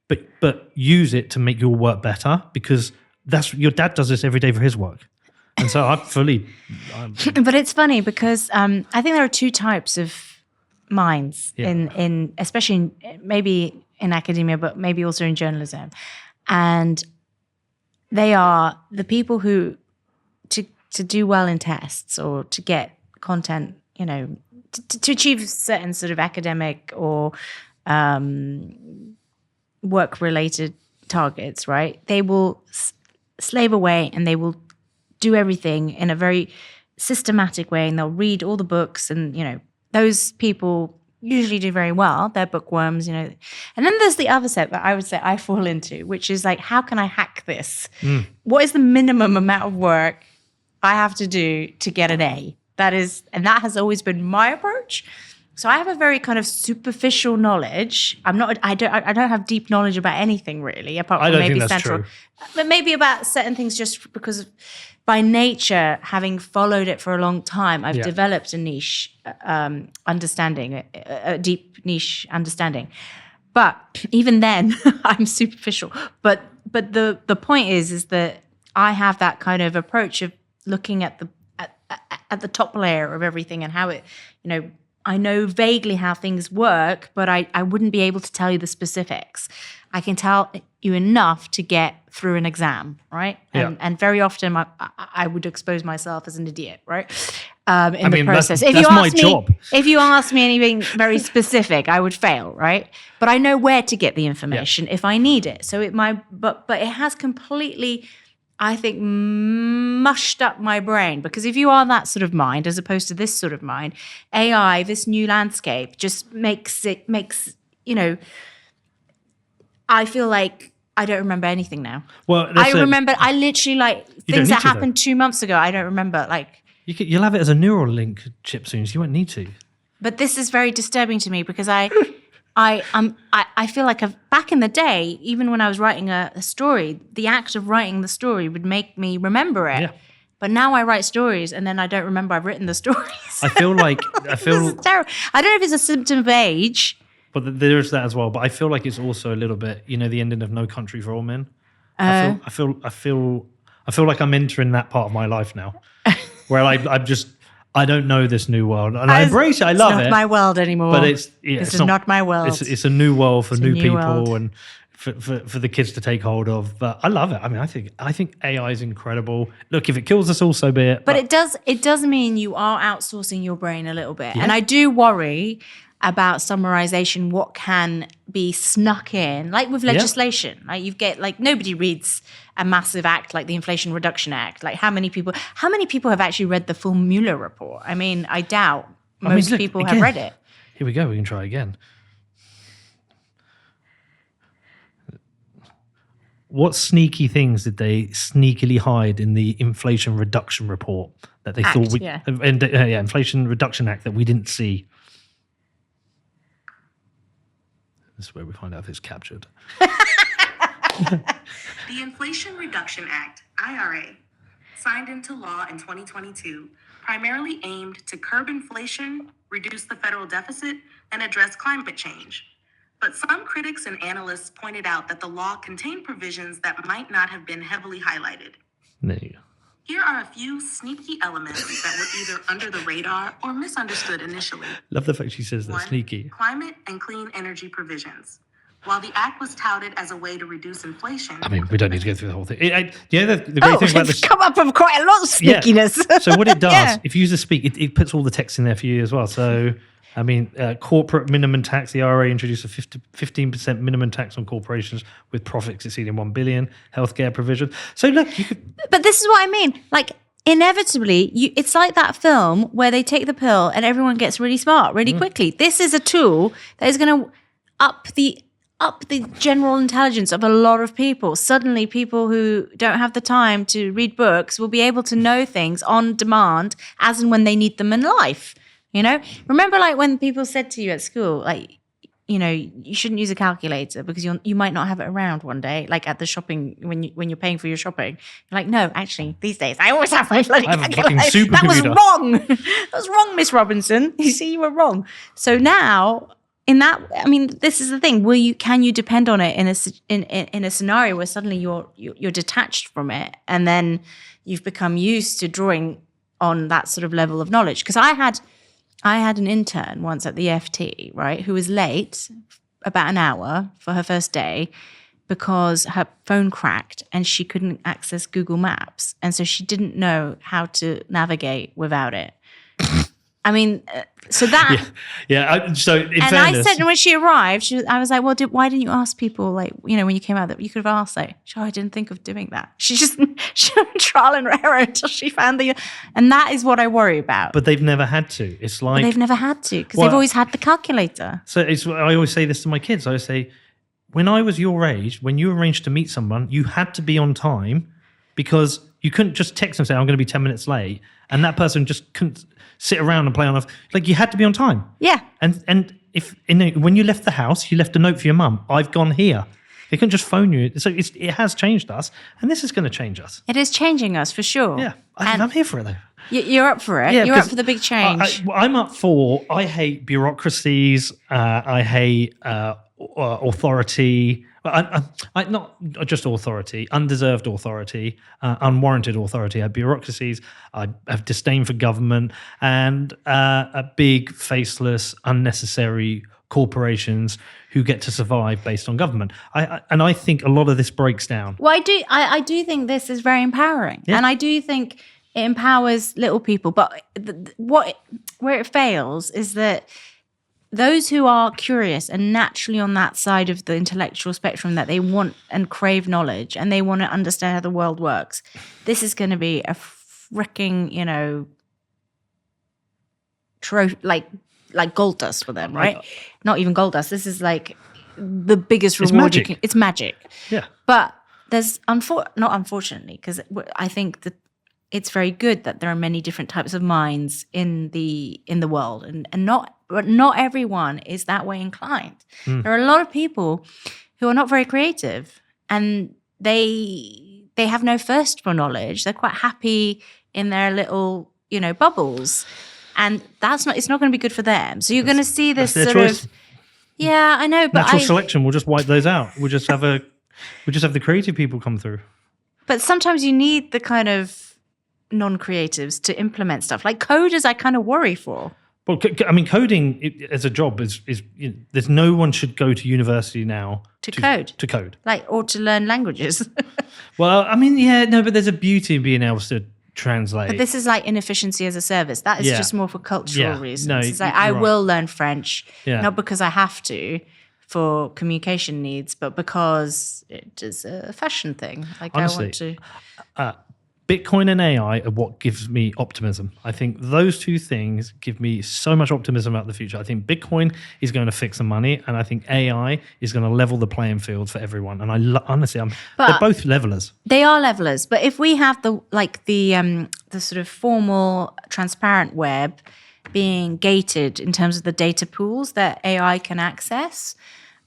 But use it to make your work better, because that's your dad does this every day for his work." And so But it's funny because I think there are two types of minds in especially maybe in academia, but maybe also in journalism. And they are the people who, to do well in tests or to get content, to achieve certain sort of academic or work-related targets, right? They will slave away and they will do everything in a very systematic way, and they'll read all the books, and, those people usually do very well. They're bookworms, And then there's the other set that I would say I fall into, which is how can I hack this? What is the minimum amount of work I have to do to get an A? That has always been my approach. So I have a very kind of superficial knowledge. I don't have deep knowledge about anything really, apart from maybe central. True. But maybe about certain things just because of, by nature, having followed it for a long time, I've developed a niche understanding, a deep niche understanding. But even then, I'm superficial. But the point is that I have that kind of approach of looking at the top layer of everything and how it, I know vaguely how things work, but I wouldn't be able to tell you the specifics. I can tell you enough to get through an exam, right? And very often I would expose myself as an idiot, right? In the process. That's my job. If you ask me anything very specific, I would fail, right? But I know where to get the information if I need it. So but it has completely, I think, mushed up my brain, because if you are that sort of mind as opposed to this sort of mind, AI, this new landscape just makes I feel like I don't remember anything now. Well, I literally things that happened 2 months ago. I don't remember. You'll have it as a neural link chip soon, so you won't need to. But this is very disturbing to me, because I feel like back in the day, even when I was writing a story, the act of writing the story would make me remember it. Yeah. But now I write stories and then I don't remember I've written the stories. I feel This is terrible. I don't know if it's a symptom of age. But there is that as well. But I feel like it's also a little bit, the ending of No Country for Old Men. I feel like I'm entering that part of my life now, where I don't know this new world, and I embrace it. I love it. It's not my world anymore. But it's not my world. It's a new world for new people world. and for the kids to take hold of. But I love it. I mean, I think AI is incredible. Look, if it kills us all, so be it. But it does mean you are outsourcing your brain a little bit, and I do worry about summarization, what can be snuck in, like with legislation. Like nobody reads a massive act like the Inflation Reduction Act. Like how many people have actually read the full Mueller report? I mean, I doubt most people have read it. Here we go. We can try again. What sneaky things did they sneakily hide in the Inflation Reduction report that they thought Inflation Reduction Act that we didn't see? This is where we find out if it's captured. The Inflation Reduction Act, IRA, signed into law in 2022, primarily aimed to curb inflation, reduce the federal deficit, and address climate change. But some critics and analysts pointed out that the law contained provisions that might not have been heavily highlighted. There you go. Here are a few sneaky elements that were either under the radar or misunderstood initially. Love the fact she says that. 1, sneaky. Climate and clean energy provisions. While the act was touted as a way to reduce inflation... I mean, we don't need to go through the whole thing. The great thing about this... come up with quite a lot of sneakiness. Yeah. So what it does, if you use the speak, it puts all the text in there for you as well. So, I mean, corporate minimum tax, the IRA introduced a 15% minimum tax on corporations with profits exceeding 1 billion, healthcare provision. So look, you could... But this is what I mean. Like, inevitably, it's like that film where they take the pill and everyone gets really smart really quickly. This is a tool that is going to up the general intelligence of a lot of people. Suddenly, people who don't have the time to read books will be able to know things on demand as and when they need them in life. Remember, like when people said to you at school, like, you shouldn't use a calculator because you might not have it around one day. Like at the shopping, when you're paying for your shopping, you're like, no, actually, these days I always have my bloody calculator. That was wrong. That was wrong, Miss Robinson. You see, you were wrong. So now. This is the thing. Can you depend on it in a scenario where suddenly you're detached from it, and then you've become used to drawing on that sort of level of knowledge? Because I had an intern once at the FT, right, who was late about an hour for her first day because her phone cracked and she couldn't access Google Maps, and so she didn't know how to navigate without it. I mean, so that... Yeah. So in fairness... I said, when she arrived, I was like, well, why didn't you ask people, like, when you came out, that you could have asked, like, I didn't think of doing that. She trial and error until she found and that is what I worry about. But they've never had to. It's like... they've never had to, because they've always had the calculator. So I always say this to my kids. I always say, when I was your age, when you arranged to meet someone, you had to be on time, because you couldn't just text them and say, I'm going to be 10 minutes late, and that person just couldn't sit around and play on like, you had to be on time. Yeah. And if when you left the house, you left a note for your mum, I've gone here. They couldn't just phone you. So it has changed us, and this is going to change us. It is changing us, for sure. Yeah. I'm here for it, though. You're up for it. Yeah, you're up for the big change. I'm up for, I hate bureaucracies. I hate authority. I not just authority, undeserved authority, unwarranted authority. I have bureaucracies. I have disdain for government, and a big, faceless, unnecessary corporations who get to survive based on government. I think a lot of this breaks down. Well, I do think this is very empowering, and I do think it empowers little people. But where it fails is that those who are curious and naturally on that side of the intellectual spectrum, that they want and crave knowledge and they want to understand how the world works, this is going to be a freaking, like gold dust for them, right? Not even gold dust. This is like the biggest reward you can. It's magic. Yeah. But there's not unfortunately, because I think that it's very good that there are many different types of minds in the world, and not everyone is that way inclined. There are a lot of people who are not very creative, and they have no thirst for knowledge. They're quite happy in their little bubbles, and it's not going to be good for them. So you're going to see this sort of I know, but natural selection will just wipe those out. We'll just have the creative people come through. But sometimes you need the kind of non-creatives to implement stuff. Like coders, I kind of worry for. Well, coding as a job is there's no one should go to university now to code, or to learn languages. Well, but there's a beauty in being able to translate. But this is like inefficiency as a service. That is just more for cultural reasons. No, it's like I will learn French, not because I have to for communication needs, but because it is a fashion thing. Like honestly, I want to. Bitcoin and AI are what gives me optimism. I think those two things give me so much optimism about the future. I think Bitcoin is going to fix the money, and I think AI is going to level the playing field for everyone. And they're both levelers. They are levelers, but if we have the sort of formal, transparent web being gated in terms of the data pools that AI can access,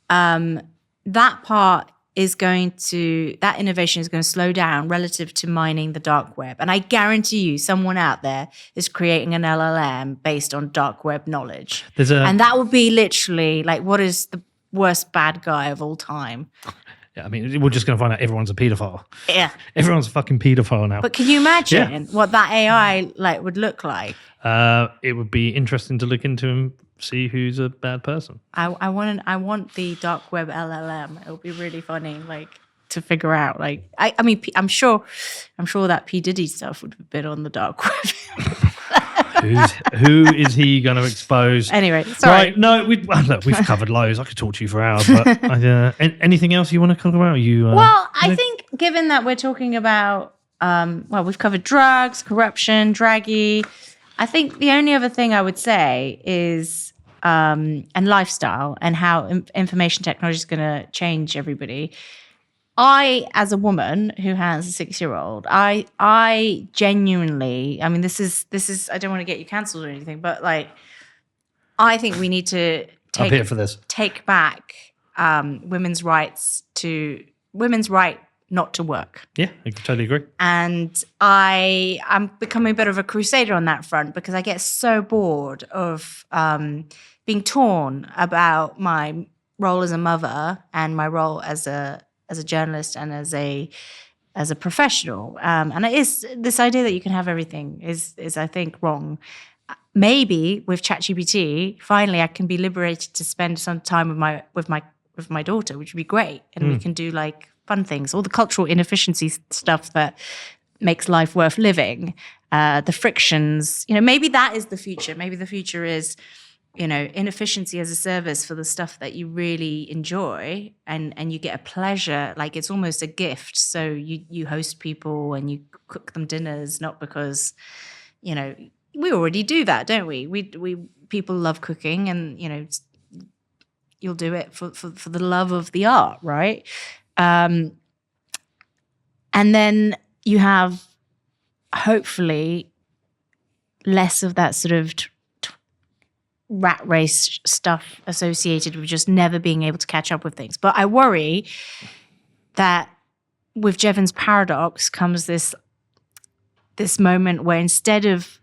that part that innovation is going to slow down relative to mining the dark web. And I guarantee you someone out there is creating an LLM based on dark web knowledge. And that would be literally like, what is the worst bad guy of all time? Yeah, we're just going to find out everyone's a pedophile. Yeah. Everyone's a fucking pedophile now. But can you imagine what that AI would look like? It would be interesting to look into and see who's a bad person. I want the dark web LLM. It'll be really funny, to figure out. I'm sure that P. Diddy stuff would have been on the dark web. Who is he going to expose? Anyway, sorry. Right, no, we've covered loads. I could talk to you for hours. But anything else you want to talk about? I think given that we're talking about, we've covered drugs, corruption, Draghi. I think the only other thing I would say is, and lifestyle and how information technology is going to change everybody. I, as a woman who has a 6-year-old, I genuinely, this is, I don't want to get you cancelled or anything, but I think we need to I'm here for this. Take back women's right not to work. Yeah, I totally agree. And I'm becoming a bit of a crusader on that front because I get so bored of being torn about my role as a mother and my role as a journalist and as a professional. And it is this idea that you can have everything is I think wrong. Maybe with ChatGPT, finally I can be liberated to spend some time with my daughter, which would be great, and we can do fun things, all the cultural inefficiency stuff that makes life worth living, the frictions. Maybe that is the future. Maybe the future is, inefficiency as a service for the stuff that you really enjoy, and you get a pleasure, it's almost a gift. So you host people and you cook them dinners, not because, we already do that, don't we? We people love cooking, and you'll do it for the love of the art, right? And then you have hopefully less of that sort of rat race stuff associated with just never being able to catch up with things. But I worry that with Jevons paradox comes this moment where instead of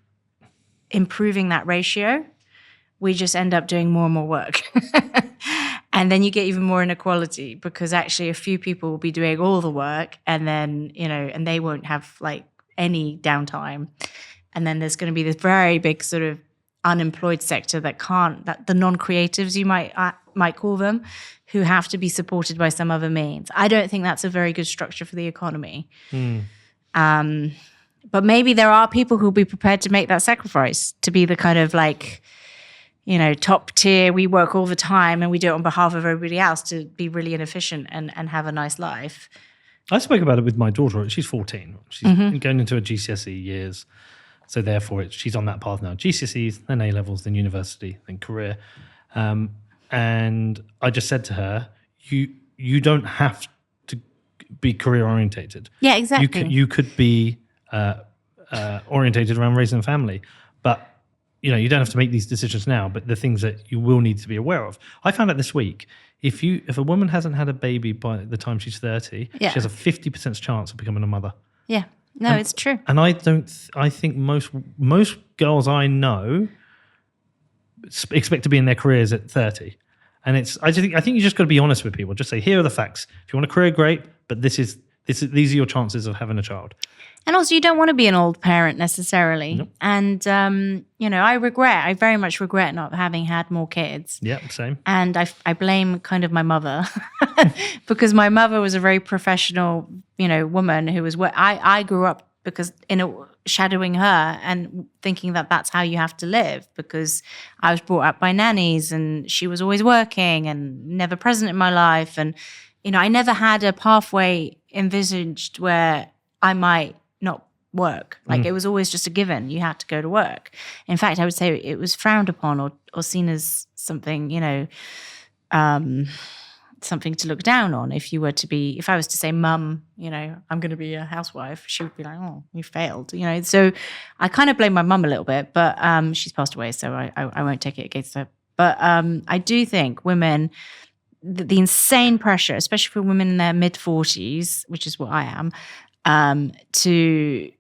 improving that ratio, we just end up doing more and more work. And then you get even more inequality because actually a few people will be doing all the work and then, and they won't have like any downtime. And then there's going to be this very big sort of unemployed sector that the non-creatives you might call them, who have to be supported by some other means. I don't think that's a very good structure for the economy. But maybe there are people who'll be prepared to make that sacrifice to be the kind of like, top tier, we work all the time and we do it on behalf of everybody else to be really inefficient and have a nice life. I spoke about it with my daughter. She's 14. She's going into her GCSE years. So therefore, she's on that path now. GCSEs, then A-levels, then university, then career. And I just said to her, you don't have to be career orientated. Yeah, exactly. You could be orientated around raising a family. But you don't have to make these decisions now, but the things that you will need to be aware of. I found out this week, if a woman hasn't had a baby by the time she's 30, she has a 50% chance of becoming a mother. Yeah, no, it's true. And I think most girls I know expect to be in their careers at 30. And I think you just got to be honest with people. Just say, here are the facts. If you want a career, great, but these are your chances of having a child. And also, you don't want to be an old parent necessarily. Nope. And, I very much regret not having had more kids. Yeah, same. And I blame kind of my mother because my mother was a very professional, woman who was I grew up because shadowing her and thinking that that's how you have to live because I was brought up by nannies and she was always working and never present in my life. And, I never had a pathway envisaged where I might not work. Like it was always just a given. You had to go to work. In fact, I would say it was frowned upon or seen as something, something to look down on. If I was to say, Mum, I'm going to be a housewife, she would be like, oh, you failed, So I kind of blame my mum a little bit, but she's passed away, so I won't take it against her. But I do think women, the insane pressure, especially for women in their mid-40s, which is what I am, to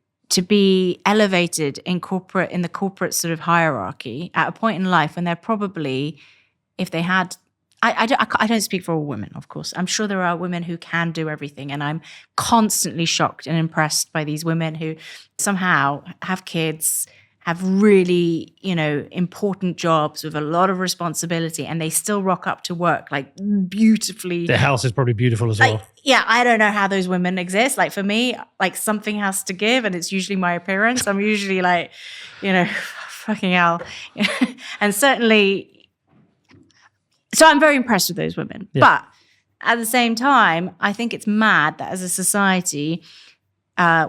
be elevated in the corporate sort of hierarchy at a point in life when they're probably, if they had, I don't speak for all women, of course. I'm sure there are women who can do everything, and I'm constantly shocked and impressed by these women who somehow have kids, have really, important jobs with a lot of responsibility, and they still rock up to work like beautifully. Their house is probably beautiful as well. Yeah, I don't know how those women exist. Like for me, like something has to give, and it's usually my appearance. I'm usually like, fucking hell. And certainly, so I'm very impressed with those women. Yeah. But at the same time, I think it's mad that as a society,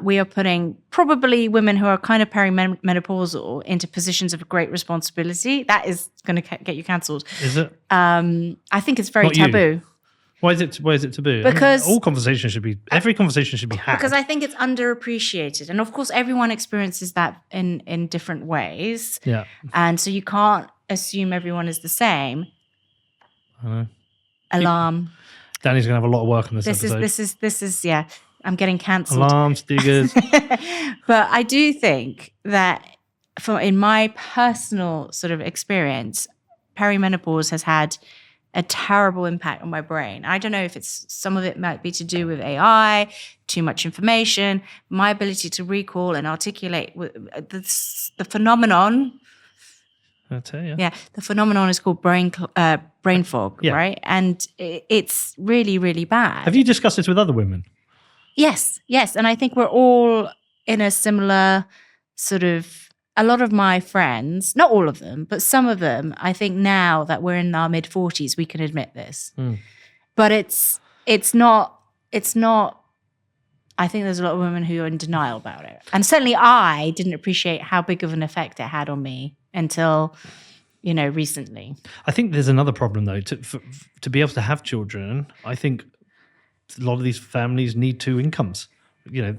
we are putting probably women who are kind of perimenopausal into positions of great responsibility. That is going to get you cancelled. Is it? I think it's very Not taboo. You. Why is it taboo? Because every conversation should be had. Because I think it's underappreciated. And of course, everyone experiences that in different ways. Yeah. And so you can't assume everyone is the same. I know. Alarm. Danny's going to have a lot of work on this episode. This is, yeah. I'm getting cancelled. Alarms, diggers. But I do think that in my personal sort of experience, perimenopause has had a terrible impact on my brain. I don't know if some of it might be to do with AI, too much information, my ability to recall and articulate the phenomenon. I'll tell you. Yeah, the phenomenon is called brain fog, yeah. Right? And it's really, really bad. Have you discussed this with other women? Yes. And I think we're all in a similar sort of, a lot of my friends, not all of them, but some of them, I think now that we're in our mid-40s, we can admit this. But it's not, I think there's a lot of women who are in denial about it. And certainly I didn't appreciate how big of an effect it had on me until, recently. I think there's another problem though, to be able to have children, I think a lot of these families need two incomes. It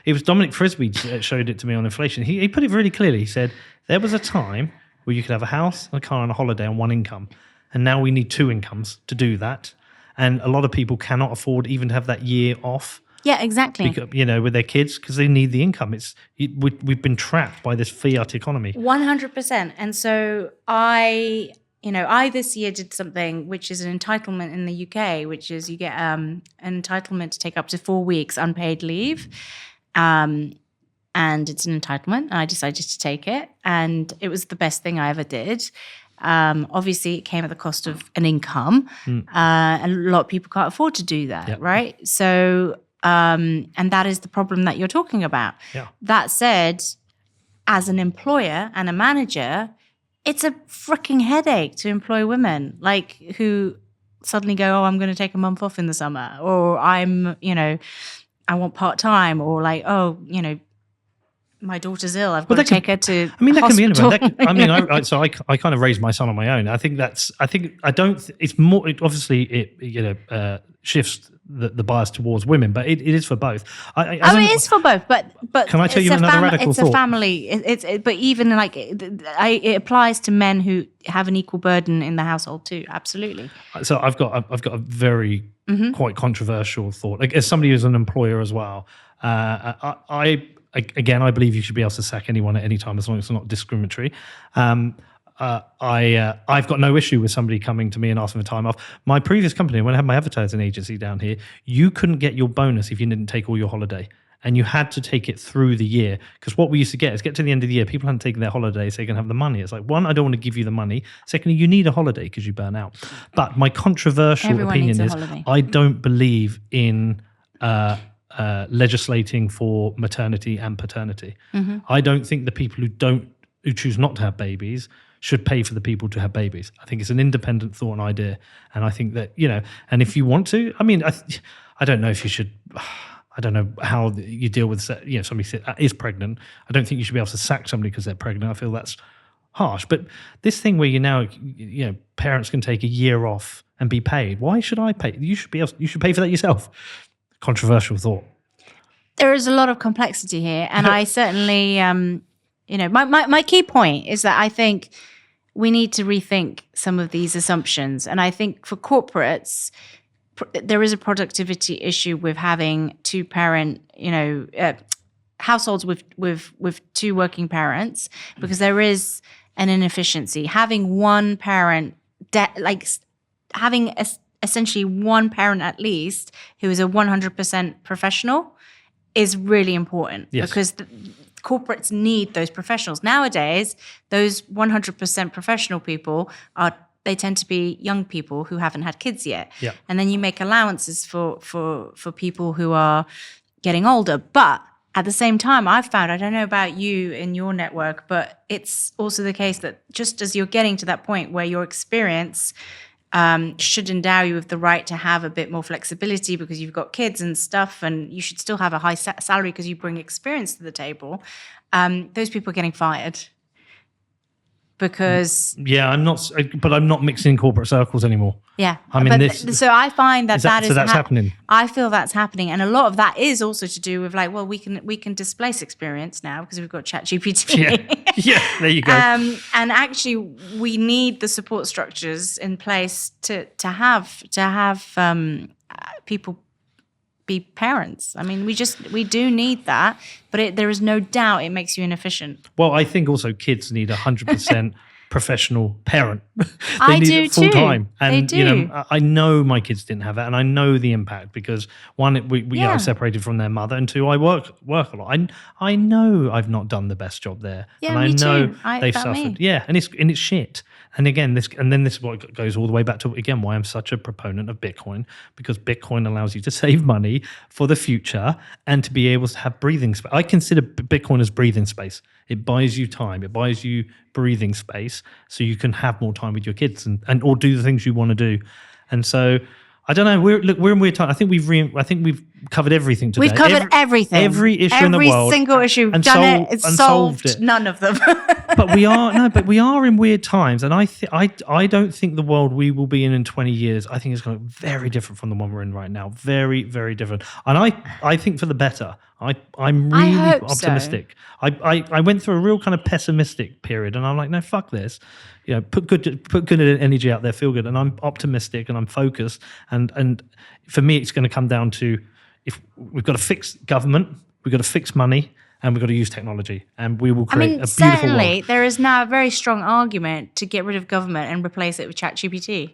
was Dominic Frisby showed it to me on inflation. He put it really clearly. He said, there was a time where you could have a house, a car and a holiday on one income. And now we need two incomes to do that. And a lot of people cannot afford even to have that year off. Yeah, exactly. Because, with their kids because they need the income. We've been trapped by this fiat economy. 100%. And so I I this year did something which is an entitlement in the UK, which is you get an entitlement to take up to 4 weeks unpaid leave. And it's an entitlement. And I decided to take it. And it was the best thing I ever did. Obviously, it came at the cost of an income. And a lot of people can't afford to do that, right? So, and that is the problem that you're talking about. Yeah. That said, as an employer and a manager, it's a freaking headache to employ women who suddenly go, oh, I'm going to take a month off in the summer, or I want part-time, or my daughter's ill, I've got to take her to that hospital. can be I kind of raised my son on my own. It's more, it shifts the bias towards women, but it is for both. It is for both, but can I tell you another radical thought? It's a family. But even it applies to men who have an equal burden in the household too. Absolutely. So I've got a very quite controversial thought. As somebody who's an employer as well, I believe you should be able to sack anyone at any time as long as it's not discriminatory. I've got no issue with somebody coming to me and asking for time off. My previous company, when I had my advertising agency down here, you couldn't get your bonus if you didn't take all your holiday. And you had to take it through the year. Because what we used to get to the end of the year, people hadn't taken their holiday, so they can have the money. It's like, one, I don't want to give you the money. Secondly, you need a holiday because you burn out. But my controversial opinion is I don't believe in legislating for maternity and paternity. I don't think the people who choose not to have babies should pay for the people to have babies. I think it's an independent thought and idea. And I think that, and if you want to, I don't know if you should, I don't know how you deal with, somebody is pregnant. I don't think you should be able to sack somebody because they're pregnant. I feel that's harsh. But this thing where parents can take a year off and be paid, why should I pay? You should pay for that yourself. Controversial thought. There is a lot of complexity here. And I certainly, my key point is that I think we need to rethink some of these assumptions. And I think for corporates, there is a productivity issue with having two-parent, households with two working parents, because there is an inefficiency. Having one parent, having essentially one parent at least who is a 100% professional is really important. Yes. Because corporates need those professionals. Nowadays, those 100% professional people they tend to be young people who haven't had kids yet. Yeah. And then you make allowances for people who are getting older. But at the same time, I've found, I don't know about you in your network, but it's also the case that just as you're getting to that point where your experience should endow you with the right to have a bit more flexibility because you've got kids and stuff, and you should still have a high salary because you bring experience to the table, those people are getting fired. Because I'm not mixing in corporate circles anymore. Yeah, so I find that's happening. I feel that's happening, and a lot of that is also to do with we can displace experience now because we've got ChatGPT. Yeah, there you go. And actually, we need the support structures in place to have people be parents. We do need that, but there is no doubt it makes you inefficient. Well, I think also kids need 100% professional parent. I need do it full time. And they do. I know my kids didn't have that, and I know the impact because one, we are separated from their mother, and two, I work a lot. I know I've not done the best job there, and I know they've suffered. Yeah, and it's shit. And again, this is what goes all the way back to again why I'm such a proponent of Bitcoin, because Bitcoin allows you to save money for the future and to be able to have breathing space. I consider Bitcoin as breathing space. It buys you time. It buys you breathing space so you can have more time with your kids and or do the things you want to do. And so I don't know. We're in weird time. I think we've covered everything today. We've covered everything. Every issue in the world. Every single issue. And done it. It's solved it. None of them. But we are in weird times, and I don't think the world we will be in 20 years. I think it's going to be very different from the one we're in right now. Very, very different. And I think for the better. I'm really optimistic. So. I went through a real kind of pessimistic period, and I'm like, no, fuck this. Put good energy out there, feel good, and I'm optimistic and I'm focused. And for me, it's going to come down to if we've got to fix government, we've got to fix money, and we've got to use technology, and we will create a beautiful certainly world. there is now a very strong argument to get rid of government and replace it with ChatGPT.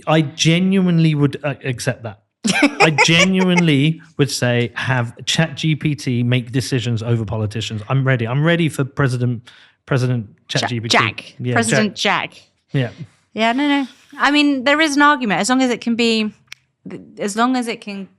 I genuinely would accept that. I genuinely would say have ChatGPT make decisions over politicians. I'm ready. I'm ready for President ChatGPT. Jack. Yeah, President Jack. Yeah. Yeah, no. I mean, there is an argument as long as it can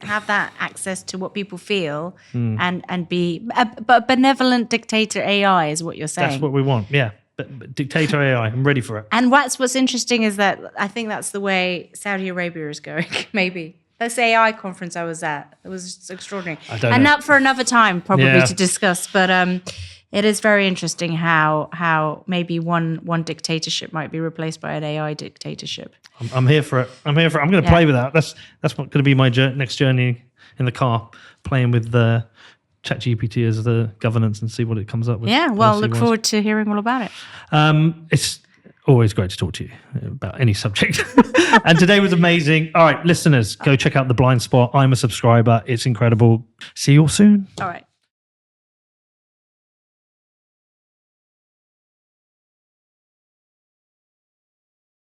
have that access to what people feel and be a benevolent dictator AI is what you're saying. That's what we want. Yeah. But dictator AI, I'm ready for it. And what's interesting is that I think that's the way Saudi Arabia is going, maybe. This AI conference I was at, it was just extraordinary. And that for another time probably to discuss. But it is very interesting how maybe one dictatorship might be replaced by an AI dictatorship. I'm here for it. I'm going to play with that. That's what going to be my next journey in the car, playing with the ChatGPT as the governance and see what it comes up with. Yeah, well, look forward to hearing all about it. It's always great to talk to you about any subject. And today was amazing. All right, listeners, go check out The Blind Spot. I'm a subscriber. It's incredible. See you all soon. All right.